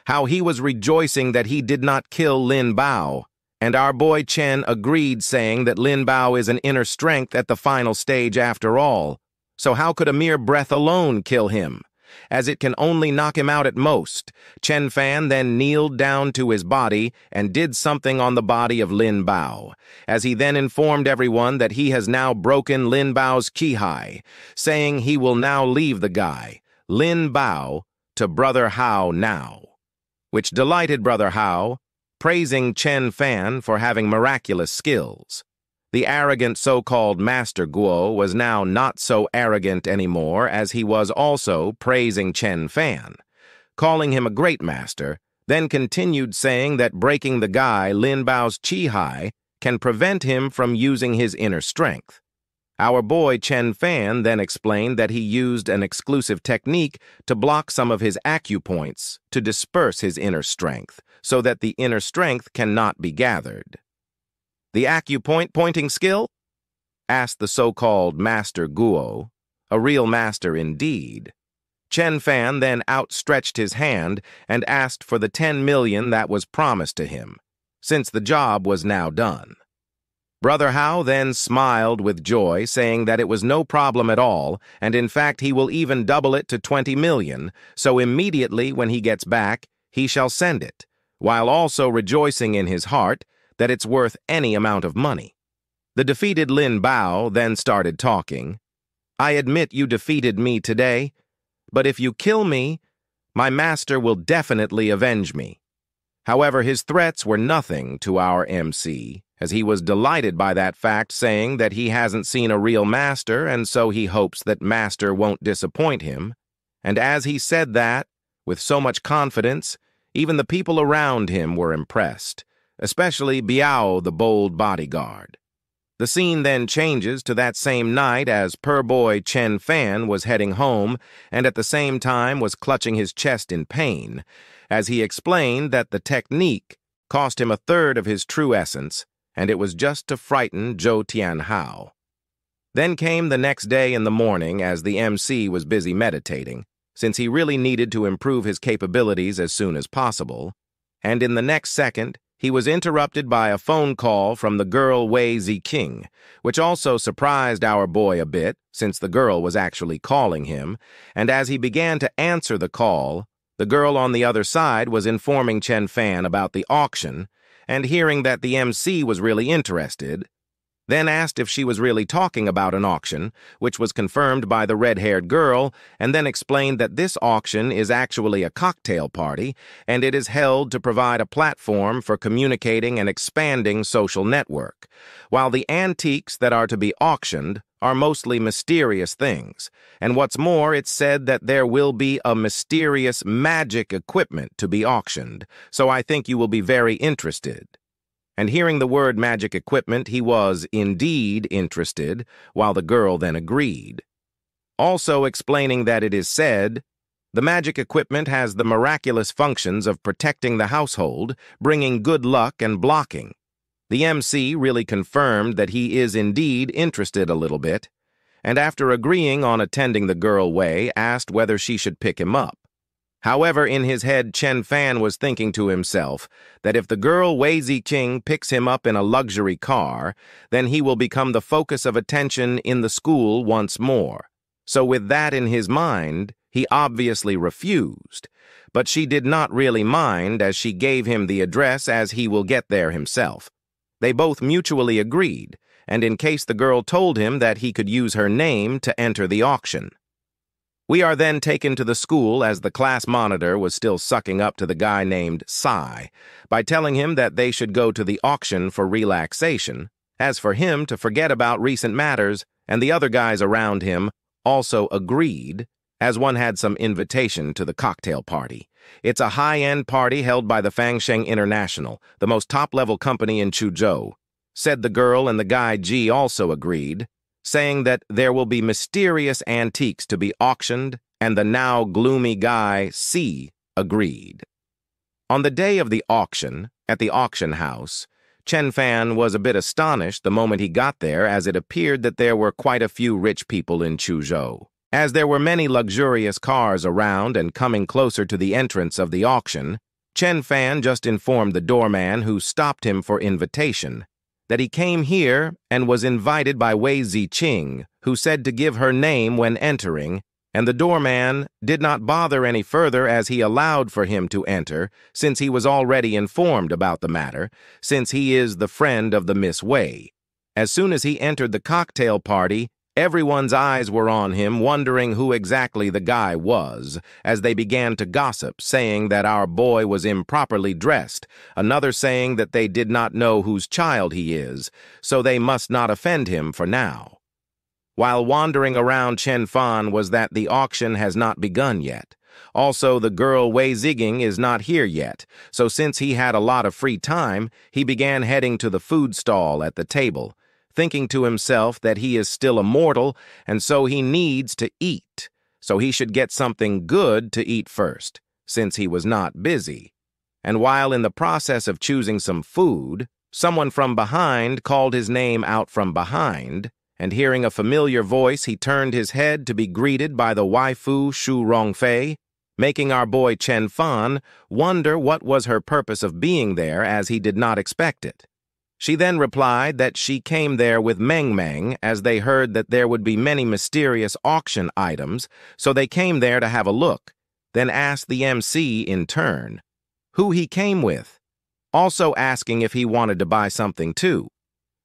how he was rejoicing that he did not kill Lin Bao. And our boy Chen agreed, saying that Lin Bao is an inner strength at the final stage after all. So how could a mere breath alone kill him? As it can only knock him out at most. Chen Fan then kneeled down to his body and did something on the body of Lin Bao, as he then informed everyone that he has now broken Lin Bao's Qihai, saying he will now leave the guy, Lin Bao, to brother Hao now. Which delighted brother Hao, praising Chen Fan for having miraculous skills. The arrogant so-called Master Guo was now not so arrogant anymore, as he was also praising Chen Fan, calling him a great master, then continued saying that breaking the guy Lin Bao's Qihai can prevent him from using his inner strength. Our boy Chen Fan then explained that he used an exclusive technique to block some of his acupoints to disperse his inner strength, so that the inner strength cannot be gathered. "The acupoint pointing skill?" asked the so-called Master Guo, a real master indeed. Chen Fan then outstretched his hand and asked for the 10 million that was promised to him, since the job was now done. Brother Hao then smiled with joy, saying that it was no problem at all, and in fact he will even double it to 20 million, so immediately when he gets back, he shall send it, while also rejoicing in his heart that it's worth any amount of money. The defeated Lin Bao then started talking. "I admit you defeated me today, but if you kill me, my master will definitely avenge me." However, his threats were nothing to our MC, as he was delighted by that fact, saying that he hasn't seen a real master and so he hopes that master won't disappoint him. And as he said that, with so much confidence, even the people around him were impressed, especially Biao, the bold bodyguard. The scene then changes to that same night as per-boy Chen Fan was heading home and at the same time was clutching his chest in pain, as he explained that the technique cost him a third of his true essence, and it was just to frighten Zhou Tianhao. Then came the next day in the morning as the MC was busy meditating, since he really needed to improve his capabilities as soon as possible, and in the next second, he was interrupted by a phone call from the girl Wei Ziqing, which also surprised our boy a bit, since the girl was actually calling him, and as he began to answer the call, the girl on the other side was informing Chen Fan about the auction, and hearing that the MC was really interested, then asked if she was really talking about an auction, which was confirmed by the red-haired girl, and then explained that this auction is actually a cocktail party, and it is held to provide a platform for communicating and expanding social network, while the antiques that are to be auctioned are mostly mysterious things, and what's more, it's said that there will be a mysterious magic equipment to be auctioned, so I think you will be very interested. And hearing the word magic equipment, he was indeed interested, while the girl then agreed. Also explaining that it is said, the magic equipment has the miraculous functions of protecting the household, bringing good luck and blocking. The MC really confirmed that he is indeed interested a little bit, and after agreeing on attending the girl Wei, asked whether she should pick him up. However, in his head, Chen Fan was thinking to himself that if the girl Wei Ziqing picks him up in a luxury car, then he will become the focus of attention in the school once more. So with that in his mind, he obviously refused. But she did not really mind, as she gave him the address as he will get there himself. They both mutually agreed, and in case the girl told him that he could use her name to enter the auction. We are then taken to the school as the class monitor was still sucking up to the guy named Sai by telling him that they should go to the auction for relaxation, as for him to forget about recent matters, and the other guys around him also agreed, as one had some invitation to the cocktail party. It's a high-end party held by the Fangsheng International, the most top-level company in Chuzhou, said the girl, and the guy Ji also agreed, saying that there will be mysterious antiques to be auctioned, and the now gloomy guy, C, agreed. On the day of the auction, at the auction house, Chen Fan was a bit astonished the moment he got there, as it appeared that there were quite a few rich people in Chuzhou. As there were many luxurious cars around and coming closer to the entrance of the auction, Chen Fan just informed the doorman who stopped him for invitation that he came here and was invited by Wei Ziqing, who said to give her name when entering, and the doorman did not bother any further as he allowed for him to enter, since he was already informed about the matter, since he is the friend of the Miss Wei. As soon as he entered the cocktail party, everyone's eyes were on him, wondering who exactly the guy was, as they began to gossip, saying that our boy was improperly dressed, another saying that they did not know whose child he is, so they must not offend him for now. While wandering around Chen Fan was that the auction has not begun yet. Also, the girl Wei Ziqing is not here yet, so since he had a lot of free time, he began heading to the food stall at the table, thinking to himself that he is still immortal and so he needs to eat, so he should get something good to eat first, since he was not busy. And while in the process of choosing some food, someone from behind called his name out from behind, and hearing a familiar voice, he turned his head to be greeted by the waifu Shu Rongfei, making our boy Chen Fan wonder what was her purpose of being there, as he did not expect it. She then replied that she came there with Meng Meng, as they heard that there would be many mysterious auction items, so they came there to have a look, then asked the MC in turn who he came with, also asking if he wanted to buy something too.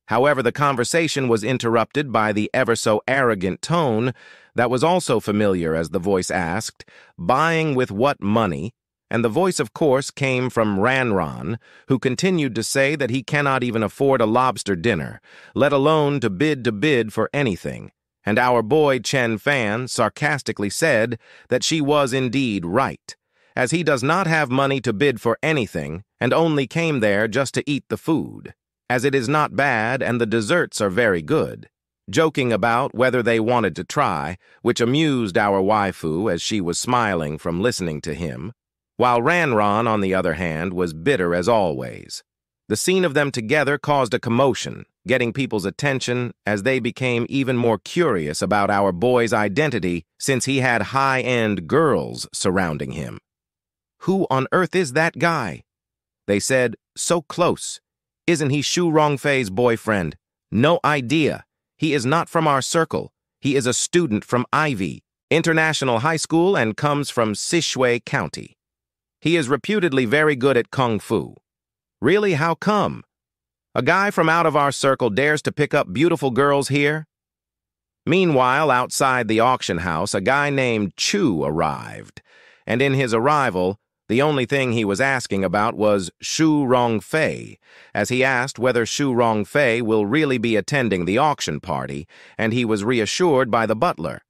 However, the conversation was interrupted by the ever-so-arrogant tone that was also familiar, as the voice asked, buying with what money, And the voice, of course, came from Ranran, who continued to say that he cannot even afford a lobster dinner, let alone to bid for anything. And our boy Chen Fan sarcastically said that she was indeed right, as he does not have money to bid for anything and only came there just to eat the food, as it is not bad and the desserts are very good, joking about whether they wanted to try, which amused our waifu as she was smiling from listening to him, while Ranran, on the other hand, was bitter as always. The scene of them together caused a commotion, getting people's attention as they became even more curious about our boy's identity since he had high-end girls surrounding him. "Who on earth is that guy?" They said, "So close. Isn't he Shu Rongfei's boyfriend? No idea. He is not from our circle. He is a student from Ivy International High School and comes from Sichuan County. He is reputedly very good at Kung Fu. Really, how come? A guy from out of our circle dares to pick up beautiful girls here?" Meanwhile, outside the auction house, a guy named Chu arrived, and in his arrival, the only thing he was asking about was Shu Rongfei, as he asked whether Shu Rongfei will really be attending the auction party, and he was reassured by the butler.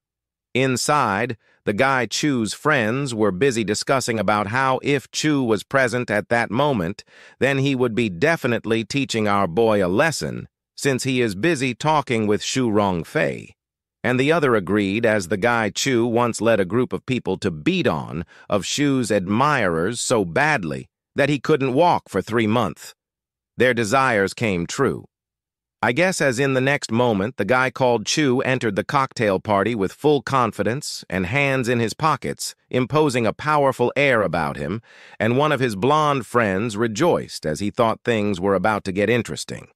Inside, the guy Chu's friends were busy discussing about how if Chu was present at that moment, then he would be definitely teaching our boy a lesson, since he is busy talking with Shu Rongfei. And the other agreed, as the guy Chu once led a group of people to beat on of Shu's admirers so badly that he couldn't walk for 3 months. Their desires came true. I guess as in the next moment, the guy called Chu entered the cocktail party with full confidence and hands in his pockets, imposing a powerful air about him, and one of his blonde friends rejoiced as he thought things were about to get interesting.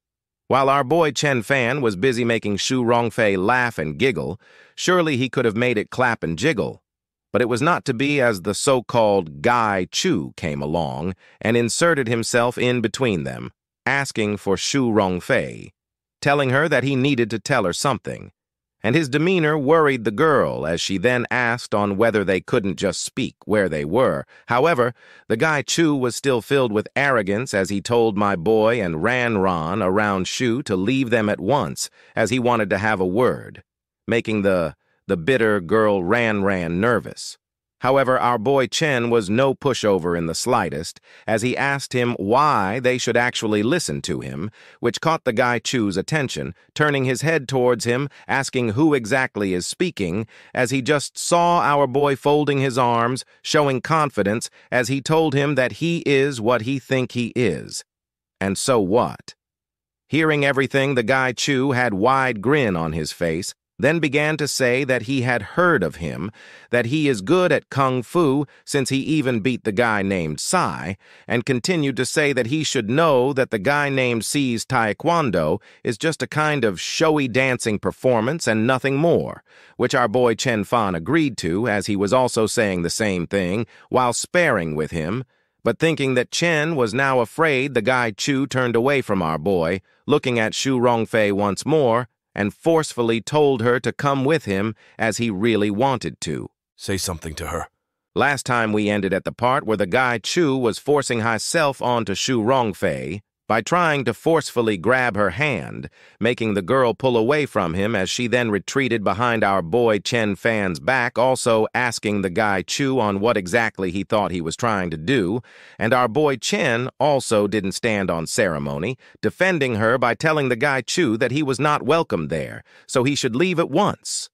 While our boy Chen Fan was busy making Shu Rongfei laugh and giggle, surely he could have made it clap and jiggle. But it was not to be, as the so-called Guy Chu came along and inserted himself in between them, asking for Shu Rongfei, telling her that he needed to tell her something, and his demeanor worried the girl as she then asked on whether they couldn't just speak where they were. However, the guy Chu was still filled with arrogance as he told my boy and Ranran around Shu to leave them at once as he wanted to have a word, making the bitter girl Ranran nervous. However, our boy Chen was no pushover in the slightest, as he asked him why they should actually listen to him, which caught the guy Chu's attention, turning his head towards him, asking who exactly is speaking, as he just saw our boy folding his arms, showing confidence, as he told him that he is what he think he is. And so what? Hearing everything, the guy Chu had wide grin on his face, then began to say that he had heard of him, that he is good at Kung Fu since he even beat the guy named Sai, and continued to say that he should know that the guy named C's Taekwondo is just a kind of showy dancing performance and nothing more, which our boy Chen Fan agreed to, as he was also saying the same thing while sparring with him, but thinking that Chen was now afraid, the guy Chu turned away from our boy, looking at Shu Rongfei once more, and forcefully told her to come with him as he really wanted to. "Say something to her." Last time we ended at the part where the guy Chu was forcing herself onto Shu Rongfei by trying to forcefully grab her hand, making the girl pull away from him as she then retreated behind our boy Chen Fan's back, also asking the guy Chu on what exactly he thought he was trying to do, and our boy Chen also didn't stand on ceremony, defending her by telling the guy Chu that he was not welcome there, so he should leave at once,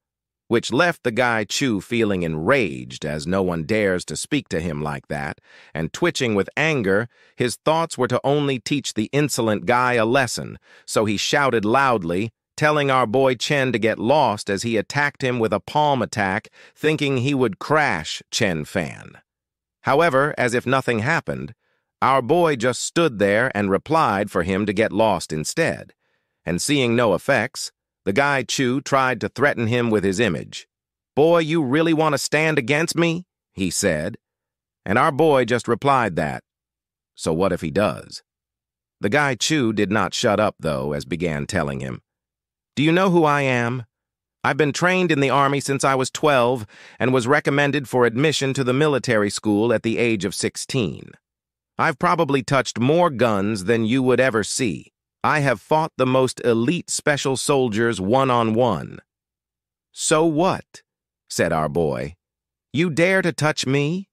which left the guy Chu feeling enraged as no one dares to speak to him like that, and twitching with anger. His thoughts were to only teach the insolent guy a lesson, so he shouted loudly, telling our boy Chen to get lost as he attacked him with a palm attack, thinking he would crash Chen Fan. However, as if nothing happened, our boy just stood there and replied for him to get lost instead, and seeing no effects, the guy Chu tried to threaten him with his image. "Boy, you really want to stand against me?" he said. And our boy just replied that, "So what if he does?" The guy Chu did not shut up, though, as began telling him, "Do you know who I am? I've been trained in the Army since I was 12 and was recommended for admission to the military school at the age of 16. I've probably touched more guns than you would ever see. I have fought the most elite special soldiers one-on-one. So what? Said our boy. You dare to touch me?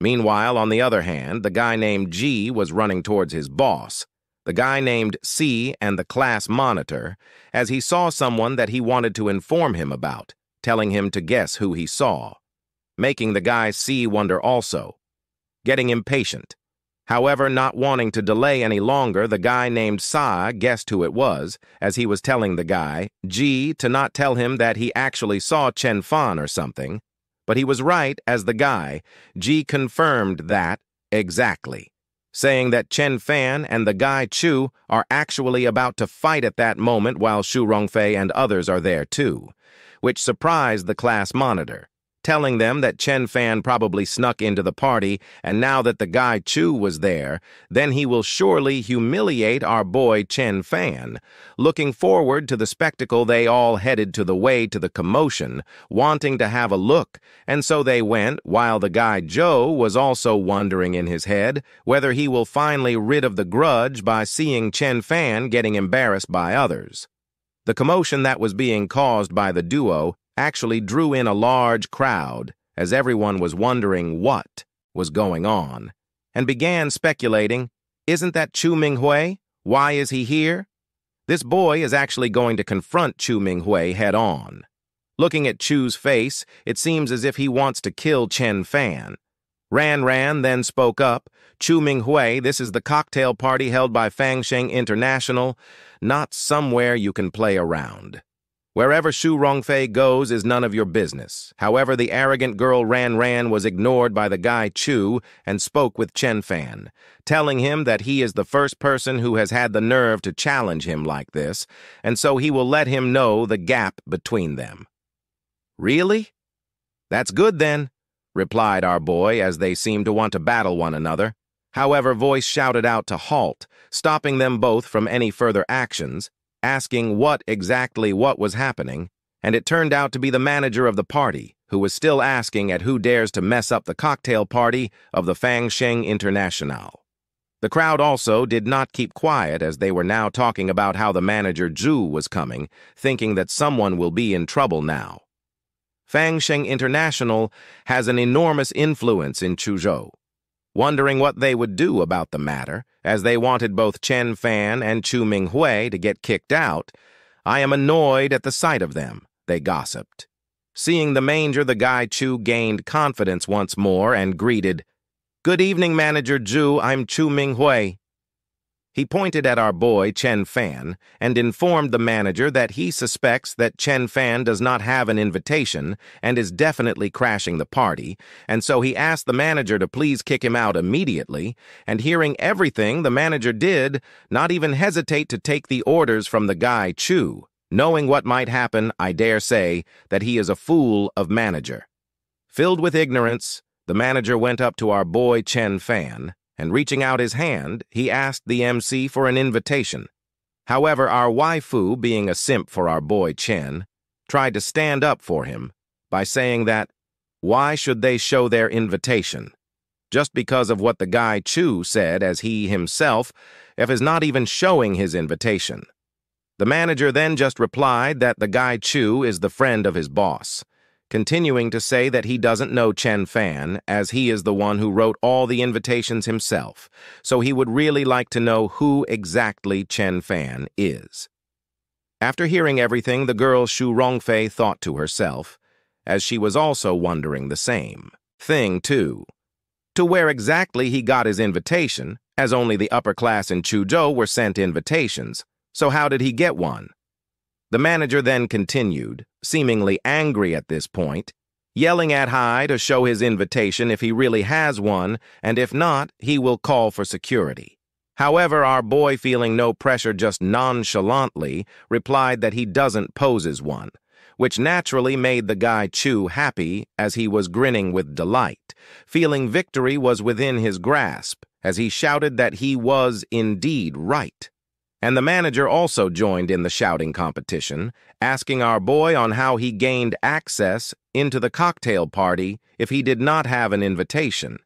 Meanwhile, on the other hand, the guy named G was running towards his boss, the guy named C and the class monitor, as he saw someone that he wanted to inform him about, telling him to guess who he saw, making the guy C wonder also, getting impatient. However, not wanting to delay any longer, the guy named Sa guessed who it was, as he was telling the guy, G, to not tell him that he actually saw Chen Fan or something. But he was right, as the guy, G, confirmed that exactly, saying that Chen Fan and the guy Chu are actually about to fight at that moment while Xu Rongfei and others are there too, which surprised the class monitor, telling them that Chen Fan probably snuck into the party, and now that the guy Chu was there, then he will surely humiliate our boy Chen Fan. Looking forward to the spectacle, they all headed to the way to the commotion, wanting to have a look, and so they went, while the guy Joe was also wondering in his head whether he will finally rid of the grudge by seeing Chen Fan getting embarrassed by others. The commotion that was being caused by the duo actually drew in a large crowd, as everyone was wondering what was going on, and began speculating, isn't that Chu Minghui? Why is he here? This boy is actually going to confront Chu Minghui head-on. Looking at Chu's face, it seems as if he wants to kill Chen Fan. Ran then spoke up, Chu Minghui, this is the cocktail party held by Fangsheng International, not somewhere you can play around. Wherever Xu Rongfei goes is none of your business. However, the arrogant girl Ran was ignored by the guy Chu and spoke with Chen Fan, telling him that he is the first person who has had the nerve to challenge him like this, and so he will let him know the gap between them. Really? That's good then, replied our boy, as they seemed to want to battle one another. However, voice shouted out to halt, stopping them both from any further actions, asking what was happening, and it turned out to be the manager of the party, who was still asking at who dares to mess up the cocktail party of the Fangsheng International. The crowd also did not keep quiet, as they were now talking about how the manager Zhu was coming, thinking that someone will be in trouble now. Fangsheng International has an enormous influence in Chuzhou, wondering what they would do about the matter, as they wanted both Chen Fan and Chu Minghui to get kicked out. I am annoyed at the sight of them, they gossiped. Seeing the manger, the guy Chu gained confidence once more and greeted, Good evening, Manager Zhu, I'm Chu Minghui. He pointed at our boy Chen Fan and informed the manager that he suspects that Chen Fan does not have an invitation and is definitely crashing the party, and so he asked the manager to please kick him out immediately, and hearing everything the manager did not even hesitate to take the orders from the guy Chu. Knowing what might happen, I dare say that he is a fool of manager. Filled with ignorance, the manager went up to our boy Chen Fan, and reaching out his hand, he asked the MC for an invitation. However, our waifu, being a simp for our boy Chen, tried to stand up for him by saying that, why should they show their invitation? Just because of what the guy Chu said, as he himself is not even showing his invitation. The manager then just replied that the guy Chu is the friend of his boss, continuing to say that he doesn't know Chen Fan, as he is the one who wrote all the invitations himself, so he would really like to know who exactly Chen Fan is. After hearing everything, the girl Xu Rongfei thought to herself, as she was also wondering the same thing too, to where exactly he got his invitation, as only the upper class in Chuzhou were sent invitations, so how did he get one? The manager then continued, seemingly angry at this point, yelling at Hai to show his invitation if he really has one, and if not, he will call for security. However, our boy, feeling no pressure, just nonchalantly replied that he doesn't pose as one, which naturally made the guy Chu happy, as he was grinning with delight, feeling victory was within his grasp, as he shouted that he was indeed right. And the manager also joined in the shouting competition, asking our boy on how he gained access into the cocktail party if he did not have an invitation.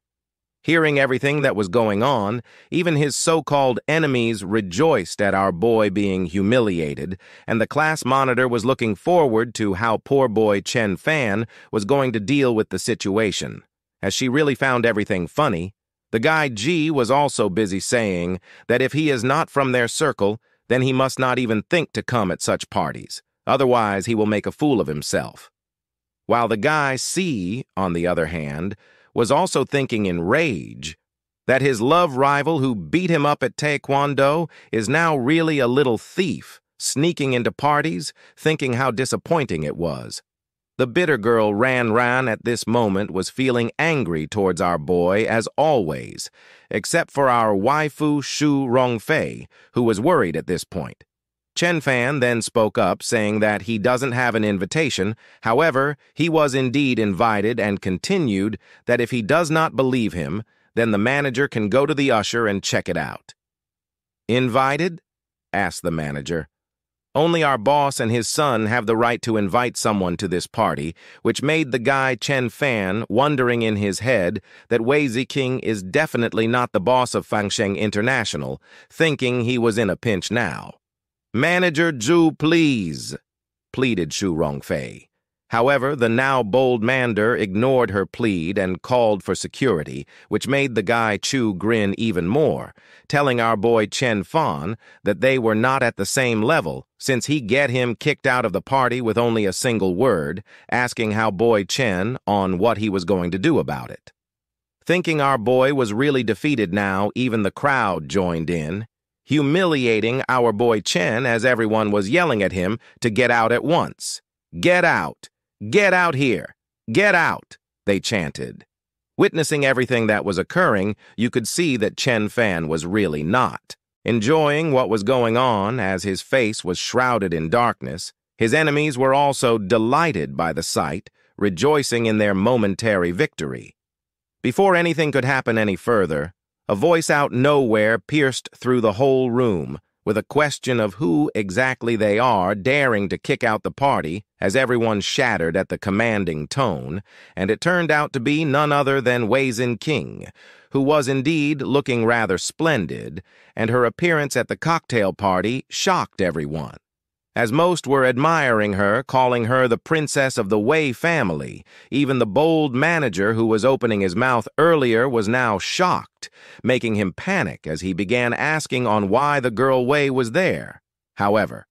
Hearing everything that was going on, even his so-called enemies rejoiced at our boy being humiliated, and the class monitor was looking forward to how poor boy Chen Fan was going to deal with the situation. As she really found everything funny, the guy G was also busy saying that if he is not from their circle, then he must not even think to come at such parties. Otherwise, he will make a fool of himself. While the guy C, on the other hand, was also thinking in rage that his love rival who beat him up at Taekwondo is now really a little thief, sneaking into parties, thinking how disappointing it was. The bitter girl Ran at this moment was feeling angry towards our boy as always, except for our waifu Shu Rongfei, who was worried at this point. Chen Fan then spoke up, saying that he doesn't have an invitation. However, he was indeed invited and continued that if he does not believe him, then the manager can go to the usher and check it out. "Invited?" asked the manager. "Only our boss and his son have the right to invite someone to this party," which made the guy Chen Fan wondering in his head that Wei Ziking is definitely not the boss of Fangsheng International, thinking he was in a pinch now. "Manager Zhu, please," pleaded Shu Rongfei. However, the now bold Mander ignored her plead and called for security, which made the guy Chu grin even more, telling our boy Chen Fan that they were not at the same level, since he get him kicked out of the party with only a single word, asking how boy Chen on what he was going to do about it. Thinking our boy was really defeated now, even the crowd joined in, humiliating our boy Chen as everyone was yelling at him to get out at once. "Get out! Get out here! Get out!" they chanted. Witnessing everything that was occurring, you could see that Chen Fan was really not enjoying what was going on, as his face was shrouded in darkness. His enemies were also delighted by the sight, rejoicing in their momentary victory. Before anything could happen any further, a voice out nowhere pierced through the whole room, with a question of who exactly they are daring to kick out the party, as everyone shattered at the commanding tone, and it turned out to be none other than Wei Ziking, who was indeed looking rather splendid, and her appearance at the cocktail party shocked everyone, as most were admiring her, calling her the princess of the Wei family. Even the bold manager who was opening his mouth earlier was now shocked, making him panic as he began asking on why the girl Wei was there. However,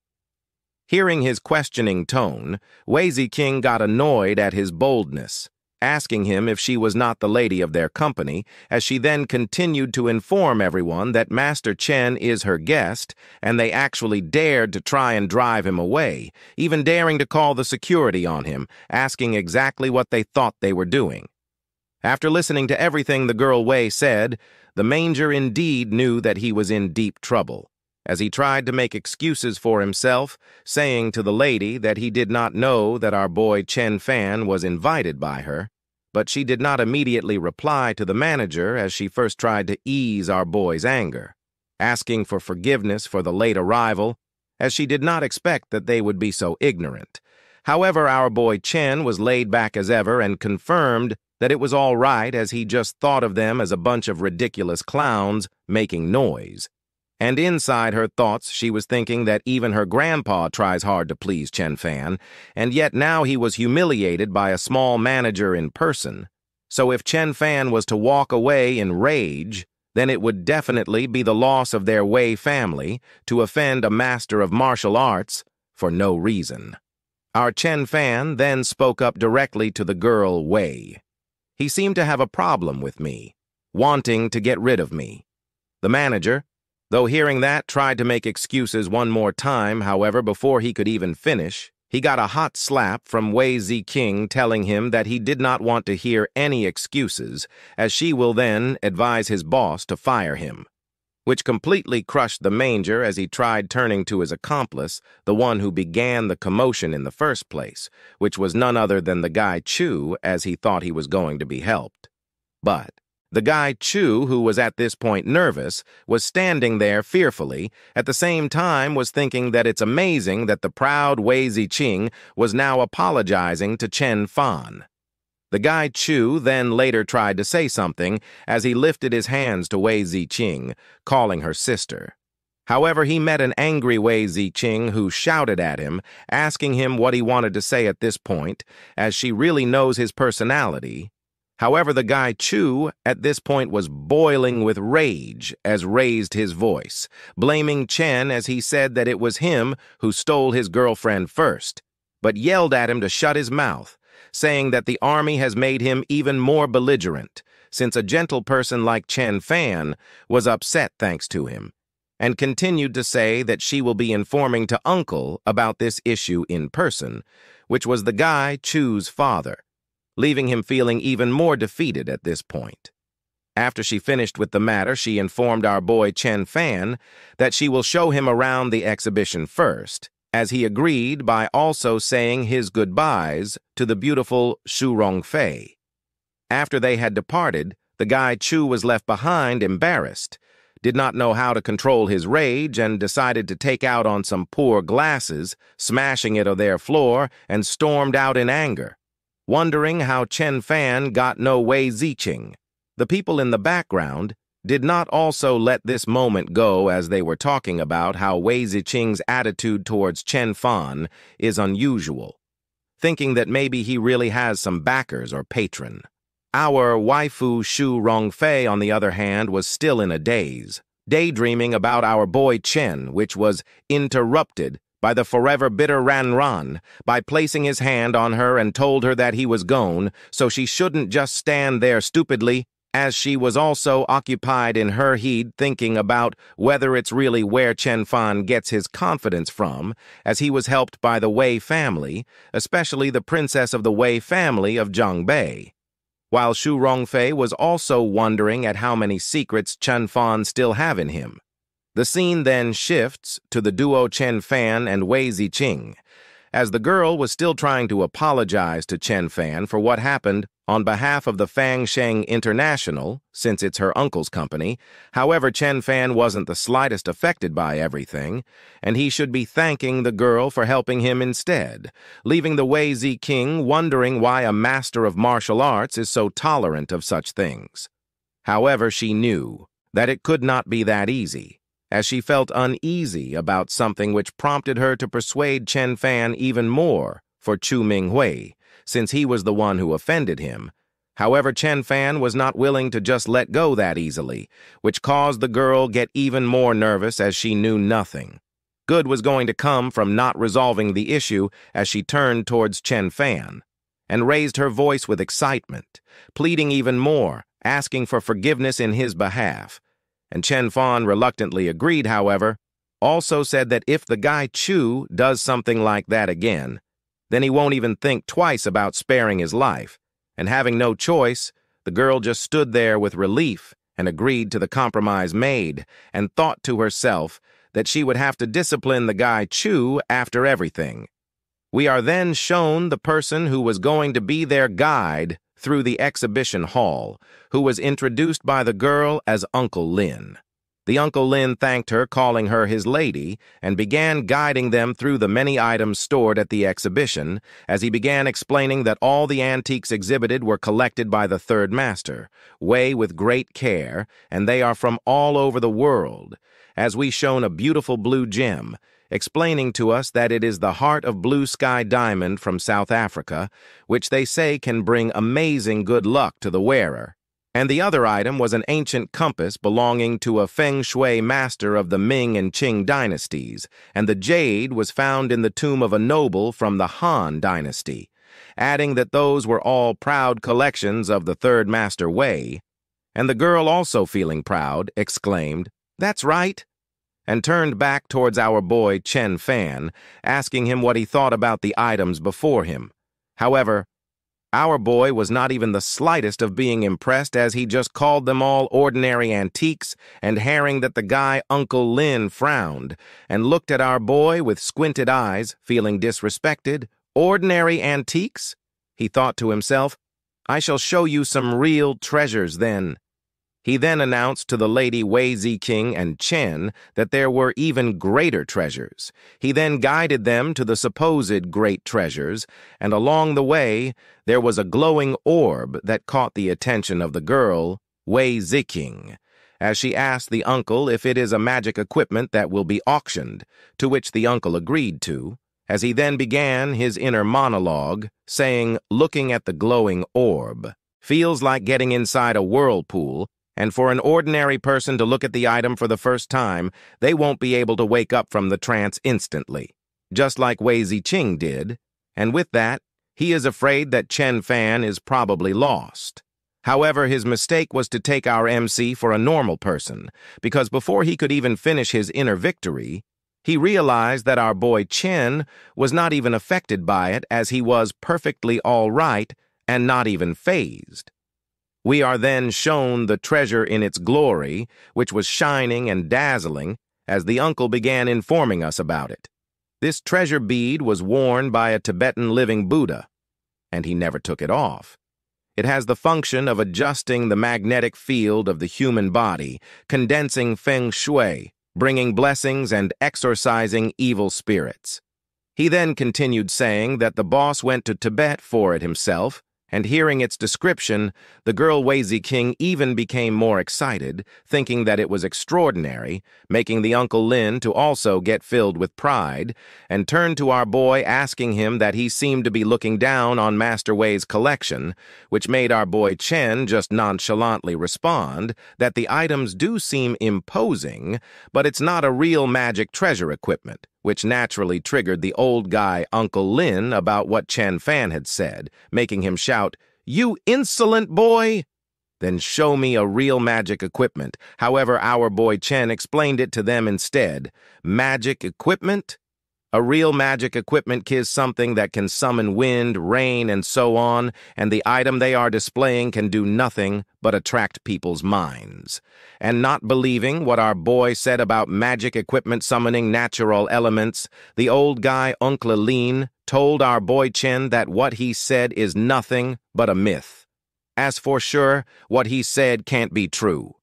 hearing his questioning tone, Wei Ziking got annoyed at his boldness, asking him if she was not the lady of their company, as she then continued to inform everyone that Master Chen is her guest, and they actually dared to try and drive him away, even daring to call the security on him, asking exactly what they thought they were doing. After listening to everything the girl Wei said, the manger indeed knew that he was in deep trouble, as he tried to make excuses for himself, saying to the lady that he did not know that our boy Chen Fan was invited by her. But she did not immediately reply to the manager, as she first tried to ease our boy's anger, asking for forgiveness for the late arrival, as she did not expect that they would be so ignorant. However, our boy Chen was laid back as ever and confirmed that it was all right, as he just thought of them as a bunch of ridiculous clowns making noise. And inside her thoughts, she was thinking that even her grandpa tries hard to please Chen Fan, and yet now he was humiliated by a small manager in person. So if Chen Fan was to walk away in rage, then it would definitely be the loss of their Wei family to offend a master of martial arts for no reason. Our Chen Fan then spoke up directly to the girl Wei. He seemed to have a problem with me, wanting to get rid of me. The manager, though hearing that, tried to make excuses one more time. However, before he could even finish, he got a hot slap from Wei Ziking telling him that he did not want to hear any excuses, as she will then advise his boss to fire him, which completely crushed the manger as he tried turning to his accomplice, the one who began the commotion in the first place, which was none other than the guy Chu, as he thought he was going to be helped. But The guy Chu, who was at this point nervous, was standing there fearfully, at the same time was thinking that it's amazing that the proud Wei Ziqing was now apologizing to Chen Fan. The guy Chu then later tried to say something as he lifted his hands to Wei Ziqing, calling her sister. However, he met an angry Wei Ziqing who shouted at him, asking him what he wanted to say at this point, as she really knows his personality. However, the guy Chu at this point was boiling with rage as raised his voice, blaming Chen as he said that it was him who stole his girlfriend first, but yelled at him to shut his mouth, saying that the army has made him even more belligerent, since a gentle person like Chen Fan was upset thanks to him, and continued to say that she will be informing to Uncle about this issue in person, which was the guy Chu's father, leaving him feeling even more defeated at this point. After she finished with the matter, she informed our boy Chen Fan that she will show him around the exhibition first, as he agreed by also saying his goodbyes to the beautiful Shu Rongfei. After they had departed, the guy Chu was left behind embarrassed, did not know how to control his rage, and decided to take out on some poor glasses, smashing it on their floor, and stormed out in anger, wondering how Chen Fan got no Wei Ziqing. The people in the background did not also let this moment go as they were talking about how Wei Ziqing's attitude towards Chen Fan is unusual, thinking that maybe he really has some backers or patron. Our waifu Shu Rongfei, on the other hand, was still in a daze, daydreaming about our boy Chen, which was interrupted by the forever bitter Ran by placing his hand on her and told her that he was gone, so she shouldn't just stand there stupidly, as she was also occupied in her head thinking about whether it's really where Chen Fan gets his confidence from, as he was helped by the Wei family, especially the princess of the Wei family of Zhangbei. While Shu Rongfei was also wondering at how many secrets Chen Fan still have in him. The scene then shifts to the duo Chen Fan and Wei Ziqing, as the girl was still trying to apologize to Chen Fan for what happened on behalf of the Fangsheng International, since it's her uncle's company. However, Chen Fan wasn't the slightest affected by everything, and he should be thanking the girl for helping him instead, leaving the Wei Ziqing wondering why a master of martial arts is so tolerant of such things. However, she knew that it could not be that easy, as she felt uneasy about something which prompted her to persuade Chen Fan even more for Chu Minghui, since he was the one who offended him. However, Chen Fan was not willing to just let go that easily, which caused the girl get even more nervous as she knew nothing good was going to come from not resolving the issue, as she turned towards Chen Fan and raised her voice with excitement, pleading even more, asking for forgiveness in his behalf. And Chen Fan reluctantly agreed, however, also said that if the guy Chu does something like that again, then he won't even think twice about sparing his life. And having no choice, the girl just stood there with relief and agreed to the compromise made, and thought to herself that she would have to discipline the guy Chu after everything. We are then shown the person who was going to be their guide through the exhibition hall, who was introduced by the girl as Uncle Lin. The Uncle Lin thanked her, calling her his lady, and began guiding them through the many items stored at the exhibition, as he began explaining that all the antiques exhibited were collected by the third master, Wei, with great care, and they are from all over the world, as we shown a beautiful blue gem, explaining to us that it is the heart of blue sky diamond from South Africa, which they say can bring amazing good luck to the wearer. And the other item was an ancient compass belonging to a feng shui master of the Ming and Qing dynasties, and the jade was found in the tomb of a noble from the Han dynasty, adding that those were all proud collections of the third master Wei. And the girl, also feeling proud, exclaimed, "That's right," and turned back towards our boy Chen Fan, asking him what he thought about the items before him. However, our boy was not even the slightest of being impressed, as he just called them all ordinary antiques, and hearing that the guy Uncle Lin frowned and looked at our boy with squinted eyes, feeling disrespected. "Ordinary antiques?" he thought to himself. "I shall show you some real treasures then." He then announced to the lady Wei Ziking and Chen that there were even greater treasures. He then guided them to the supposed great treasures, and along the way, there was a glowing orb that caught the attention of the girl, Wei Ziking, as she asked the uncle if it is a magic equipment that will be auctioned, to which the uncle agreed to, as he then began his inner monologue, saying, looking at the glowing orb, "Feels like getting inside a whirlpool, and for an ordinary person to look at the item for the first time, they won't be able to wake up from the trance instantly, just like Wei Ziqing did, and with that, he is afraid that Chen Fan is probably lost. However, his mistake was to take our MC for a normal person, because before he could even finish his inner victory, he realized that our boy Chen was not even affected by it, as he was perfectly all right and not even fazed. We are then shown the treasure in its glory, which was shining and dazzling, as the uncle began informing us about it. This treasure bead was worn by a Tibetan living Buddha, and he never took it off. It has the function of adjusting the magnetic field of the human body, condensing feng shui, bringing blessings and exorcising evil spirits. He then continued saying that the boss went to Tibet for it himself, and hearing its description, the girl Wei Ziking even became more excited, thinking that it was extraordinary, making the Uncle Lin to also get filled with pride, and turned to our boy asking him that he seemed to be looking down on Master Wei's collection, which made our boy Chen just nonchalantly respond that the items do seem imposing, but it's not a real magic treasure equipment, which naturally triggered the old guy Uncle Lin about what Chen Fan had said, making him shout, "You insolent boy!" Then show me a real magic equipment. However, our boy Chen explained it to them instead. Magic equipment? A real magic equipment is something that can summon wind, rain, and so on, and the item they are displaying can do nothing but attract people's minds. And not believing what our boy said about magic equipment summoning natural elements, the old guy Uncle Lin told our boy Chen that what he said is nothing but a myth. As for sure, what he said can't be true,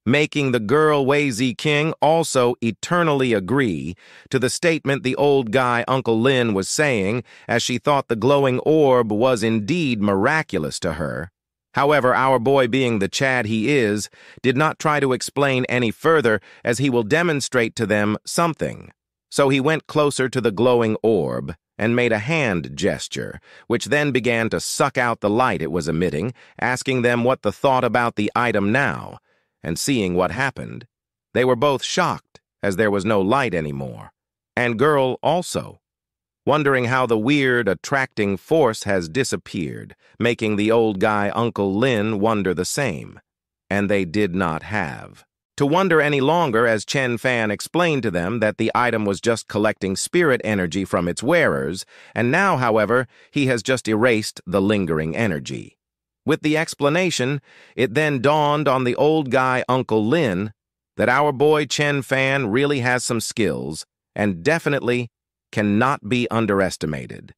making the girl Wei Ziking also eternally agree to the statement the old guy Uncle Lin was saying, as she thought the glowing orb was indeed miraculous to her. However, our boy, being the Chad he is, did not try to explain any further, as he will demonstrate to them something. So he went closer to the glowing orb and made a hand gesture, which then began to suck out the light it was emitting, asking them what the thought about the item now. And seeing what happened, they were both shocked, as there was no light anymore, and girl also, wondering how the weird, attracting force has disappeared, making the old guy Uncle Lin wonder the same. And they did not have to wonder any longer, as Chen Fan explained to them that the item was just collecting spirit energy from its wearers, and now, however, he has just erased the lingering energy. With the explanation, it then dawned on the old guy Uncle Lin that our boy Chen Fan really has some skills and definitely cannot be underestimated.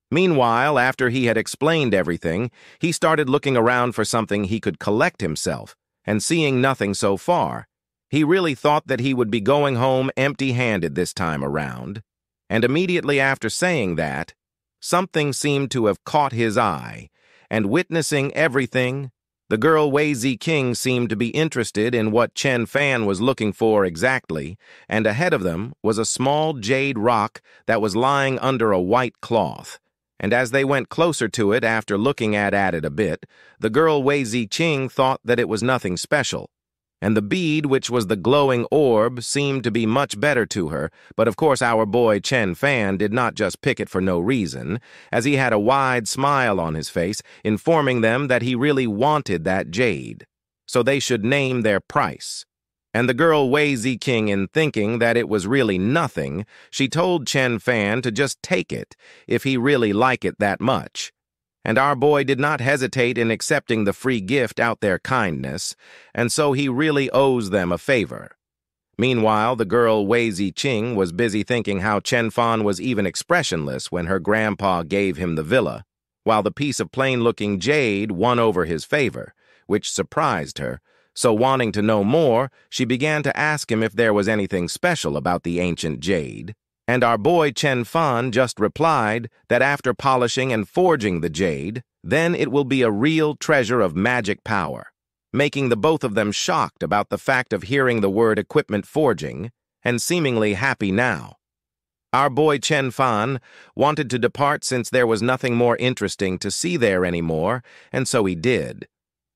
Meanwhile, after he had explained everything, he started looking around for something he could collect himself, and seeing nothing so far, he really thought that he would be going home empty-handed this time around. And immediately after saying that, something seemed to have caught his eye, and witnessing everything, the girl Wei Ziking seemed to be interested in what Chen Fan was looking for exactly, and ahead of them was a small jade rock that was lying under a white cloth. And as they went closer to it after looking at it a bit, the girl Wei Ziqing thought that it was nothing special. And the bead, which was the glowing orb, seemed to be much better to her, but of course our boy Chen Fan did not just pick it for no reason, as he had a wide smile on his face, informing them that he really wanted that jade, so they should name their price. And the girl Wei Ziqing, in thinking that it was really nothing, she told Chen Fan to just take it, if he really liked it that much. And our boy did not hesitate in accepting the free gift out their kindness, and so he really owes them a favor. Meanwhile, the girl Wei Ziqing was busy thinking how Chen Fan was even expressionless when her grandpa gave him the villa, while the piece of plain-looking jade won over his favor, which surprised her, So wanting to know more, she began to ask him if there was anything special about the ancient jade. And our boy Chen Fan just replied that after polishing and forging the jade, then it will be a real treasure of magic power, making the both of them shocked about the fact of hearing the word equipment forging, and seemingly happy now. Our boy Chen Fan wanted to depart since there was nothing more interesting to see there anymore, and so he did.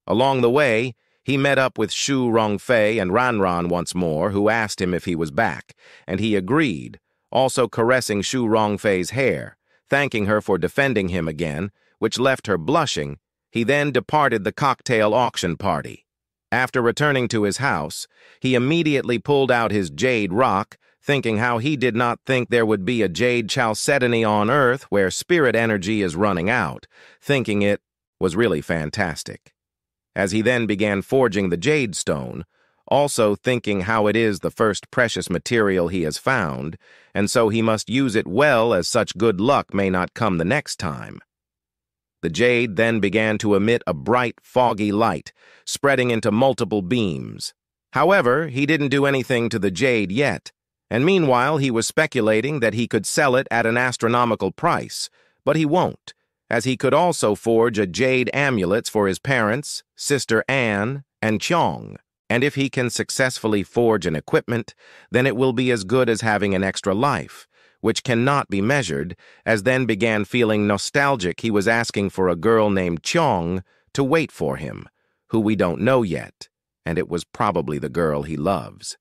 Along the way, he met up with Shu Rongfei and Ranran once more, who asked him if he was back, and he agreed, also caressing Shu Rongfei's hair, thanking her for defending him again, which left her blushing. He then departed the cocktail auction party. After returning to his house, he immediately pulled out his jade rock, thinking how he did not think there would be a jade chalcedony on Earth where spirit energy is running out, thinking it was really fantastic. As he then began forging the jade stone, also thinking how it is the first precious material he has found, and so he must use it well as such good luck may not come the next time. The jade then began to emit a bright, foggy light, spreading into multiple beams. However, he didn't do anything to the jade yet, and meanwhile he was speculating that he could sell it at an astronomical price, but he won't, as he could also forge a jade amulets for his parents, sister Anne, and Chong. And if he can successfully forge an equipment, then it will be as good as having an extra life, which cannot be measured, as then began feeling nostalgic he was asking for a girl named Chong to wait for him, who we don't know yet, and it was probably the girl he loves.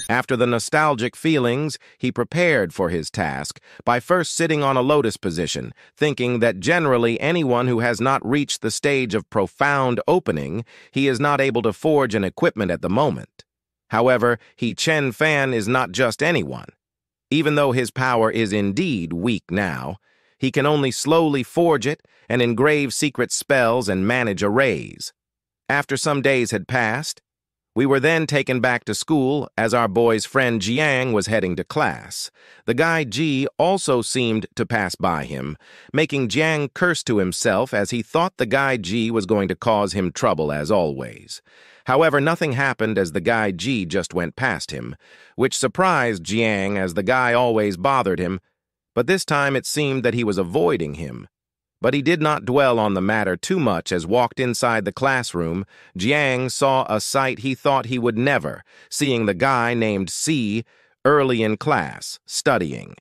After the nostalgic feelings, he prepared for his task by first sitting on a lotus position, thinking that generally anyone who has not reached the stage of profound opening, he is not able to forge an equipment at the moment. However, Chen Fan is not just anyone. Even though his power is indeed weak now, he can only slowly forge it and engrave secret spells and manage arrays. After some days had passed, we were then taken back to school as our boy's friend Jiang was heading to class. The guy Ji also seemed to pass by him, making Jiang curse to himself as he thought the guy Ji was going to cause him trouble as always. However, nothing happened as the guy Ji just went past him, which surprised Jiang as the guy always bothered him, but this time it seemed that he was avoiding him. But he did not dwell on the matter too much as walked inside the classroom. Jiang saw a sight he thought he would never, seeing the guy named C early in class, studying.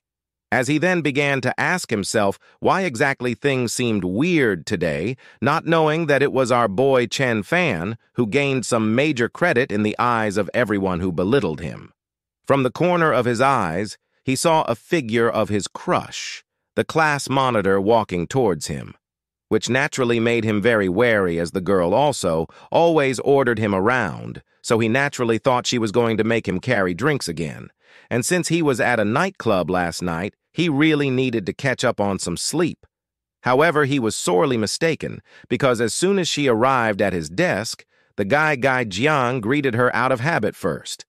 As he then began to ask himself why exactly things seemed weird today, not knowing that it was our boy Chen Fan who gained some major credit in the eyes of everyone who belittled him. From the corner of his eyes, he saw a figure of his crush, the class monitor, walking towards him, which naturally made him very wary as the girl also always ordered him around, so he naturally thought she was going to make him carry drinks again. And since he was at a nightclub last night, he really needed to catch up on some sleep. However, he was sorely mistaken, because as soon as she arrived at his desk, the guy Jiang greeted her out of habit first.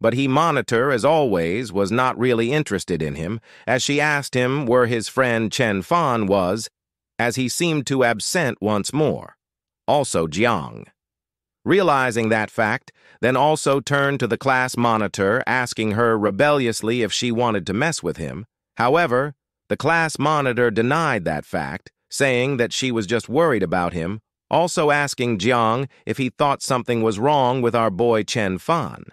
But he monitor, as always, was not really interested in him, as she asked him where his friend Chen Fan was, as he seemed to absent once more. Also Jiang. Realizing that fact, then also turned to the class monitor, asking her rebelliously if she wanted to mess with him. However, the class monitor denied that fact, saying that she was just worried about him, also asking Jiang if he thought something was wrong with our boy Chen Fan.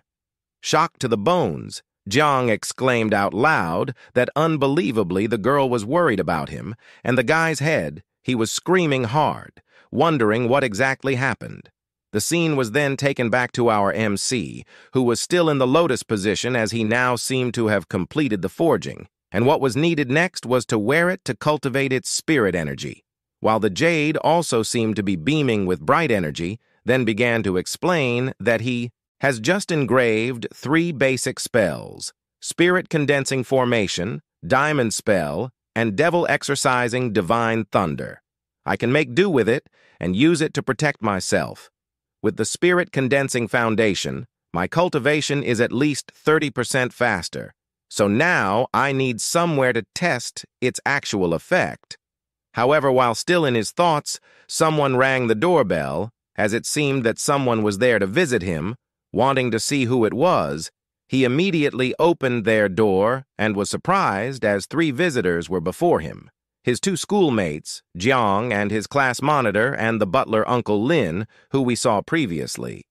Shocked to the bones, Jiang exclaimed out loud that unbelievably the girl was worried about him, and the guy's head, he was screaming hard, wondering what exactly happened. The scene was then taken back to our MC, who was still in the lotus position as he now seemed to have completed the forging, and what was needed next was to wear it to cultivate its spirit energy, while the jade also seemed to be beaming with bright energy, then began to explain that he has just engraved 3 basic spells: Spirit Condensing Formation, Diamond Spell, and Devil Exorcising Divine Thunder. I can make do with it and use it to protect myself. With the Spirit Condensing Foundation, my cultivation is at least 30% faster, so now I need somewhere to test its actual effect. However, while still in his thoughts, someone rang the doorbell, as it seemed that someone was there to visit him. Wanting to see who it was, he immediately opened their door and was surprised as 3 visitors were before him. His 2 schoolmates, Jiang and his class monitor, and the butler Uncle Lin, who we saw previously.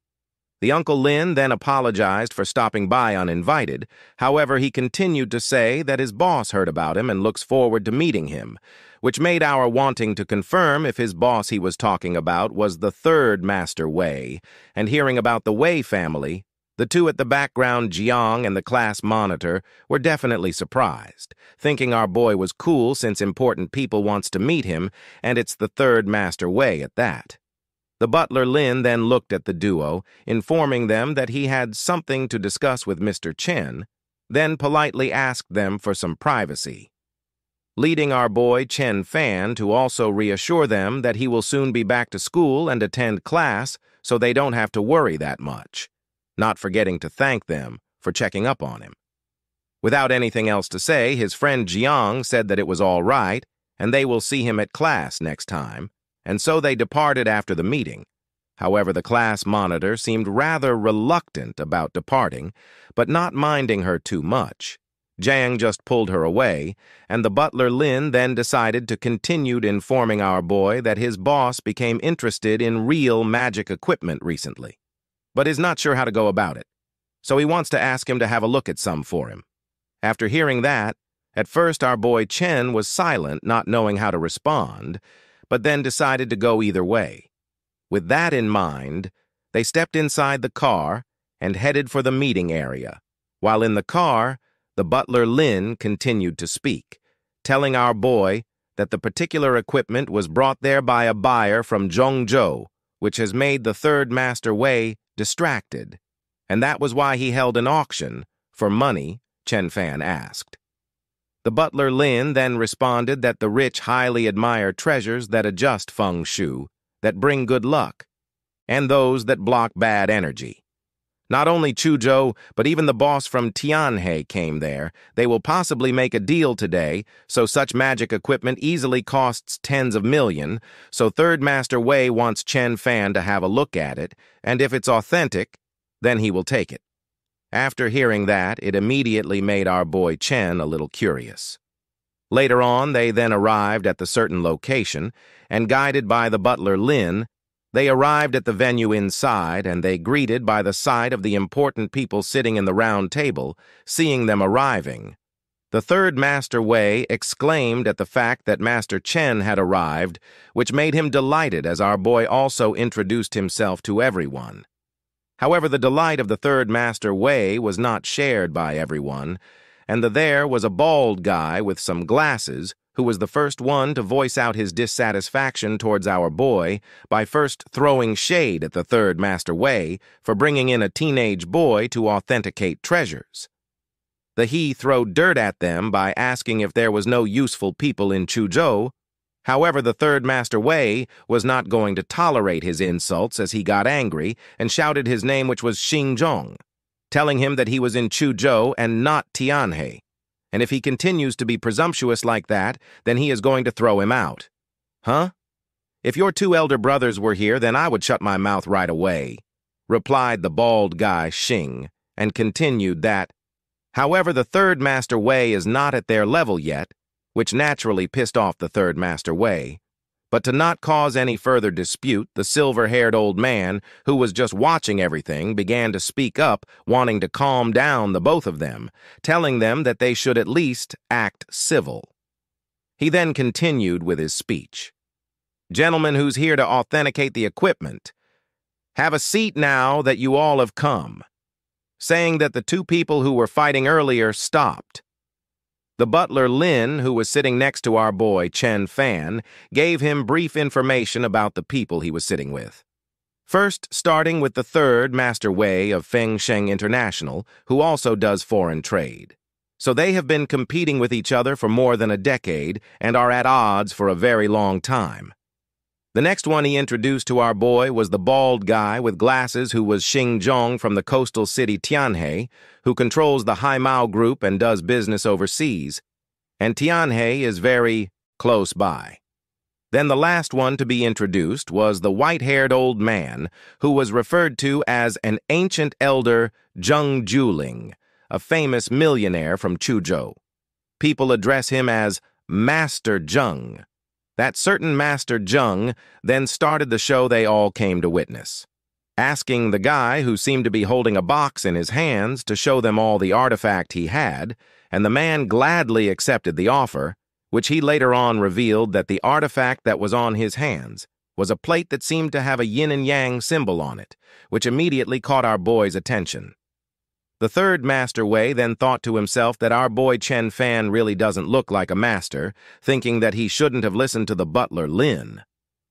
The Uncle Lin then apologized for stopping by uninvited. However, he continued to say that his boss heard about him and looks forward to meeting him, which made our wanting to confirm if his boss he was talking about was the 3rd Master Wei, and hearing about the Wei family. The 2 at the background, Jiang and the class monitor, were definitely surprised, thinking our boy was cool since important people wants to meet him, and it's the 3rd Master Wei at that. The butler Lin then looked at the duo, informing them that he had something to discuss with Mr. Chen, then politely asked them for some privacy, leading our boy Chen Fan to also reassure them that he will soon be back to school and attend class so they don't have to worry that much, not forgetting to thank them for checking up on him. Without anything else to say, his friend Jiang said that it was all right and they will see him at class next time, and so they departed after the meeting. However, the class monitor seemed rather reluctant about departing, but not minding her too much. Jiang just pulled her away, and the butler Lin then decided to continue informing our boy that his boss became interested in real magic equipment recently, but is not sure how to go about it, so he wants to ask him to have a look at some for him. After hearing that, at first our boy Chen was silent, not knowing how to respond, but then decided to go either way. With that in mind, they stepped inside the car and headed for the meeting area. While in the car, the butler Lin continued to speak, telling our boy that the particular equipment was brought there by a buyer from Zhongzhou, which has made the 3rd Master Wei distracted, and that was why he held an auction for money, Chen Fan asked. The butler Lin then responded that the rich highly admire treasures that adjust feng shui, that bring good luck, and those that block bad energy. Not only Chuzhou, but even the boss from Tianhe came there. They will possibly make a deal today, so such magic equipment easily costs tens of millions, so 3rd Master Wei wants Chen Fan to have a look at it, and if it's authentic, then he will take it. After hearing that, it immediately made our boy Chen a little curious. Later on, they then arrived at the certain location, and guided by the butler Lin, they arrived at the venue inside, and they greeted by the sight of the important people sitting in the round table, seeing them arriving. The 3rd Master Wei exclaimed at the fact that Master Chen had arrived, which made him delighted as our boy also introduced himself to everyone. However, the delight of the 3rd Master Wei was not shared by everyone, and there was a bald guy with some glasses who was the first one to voice out his dissatisfaction towards our boy by first throwing shade at the 3rd Master Wei for bringing in a teenage boy to authenticate treasures. He throwed dirt at them by asking if there was no useful people in Chuzhou. However, the 3rd Master Wei was not going to tolerate his insults as he got angry and shouted his name, which was Xingzhong, telling him that he was in Chuzhou and not Tianhe, and if he continues to be presumptuous like that, then he is going to throw him out. Huh? If your 2 elder brothers were here, then I would shut my mouth right away, replied the bald guy Xing, and continued that, however, the 3rd Master Wei is not at their level yet, which naturally pissed off the 3rd Master Wei. But to not cause any further dispute, the silver-haired old man, who was just watching everything, began to speak up, wanting to calm down the both of them, telling them that they should at least act civil. He then continued with his speech. Gentlemen who's here to authenticate the equipment, have a seat now that you all have come, saying that the 2 people who were fighting earlier stopped. The butler Lin, who was sitting next to our boy Chen Fan, gave him brief information about the people he was sitting with. First, starting with the 3rd Master Wei of Feng Sheng International, who also does foreign trade. So they have been competing with each other for more than a decade and are at odds for a very long time. The next one he introduced to our boy was the bald guy with glasses who was Xingzhong from the coastal city Tianhe, who controls the Haimao group and does business overseas, and Tianhe is very close by. Then the last one to be introduced was the white-haired old man who was referred to as an ancient elder Zheng Juling, a famous millionaire from Chuzhou. People address him as Master Zheng. That certain Master Zheng then started the show they all came to witness, asking the guy who seemed to be holding a box in his hands to show them all the artifact he had, and the man gladly accepted the offer, which he later on revealed that the artifact that was on his hands was a plate that seemed to have a yin and yang symbol on it, which immediately caught our boy's attention. The third Master Wei then thought to himself that our boy Chen Fan really doesn't look like a master, thinking that he shouldn't have listened to the butler Lin.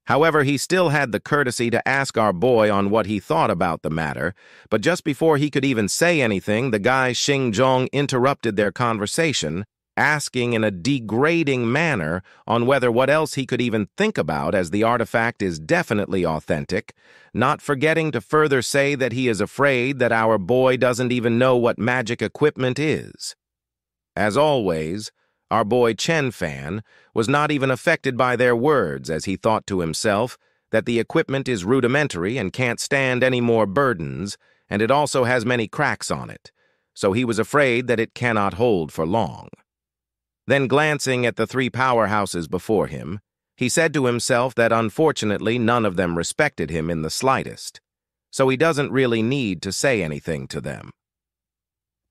However, he still had the courtesy to ask our boy on what he thought about the matter, but just before he could even say anything, the guy Xing Zhong interrupted their conversation, asking in a degrading manner on whether what else he could even think about, as the artifact is definitely authentic, not forgetting to further say that he is afraid that our boy doesn't even know what magic equipment is. As always, our boy Chen Fan was not even affected by their words, as he thought to himself that the equipment is rudimentary and can't stand any more burdens, and it also has many cracks on it, so he was afraid that it cannot hold for long. Then glancing at the three powerhouses before him, he said to himself that unfortunately none of them respected him in the slightest, so he doesn't really need to say anything to them.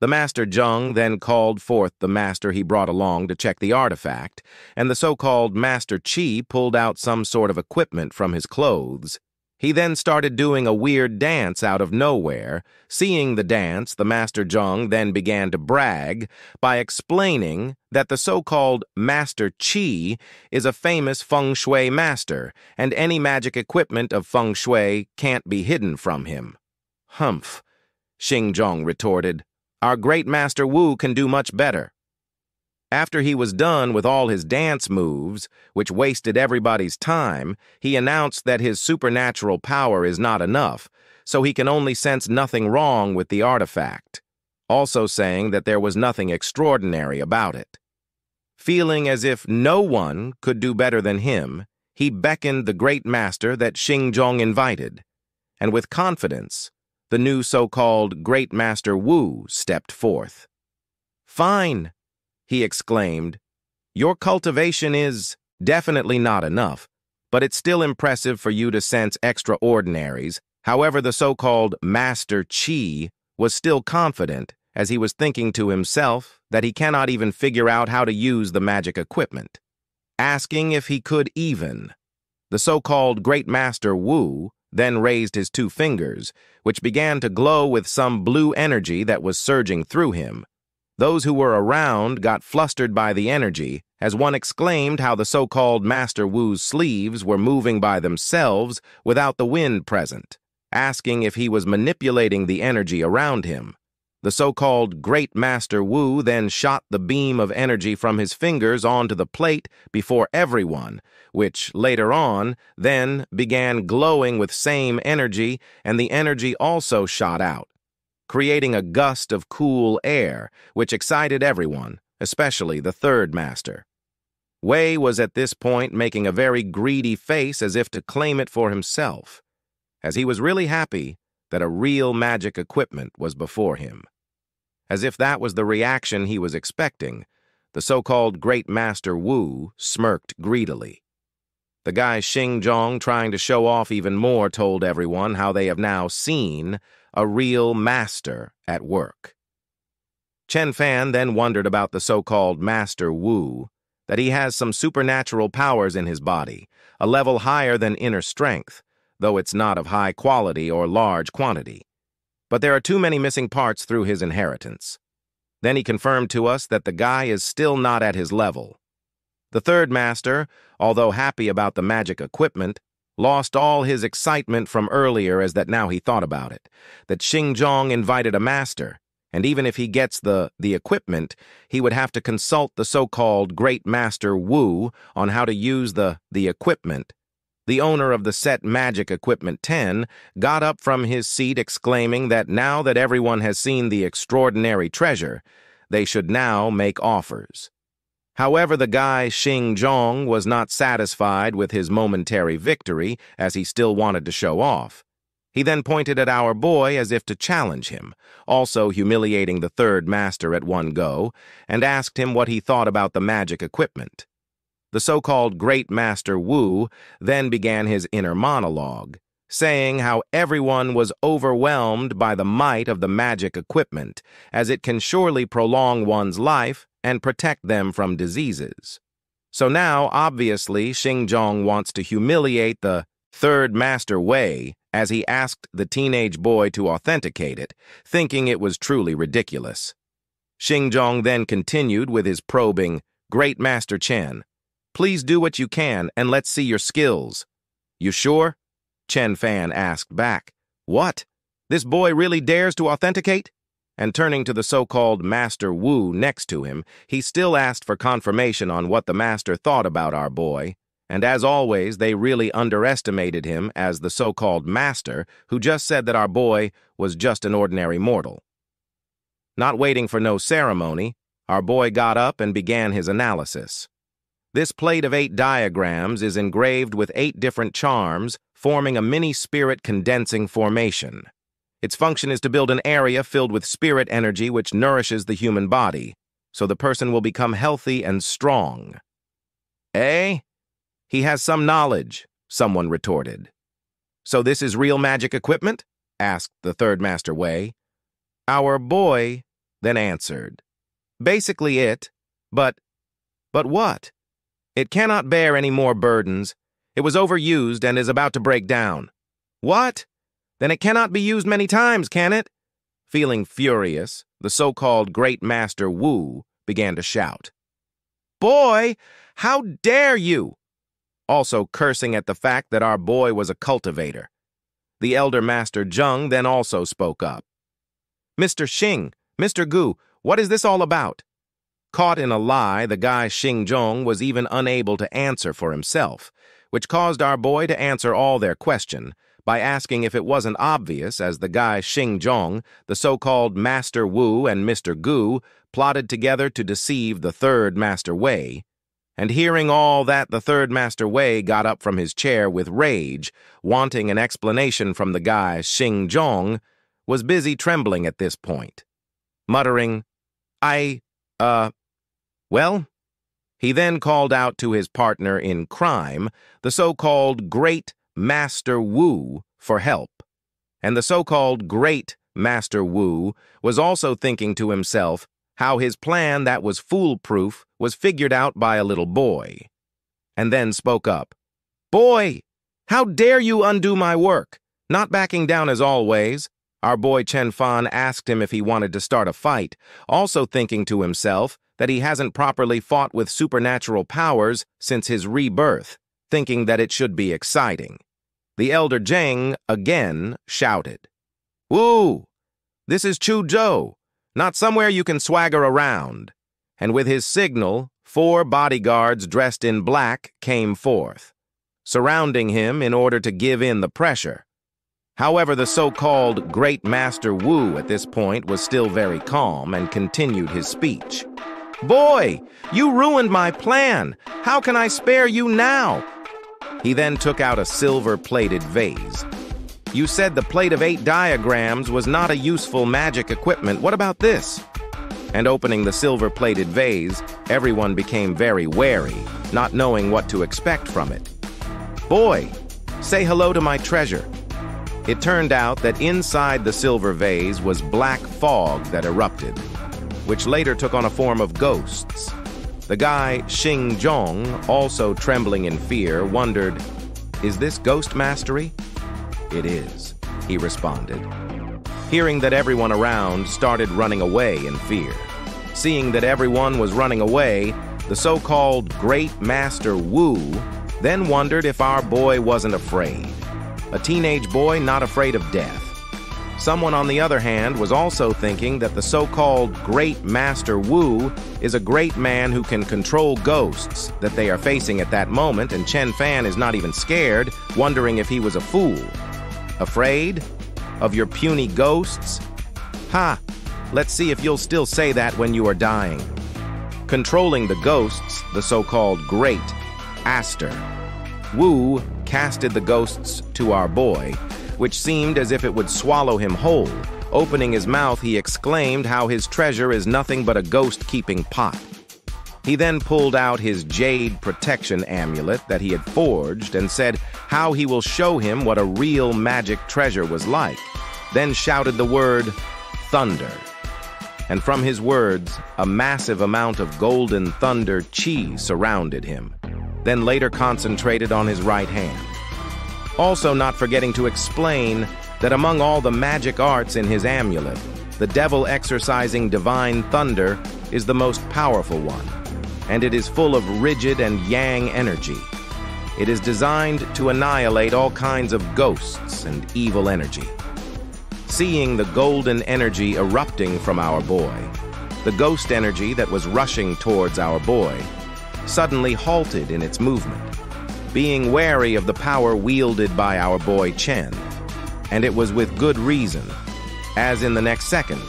The Master Zheng then called forth the master he brought along to check the artifact, and the so-called Master Qi pulled out some sort of equipment from his clothes. He then started doing a weird dance out of nowhere. Seeing the dance, the Master Zheng then began to brag by explaining that the so-called Master Qi is a famous feng shui master, and any magic equipment of feng shui can't be hidden from him. Humph, Xing Zhong retorted. Our great Master Wu can do much better. After he was done with all his dance moves, which wasted everybody's time, he announced that his supernatural power is not enough, so he can only sense nothing wrong with the artifact, also saying that there was nothing extraordinary about it. Feeling as if no one could do better than him, he beckoned the great master that Xing Zhong invited, and with confidence, the new so-called Great Master Wu stepped forth. "Fine," he exclaimed. "Your cultivation is definitely not enough, but it's still impressive for you to sense extraordinaries." However, the so-called Master Qi was still confident, as he was thinking to himself that he cannot even figure out how to use the magic equipment. Asking if he could even, the so-called Great Master Wu then raised his two fingers, which began to glow with some blue energy that was surging through him. Those who were around got flustered by the energy, as one exclaimed how the so-called Master Wu's sleeves were moving by themselves without the wind present, asking if he was manipulating the energy around him. The so-called Great Master Wu then shot the beam of energy from his fingers onto the plate before everyone, which later on then began glowing with same energy, and the energy also shot out, creating a gust of cool air, which excited everyone, especially the third master. Wei was at this point making a very greedy face as if to claim it for himself, as he was really happy that a real magic equipment was before him. As if that was the reaction he was expecting, the so-called Great Master Wu smirked greedily. The guy Xing Zhong, trying to show off even more, told everyone how they have now seen a real master at work. Chen Fan then wondered about the so-called Master Wu, that he has some supernatural powers in his body, a level higher than inner strength, though it's not of high quality or large quantity. But there are too many missing parts through his inheritance. Then he confirmed to us that the guy is still not at his level. The third master, although happy about the magic equipment, lost all his excitement from earlier, as that now he thought about it, that Xing Zhong invited a master, and even if he gets the equipment, he would have to consult the so-called Great Master Wu on how to use the equipment. The owner of the set Magic Equipment 10 got up from his seat exclaiming that now that everyone has seen the extraordinary treasure, they should now make offers. However, the guy Xing Zhong was not satisfied with his momentary victory, as he still wanted to show off. He then pointed at our boy as if to challenge him, also humiliating the third master at one go, and asked him what he thought about the magic equipment. The so-called Great Master Wu then began his inner monologue, saying how everyone was overwhelmed by the might of the magic equipment, as it can surely prolong one's life and protect them from diseases. So now, obviously, Xinjiang wants to humiliate the Third Master Wei as he asked the teenage boy to authenticate it, thinking it was truly ridiculous. Xinjiang then continued with his probing, "Great Master Chen, please do what you can and let's see your skills." "You sure?" Chen Fan asked back. "What? This boy really dares to authenticate?" And turning to the so-called Master Wu next to him, he still asked for confirmation on what the master thought about our boy. And as always, they really underestimated him as the so-called master, who just said that our boy was just an ordinary mortal. Not waiting for no ceremony, our boy got up and began his analysis. This plate of 8 diagrams is engraved with 8 different charms, forming a mini-spirit condensing formation. Its function is to build an area filled with spirit energy which nourishes the human body, so the person will become healthy and strong. "Eh? He has some knowledge," someone retorted. "So this is real magic equipment?" asked the Third Master Wei. Our boy then answered, "Basically it, but what? It cannot bear any more burdens. It was overused and is about to break down." "What? Then it cannot be used many times, can it?" Feeling furious, the so-called Great Master Wu began to shout. "Boy, how dare you!" Also cursing at the fact that our boy was a cultivator. The elder Master Zheng then also spoke up. "Mr. Xing, Mr. Gu, what is this all about?" Caught in a lie, the guy Xing Zhong was even unable to answer for himself, which caused our boy to answer all their question by asking if it wasn't obvious as the guy Xing Zhong, the so-called Master Wu and Mr. Gu plotted together to deceive the Third Master Wei. And hearing all that, the Third Master Wei got up from his chair with rage, wanting an explanation from the guy Xing Zhong, was busy trembling at this point. Muttering, well? He then called out to his partner in crime, the so-called Great Master Wu, for help. And the so-called Great Master Wu was also thinking to himself how his plan that was foolproof was figured out by a little boy. And then spoke up, "Boy, how dare you undo my work?" Not backing down as always, our boy Chen Fan asked him if he wanted to start a fight, also thinking to himself that he hasn't properly fought with supernatural powers since his rebirth, thinking that it should be exciting. The elder Zheng again shouted, "Woo! This is Chuzhou, not somewhere you can swagger around." And with his signal, 4 bodyguards dressed in black came forth, surrounding him in order to give in the pressure. However, the so-called Great Master Wu at this point was still very calm and continued his speech. "Boy, you ruined my plan. How can I spare you now?" He then took out a silver-plated vase. "You said the plate of 8 diagrams was not a useful magic equipment. What about this?" And opening the silver-plated vase, everyone became very wary, not knowing what to expect from it. "Boy, say hello to my treasure." It turned out that inside the silver vase was black fog that erupted, which later took on a form of ghosts. The guy, Xing Zhong, also trembling in fear, wondered, "Is this ghost mastery?" "It is," he responded. Hearing that everyone around started running away in fear. Seeing that everyone was running away, the so-called Great Master Wu then wondered if our boy wasn't afraid. A teenage boy not afraid of death. Someone, on the other hand, was also thinking that the so-called Great Master Wu is a great man who can control ghosts that they are facing at that moment, and Chen Fan is not even scared, wondering if he was a fool. Afraid? Of your puny ghosts? Ha! Let's see if you'll still say that when you are dying. Controlling the ghosts, the so-called Great Aster. Wu casted the ghosts to our boy, which seemed as if it would swallow him whole. Opening his mouth, he exclaimed how his treasure is nothing but a ghost-keeping pot. He then pulled out his jade protection amulet that he had forged and said how he will show him what a real magic treasure was like, then shouted the word, thunder. And from his words, a massive amount of golden thunder chi surrounded him, then later concentrated on his right hand. Also not forgetting to explain that among all the magic arts in his amulet, the devil exercising divine thunder is the most powerful one, and it is full of rigid and yang energy. It is designed to annihilate all kinds of ghosts and evil energy. Seeing the golden energy erupting from our boy, the ghost energy that was rushing towards our boy suddenly halted in its movement, being wary of the power wielded by our boy Chen. And it was with good reason, as in the next second,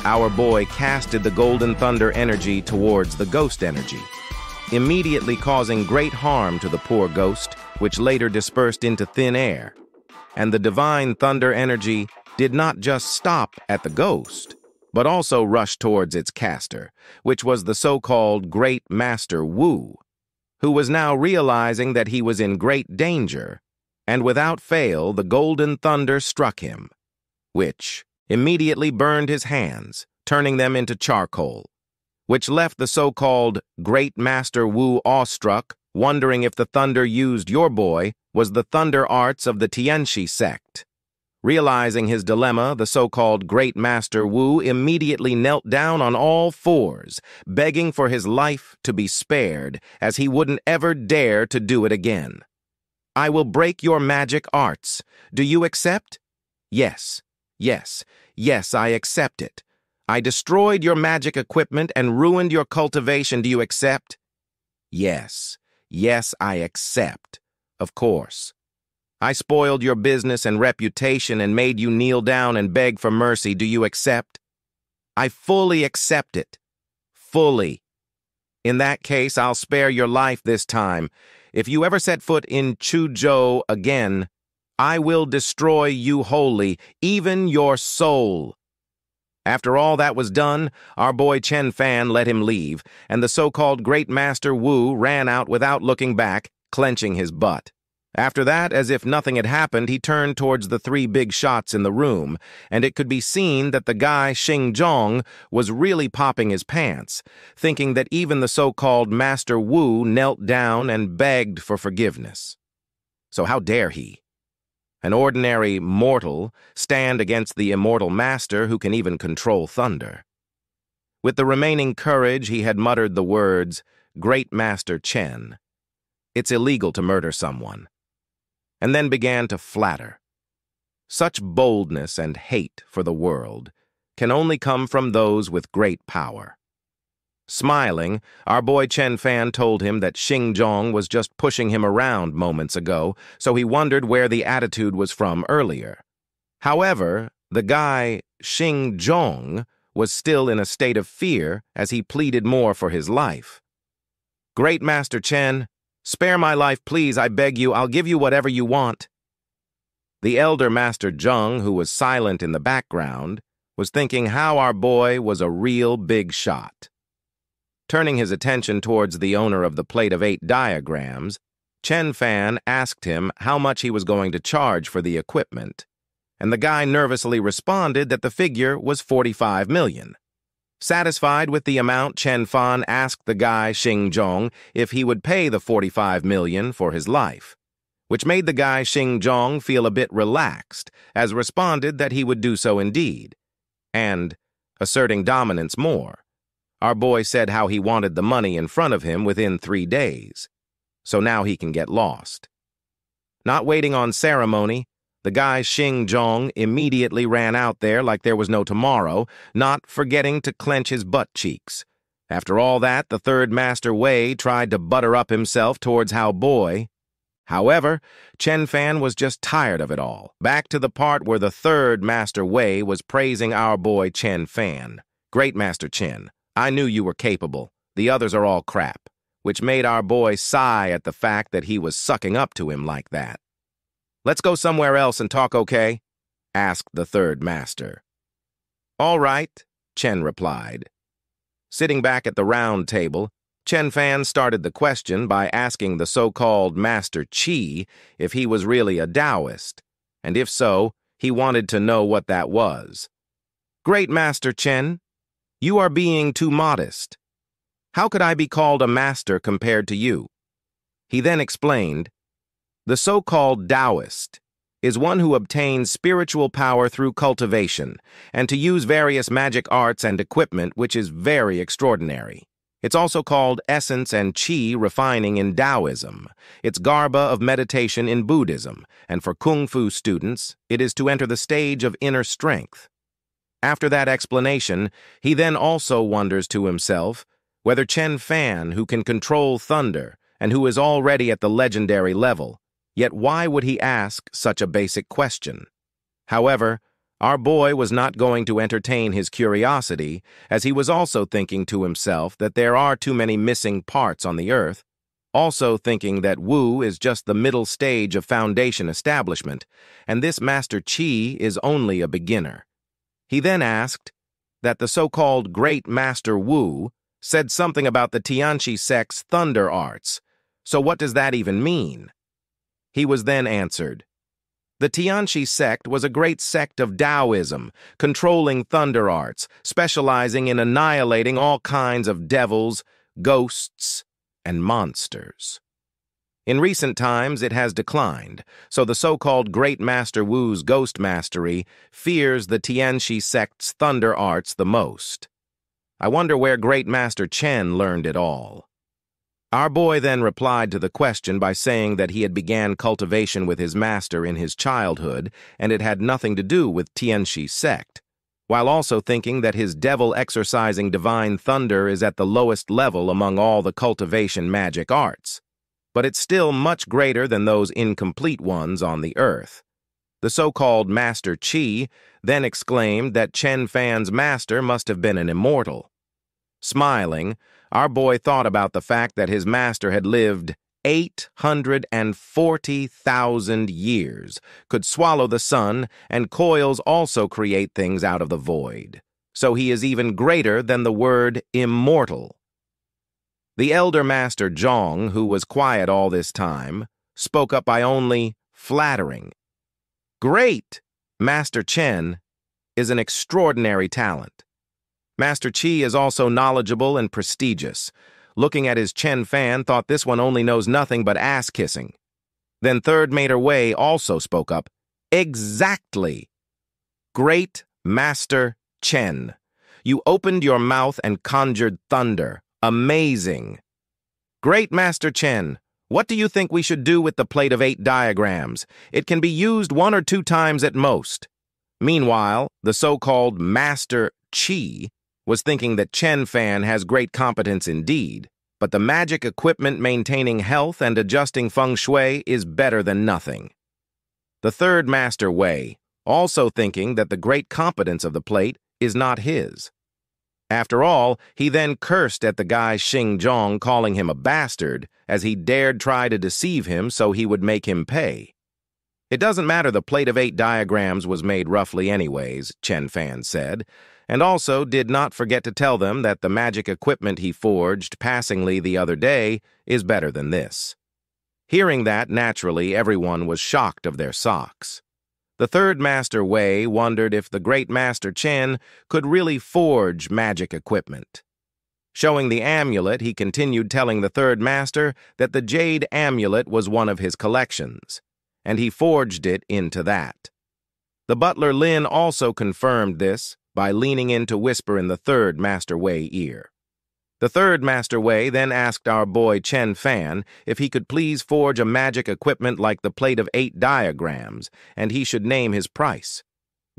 our boy casted the golden thunder energy towards the ghost energy, immediately causing great harm to the poor ghost, which later dispersed into thin air. And the divine thunder energy did not just stop at the ghost, but also rushed towards its caster, which was the so-called Great Master Wu, who was now realizing that he was in great danger, and without fail the golden thunder struck him, which immediately burned his hands, turning them into charcoal, which left the so-called Great Master Wu awestruck, wondering if the thunder used your boy was the thunder arts of the Tianxi sect. Realizing his dilemma, the so-called Great Master Wu immediately knelt down on all fours, begging for his life to be spared, as he wouldn't ever dare to do it again. I will break your magic arts. Do you accept? Yes, yes, yes, I accept it. I destroyed your magic equipment and ruined your cultivation. Do you accept? Yes, yes, I accept. Of course. I spoiled your business and reputation and made you kneel down and beg for mercy. Do you accept? I fully accept it. Fully. In that case, I'll spare your life this time. If you ever set foot in Chuzhou again, I will destroy you wholly, even your soul. After all that was done, our boy Chen Fan let him leave, and the so-called Great Master Wu ran out without looking back, clenching his butt. After that, as if nothing had happened, he turned towards the three big shots in the room, and it could be seen that the guy Xing Zhong was really popping his pants, thinking that even the so-called Master Wu knelt down and begged for forgiveness. So how dare he? An ordinary mortal stand against the immortal master who can even control thunder. With the remaining courage, he had muttered the words, "Great Master Chen, it's illegal to murder someone," and then began to flatter. Such boldness and hate for the world can only come from those with great power. Smiling, our boy Chen Fan told him that Xing Zhong was just pushing him around moments ago, so he wondered where the attitude was from earlier. However, the guy Xing Zhong was still in a state of fear as he pleaded more for his life. "Great Master Chen, spare my life, please, I beg you. I'll give you whatever you want." The elder Master Zheng, who was silent in the background, was thinking how our boy was a real big shot. Turning his attention towards the owner of the plate of 8 diagrams, Chen Fan asked him how much he was going to charge for the equipment, and the guy nervously responded that the figure was 45 million. Satisfied with the amount, Chen Fan asked the guy Xing Zhong if he would pay the 45 million for his life, which made the guy Xing Zhong feel a bit relaxed, as responded that he would do so indeed. And, asserting dominance more, our boy said how he wanted the money in front of him within 3 days, so now he can get lost. Not waiting on ceremony, the guy Xing Zhong immediately ran out there like there was no tomorrow, not forgetting to clench his butt cheeks. After all that, the third Master Wei tried to butter up himself towards our boy. However, Chen Fan was just tired of it all. Back to the part where the third Master Wei was praising our boy Chen Fan. "Great Master Chen, I knew you were capable. The others are all crap, which made our boy sigh at the fact that he was sucking up to him like that. "Let's go somewhere else and talk, okay?" asked the third master. "All right," Chen replied. Sitting back at the round table, Chen Fan started the question by asking the so-called Master Qi if he was really a Taoist, and if so, he wanted to know what that was. "Great Master Chen, you are being too modest. How could I be called a master compared to you?" He then explained, "The so-called Taoist is one who obtains spiritual power through cultivation and to use various magic arts and equipment, which is very extraordinary. It's also called essence and qi refining in Taoism. It's garba of meditation in Buddhism, and for Kung Fu students, it is to enter the stage of inner strength." After that explanation, he then also wonders to himself whether Chen Fan, who can control thunder and who is already at the legendary level, yet why would he ask such a basic question? However, our boy was not going to entertain his curiosity, as he was also thinking to himself that there are too many missing parts on the earth, also thinking that Wu is just the middle stage of foundation establishment, and this Master Qi is only a beginner. He then asked that the so-called Great Master Wu said something about the Tianqi sect's thunder arts, so what does that even mean? He was then answered, "The Tianqi sect was a great sect of Taoism, controlling thunder arts, specializing in annihilating all kinds of devils, ghosts, and monsters. In recent times, it has declined, so the so-called Great Master Wu's ghost mastery fears the Tianqi sect's thunder arts the most. I wonder where Great Master Chen learned it all." Our boy then replied to the question by saying that he had began cultivation with his master in his childhood, and it had nothing to do with Tianqi sect, while also thinking that his devil exercising divine thunder is at the lowest level among all the cultivation magic arts. But it's still much greater than those incomplete ones on the earth. The so-called Master Qi then exclaimed that Chen Fan's master must have been an immortal. Smiling, our boy thought about the fact that his master had lived 840,000 years, could swallow the sun, and coils also create things out of the void. So he is even greater than the word immortal. The elder master Zhong, who was quiet all this time, spoke up by only flattering. "Great! Master Chen is an extraordinary talent. Master Qi is also knowledgeable and prestigious. Looking at his Chen Fan, thought this one only knows nothing but ass-kissing." Then Third Mater Wei also spoke up. "Exactly! Great Master Chen, you opened your mouth and conjured thunder. Amazing! Great Master Chen, what do you think we should do with the plate of 8 diagrams? It can be used 1 or 2 times at most." Meanwhile, the so-called Master Qi was thinking that Chen Fan has great competence indeed, but the magic equipment maintaining health and adjusting feng shui is better than nothing. The third Master Wei, also thinking that the great competence of the plate is not his. After all, he then cursed at the guy Xingzhong, calling him a bastard, as he dared try to deceive him so he would make him pay. It doesn't matter, the plate of 8 diagrams was made roughly anyways, Chen Fan said, and also did not forget to tell them that the magic equipment he forged passingly the other day is better than this. Hearing that, naturally, everyone was shocked of their socks. The third Master Wei wondered if the great Master Chen could really forge magic equipment. Showing the amulet, he continued telling the third master that the jade amulet was one of his collections, and he forged it into that. The butler Lin also confirmed this by leaning in to whisper in the third Master Wei ear. The third Master Wei then asked our boy Chen Fan if he could please forge a magic equipment like the plate of 8 diagrams, and he should name his price.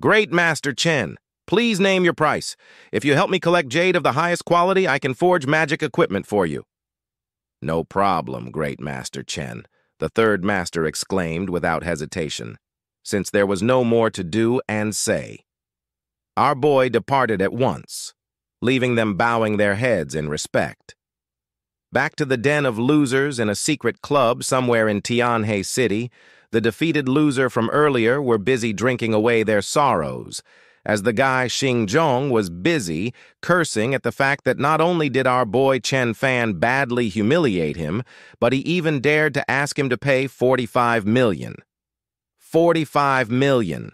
"Great Master Chen, please name your price. If you help me collect jade of the highest quality, I can forge magic equipment for you." "No problem, Great Master Chen," the third master exclaimed without hesitation, since there was no more to do and say. Our boy departed at once, leaving them bowing their heads in respect. Back to the den of losers in a secret club somewhere in Tianhe City, the defeated loser from earlier were busy drinking away their sorrows, as the guy Xinzhong was busy cursing at the fact that not only did our boy Chen Fan badly humiliate him, but he even dared to ask him to pay 45 million. 45 million.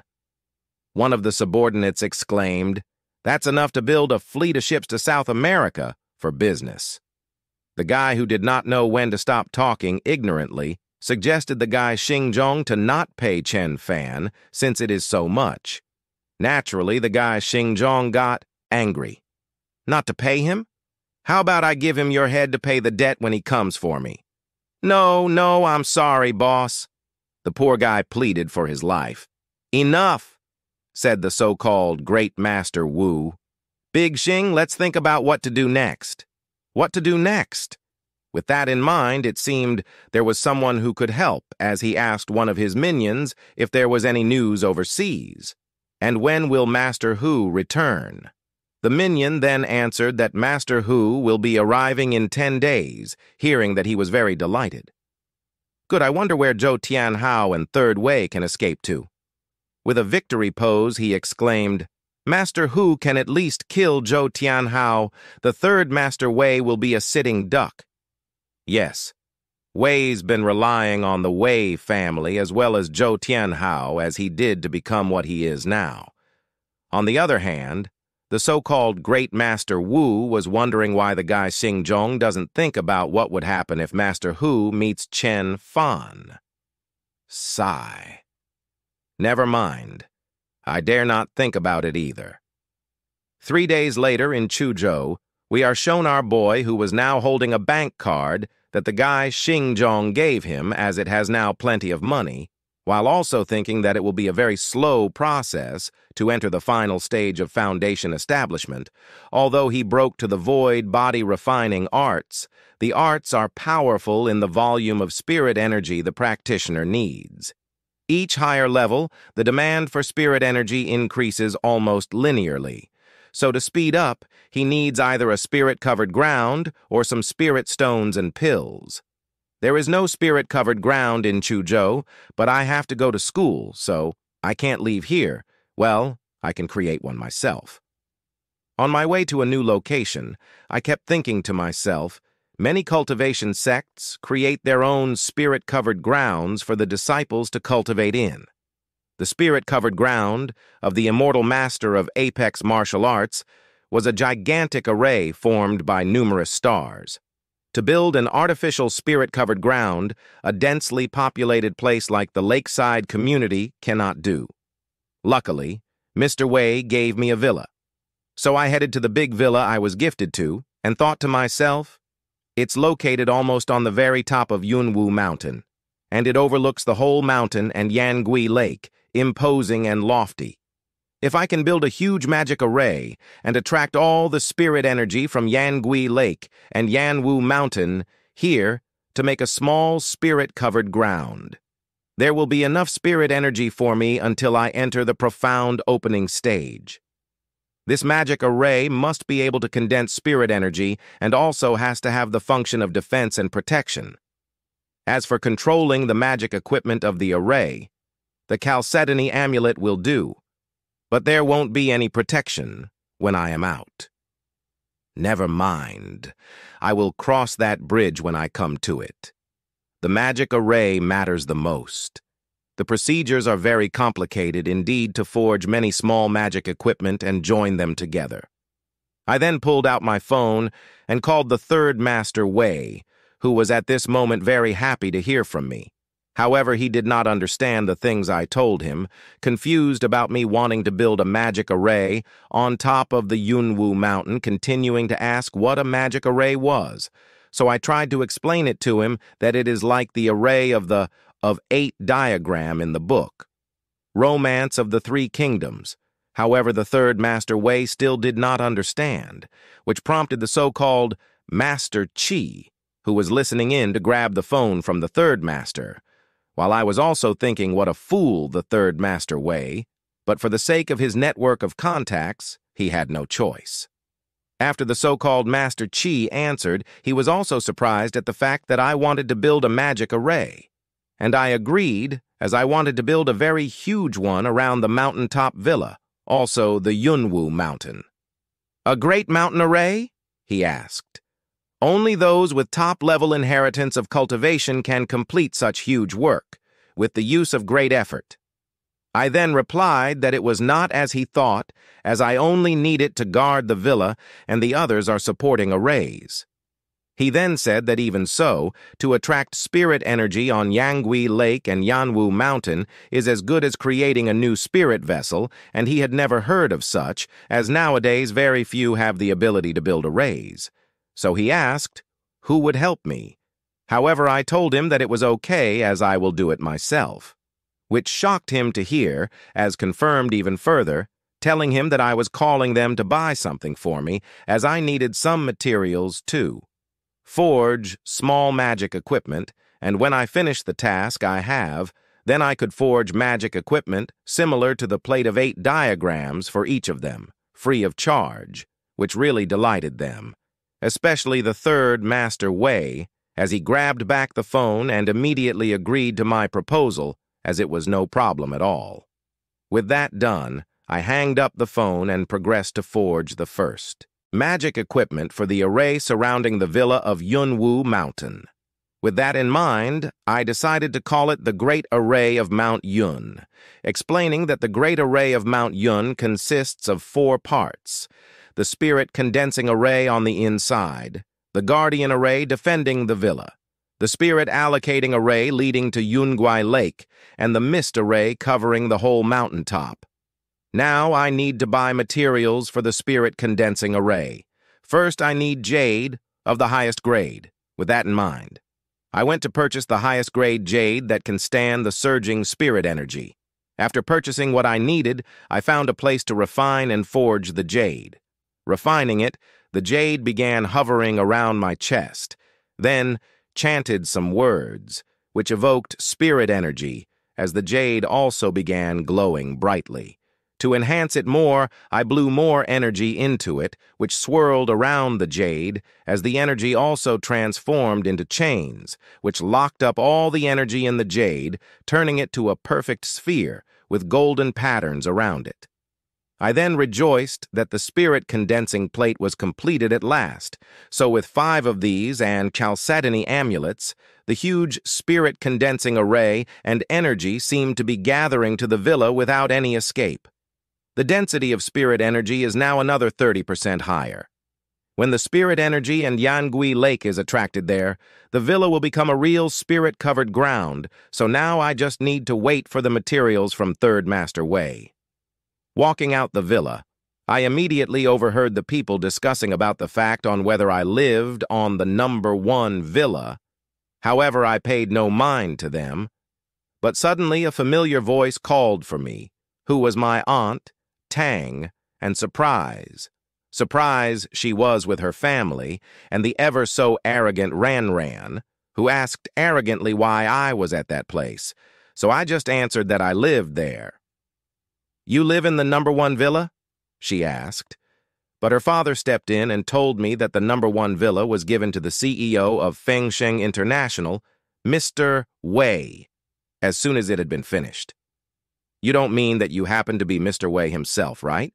One of the subordinates exclaimed, "That's enough to build a fleet of ships to South America for business." The guy who did not know when to stop talking ignorantly suggested the guy Xinzhong to not pay Chen Fan since it is so much. Naturally, the guy Xinzhong got angry. "Not to pay him? How about I give him your head to pay the debt when he comes for me?" No, I'm sorry, boss." The poor guy pleaded for his life. "Enough," said the so-called Great Master Wu. "Big Xing, let's think about what to do next." What to do next? With that in mind, it seemed there was someone who could help, as he asked one of his minions if there was any news overseas. "And when will Master Hu return?" The minion then answered that Master Hu will be arriving in 10 days, hearing that he was very delighted. "Good, I wonder where Zhou Tianhao and Third Wei can escape to." With a victory pose, he exclaimed, "Master Hu can at least kill Zhou Tianhao. The third Master Wei will be a sitting duck." Yes, Wei's been relying on the Wei family as well as Zhou Tianhao as he did to become what he is now. On the other hand, the so-called Great Master Wu was wondering why the guy Xinzhong doesn't think about what would happen if Master Hu meets Chen Fan. Sigh. Never mind. I dare not think about it either. 3 days later in Chuzhou, we are shown our boy who was now holding a bank card that the guy Xinzhong gave him as it has now plenty of money, while also thinking that it will be a very slow process to enter the final stage of foundation establishment. Although he broke to the void body-refining arts, the arts are powerful in the volume of spirit energy the practitioner needs. Each higher level, the demand for spirit energy increases almost linearly. So to speed up, he needs either a spirit-covered ground or some spirit stones and pills. There is no spirit-covered ground in Chuzhou, but I have to go to school, so I can't leave here. Well, I can create one myself. On my way to a new location, I kept thinking to myself, many cultivation sects create their own spirit-covered grounds for the disciples to cultivate in. The spirit-covered ground of the Immortal Master of Apex Martial Arts was a gigantic array formed by numerous stars. To build an artificial spirit-covered ground, a densely populated place like the lakeside community cannot do. Luckily, Mr. Wei gave me a villa. So I headed to the big villa I was gifted to and thought to myself, it's located almost on the very top of Yunwu Mountain, and it overlooks the whole mountain and Yangui Lake, imposing and lofty. If I can build a huge magic array and attract all the spirit energy from Yangui Lake and Yanwu Mountain here to make a small spirit-covered ground, there will be enough spirit energy for me until I enter the profound opening stage. This magic array must be able to condense spirit energy and also has to have the function of defense and protection. As for controlling the magic equipment of the array, the Chalcedony amulet will do, but there won't be any protection when I am out. Never mind. I will cross that bridge when I come to it. The magic array matters the most. The procedures are very complicated indeed to forge many small magic equipment and join them together. I then pulled out my phone and called the third Master Wei, who was at this moment very happy to hear from me. However, he did not understand the things I told him, confused about me wanting to build a magic array on top of the Yunwu Mountain, continuing to ask what a magic array was. So I tried to explain it to him that it is like the array of 8 diagram in the book. Romance of the Three Kingdoms. However, the third Master Wei still did not understand, which prompted the so-called Master Qi, who was listening in to grab the phone from the third master, while I was also thinking what a fool the third Master Wei, but for the sake of his network of contacts, he had no choice. After the so-called Master Chi answered, he was also surprised at the fact that I wanted to build a magic array. And I agreed, as I wanted to build a very huge one around the mountaintop villa, also the Yunwu mountain. "A great mountain array?" he asked. "Only those with top-level inheritance of cultivation can complete such huge work, with the use of great effort." I then replied that it was not as he thought, as I only need it to guard the villa and the others are supporting arrays. He then said that even so, to attract spirit energy on Yangui Lake and Yanwu Mountain is as good as creating a new spirit vessel, and he had never heard of such, as nowadays very few have the ability to build arrays. So he asked, who would help me? However, I told him that it was okay, as I will do it myself, which shocked him to hear, as confirmed even further, telling him that I was calling them to buy something for me, as I needed some materials too. Forge small magic equipment, and when I finish the task then I could forge magic equipment similar to the plate of 8 diagrams for each of them, free of charge, which really delighted them, especially the third Master Wei, as he grabbed back the phone and immediately agreed to my proposal, as it was no problem at all. With that done, I hanged up the phone and progressed to forge the first magic equipment for the array surrounding the villa of Yunwu Mountain. With that in mind, I decided to call it the Great Array of Mount Yun, explaining that the Great Array of Mount Yun consists of 4 parts: the Spirit Condensing Array on the inside, the Guardian Array defending the villa, the Spirit Allocating Array leading to Yungui Lake, and the Mist Array covering the whole mountaintop. Now I need to buy materials for the Spirit Condensing Array. First, I need jade of the highest grade. With that in mind, I went to purchase the highest grade jade that can stand the surging spirit energy. After purchasing what I needed, I found a place to refine and forge the jade. Refining it, the jade began hovering around my chest, then chanted some words, which evoked spirit energy, as the jade also began glowing brightly. To enhance it more, I blew more energy into it, which swirled around the jade, as the energy also transformed into chains, which locked up all the energy in the jade, turning it to a perfect sphere with golden patterns around it. I then rejoiced that the spirit condensing plate was completed at last, so with 5 of these and chalcedony amulets, the huge spirit condensing array and energy seemed to be gathering to the villa without any escape. The density of spirit energy is now another 30% higher. When the spirit energy and Yangui Lake is attracted there, the villa will become a real spirit-covered ground, so now I just need to wait for the materials from Third Master Wei. Walking out the villa, I immediately overheard the people discussing about the fact on whether I lived on the number 1 villa. However, I paid no mind to them. But suddenly a familiar voice called for me, who was my aunt, Tang, and Surprise. Surprise she was with her family, and the ever-so-arrogant Ran, who asked arrogantly why I was at that place, so I just answered that I lived there. "You live in the number 1 villa?" she asked. But her father stepped in and told me that the number 1 villa was given to the CEO of Fengsheng International, Mr. Wei, as soon as it had been finished. "You don't mean that you happen to be Mr. Wei himself, right?"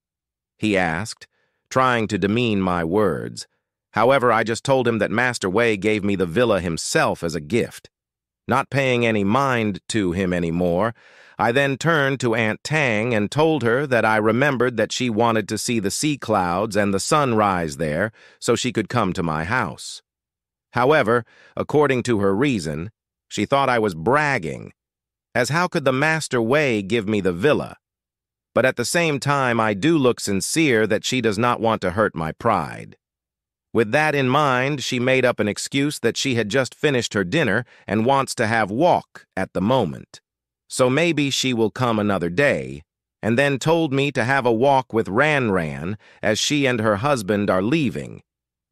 he asked, trying to demean my words. However, I just told him that Master Wei gave me the villa himself as a gift. Not paying any mind to him anymore, I then turned to Aunt Tang and told her that I remembered that she wanted to see the sea clouds and the sunrise there so she could come to my house. However, according to her reason, she thought I was bragging, as how could the Master Wei give me the villa? But at the same time, I do look sincere that she does not want to hurt my pride. With that in mind, she made up an excuse that she had just finished her dinner and wants to have walk at the moment. So maybe she will come another day, and then told me to have a walk with Ran, as she and her husband are leaving.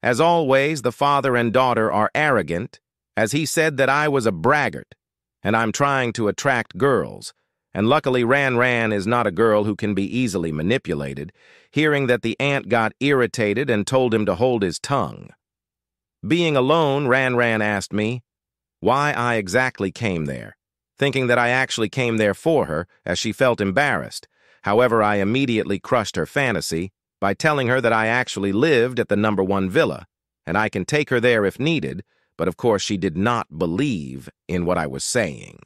As always, the father and daughter are arrogant, as he said that I was a braggart, and I'm trying to attract girls, and luckily Ran is not a girl who can be easily manipulated. hearing that the ant got irritated and told him to hold his tongue. Being alone, Ran asked me why I exactly came there, thinking that I actually came there for her, as she felt embarrassed. However, I immediately crushed her fantasy by telling her that I actually lived at the #1 villa, and I can take her there if needed, but of course she did not believe in what I was saying,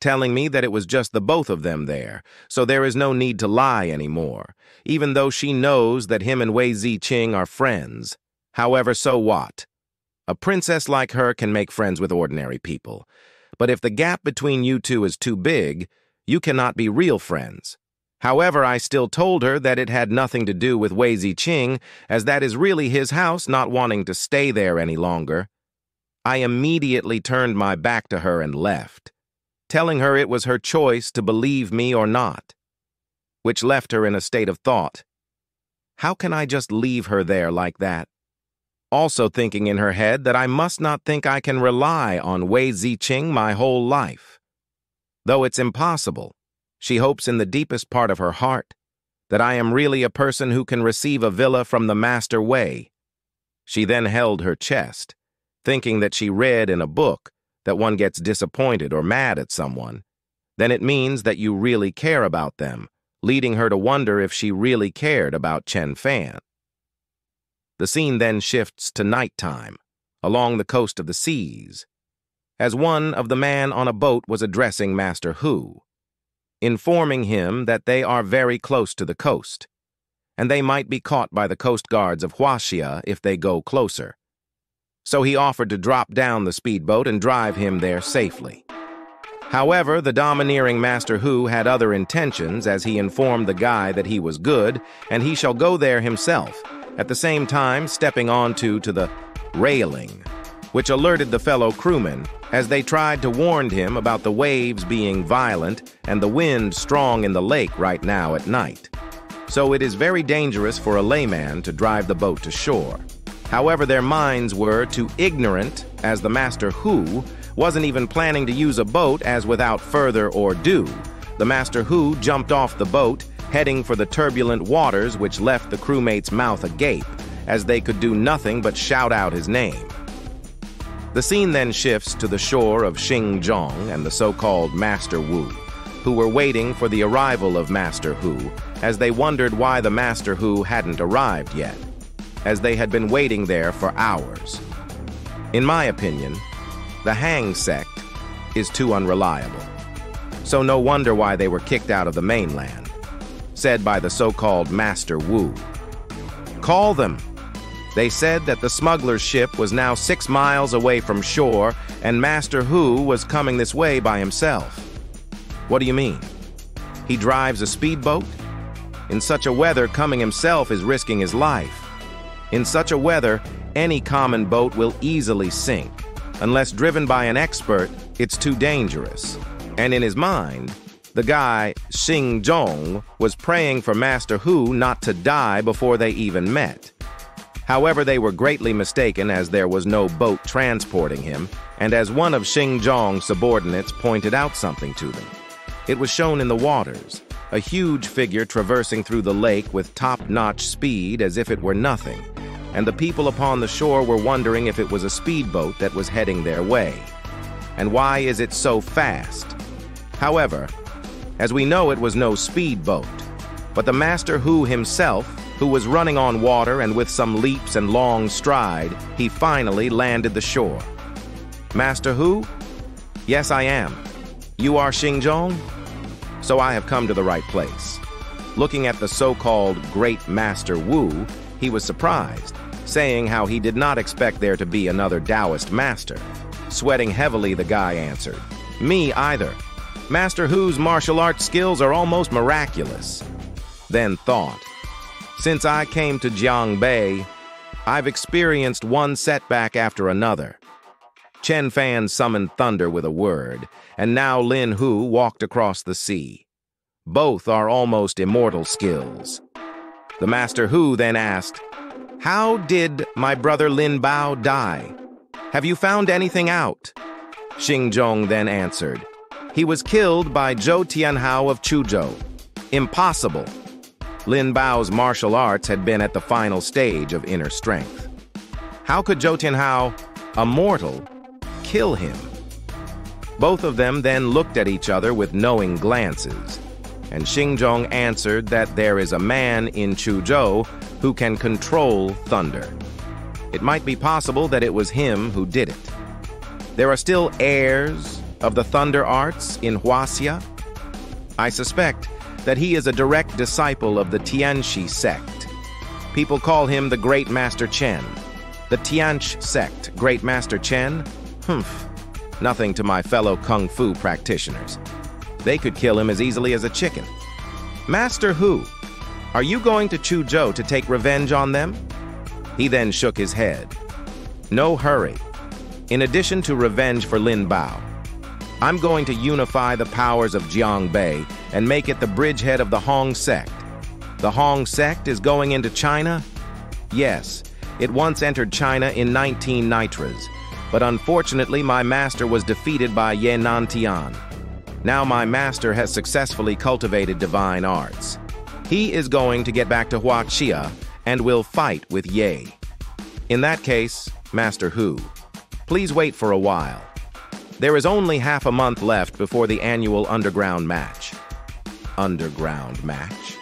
telling me that it was just the both of them there, so there is no need to lie anymore, even though she knows that him and Wei Ziqing are friends. However, so what? A princess like her can make friends with ordinary people, but if the gap between you two is too big, you cannot be real friends. However, I still told her that it had nothing to do with Wei Ziqing, as that is really his house, not wanting to stay there any longer. I immediately turned my back to her and left, telling her it was her choice to believe me or not, which left her in a state of thought. How can I just leave her there like that? Also thinking in her head that I must not think I can rely on Wei Ziqing my whole life. Though it's impossible, she hopes in the deepest part of her heart that I am really a person who can receive a villa from the Master Wei. She then held her chest, thinking that she read in a book that one gets disappointed or mad at someone. Then it means that you really care about them, leading her to wonder if she really cared about Chen Fan. The scene then shifts to nighttime, along the coast of the seas, as one of the men on a boat was addressing Master Hu, informing him that they are very close to the coast, and they might be caught by the coast guards of Huaxia if they go closer. So he offered to drop down the speedboat and drive him there safely. However, the domineering Master Hu had other intentions, as he informed the guy that he was good and he shall go there himself, at the same time stepping onto the railing, which alerted the fellow crewmen as they tried to warn him about the waves being violent and the wind strong in the lake right now at night. So it is very dangerous for a layman to drive the boat to shore. However, their minds were too ignorant, as the Master Hu wasn't even planning to use a boat, as without further ado, the Master Hu jumped off the boat, heading for the turbulent waters, which left the crewmate's mouth agape, as they could do nothing but shout out his name. The scene then shifts to the shore of Xinjiang and the so-called Master Wu, who were waiting for the arrival of Master Hu, as they wondered why the Master Hu hadn't arrived yet, as they had been waiting there for hours. In my opinion, the Hang sect is too unreliable, so no wonder why they were kicked out of the mainland, said by the so-called Master Wu. Call them. They said that the smuggler's ship was now 6 miles away from shore and Master Hu was coming this way by himself. What do you mean? He drives a speedboat? In such a weather, coming himself is risking his life. In such a weather, any common boat will easily sink. Unless driven by an expert, it's too dangerous. And in his mind, the guy, Xinjiang, was praying for Master Hu not to die before they even met. However, they were greatly mistaken, as there was no boat transporting him, and as one of Xinjiang's subordinates pointed out something to them. It was shown in the waters, a huge figure traversing through the lake with top-notch speed as if it were nothing, and the people upon the shore were wondering if it was a speedboat that was heading their way. And why is it so fast? However, as we know, it was no speedboat, but the Master Hu himself, who was running on water, and with some leaps and long stride, he finally landed the shore. Master Hu? Yes, I am. You are Xinjiang? So I have come to the right place. Looking at the so-called Great Master Wu, he was surprised, saying how he did not expect there to be another Taoist master. Sweating heavily, the guy answered, Me either. Master Hu's martial arts skills are almost miraculous. Then thought, since I came to Jiangbei, I've experienced one setback after another. Chen Fan summoned thunder with a word, and now Lin Hu walked across the sea. Both are almost immortal skills. The Master Hu then asked, How did my brother Lin Bao die? Have you found anything out? Xinjiang then answered, He was killed by Zhou Tianhao of Chuzhou. Impossible. Lin Bao's martial arts had been at the final stage of inner strength. How could Zhou Tianhao, a mortal, kill him? Both of them then looked at each other with knowing glances, and Xingzhong answered that there is a man in Chuzhou who can control thunder. It might be possible that it was him who did it. There are still heirs of the thunder arts in Huaxia. I suspect that he is a direct disciple of the Tianxi sect. People call him the Great Master Chen. The Tianxi sect, Great Master Chen? Nothing to my fellow kung fu practitioners. They could kill him as easily as a chicken. Master Hu, are you going to Chuzhou to take revenge on them? He then shook his head. No hurry. In addition to revenge for Lin Bao, I'm going to unify the powers of Jiangbei and make it the bridgehead of the Hong sect. The Hong sect is going into China? Yes, it once entered China in 19 nitras, but unfortunately my master was defeated by Ye Nantian. Now my master has successfully cultivated divine arts. He is going to get back to Huaxia and will fight with Ye. In that case, Master Hu, please wait for a while. There is only half a month left before the annual underground match. Underground match?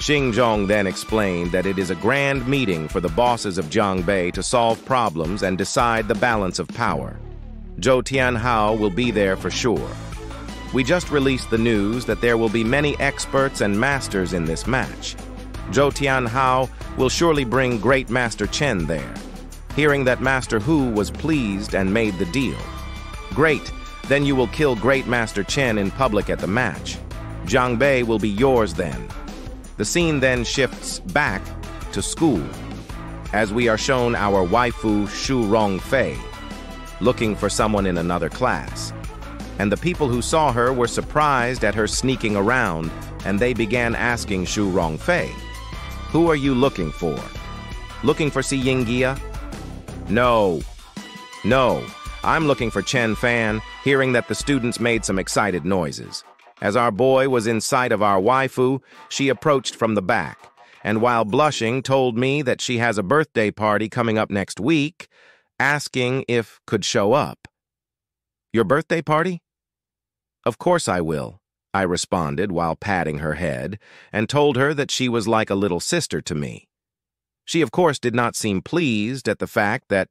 Xingzhong then explained that it is a grand meeting for the bosses of Jiangbei to solve problems and decide the balance of power. Zhou Tianhao will be there for sure. We just released the news that there will be many experts and masters in this match. Zhou Tianhao will surely bring Great Master Chen there. Hearing that Master Hu was pleased and made the deal. Great, then you will kill Great Master Chen in public at the match. Jiangbei will be yours then. The scene then shifts back to school, as we are shown our waifu Shu Rongfei, looking for someone in another class. And the people who saw her were surprised at her sneaking around, and they began asking Shu Rongfei, "Who are you looking for? Looking for Si Yinggia?" No. I'm looking for Chen Fan, hearing that the students made some excited noises. As our boy was in sight of our waifu, she approached from the back, and while blushing told me that she has a birthday party coming up next week, asking if could show up. Your birthday party? Of course I will, I responded while patting her head, and told her that she was like a little sister to me. She of course did not seem pleased at the fact that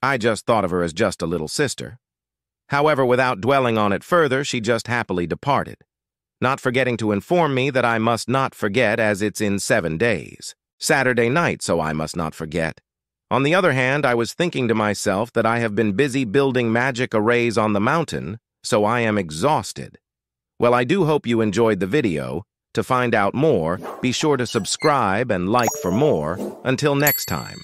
I just thought of her as just a little sister. However, without dwelling on it further, she just happily departed, not forgetting to inform me that I must not forget as it's in 7 days. Saturday night, so I must not forget. On the other hand, I was thinking to myself that I have been busy building magic arrays on the mountain, so I am exhausted. Well, I do hope you enjoyed the video. To find out more, be sure to subscribe and like for more. Until next time.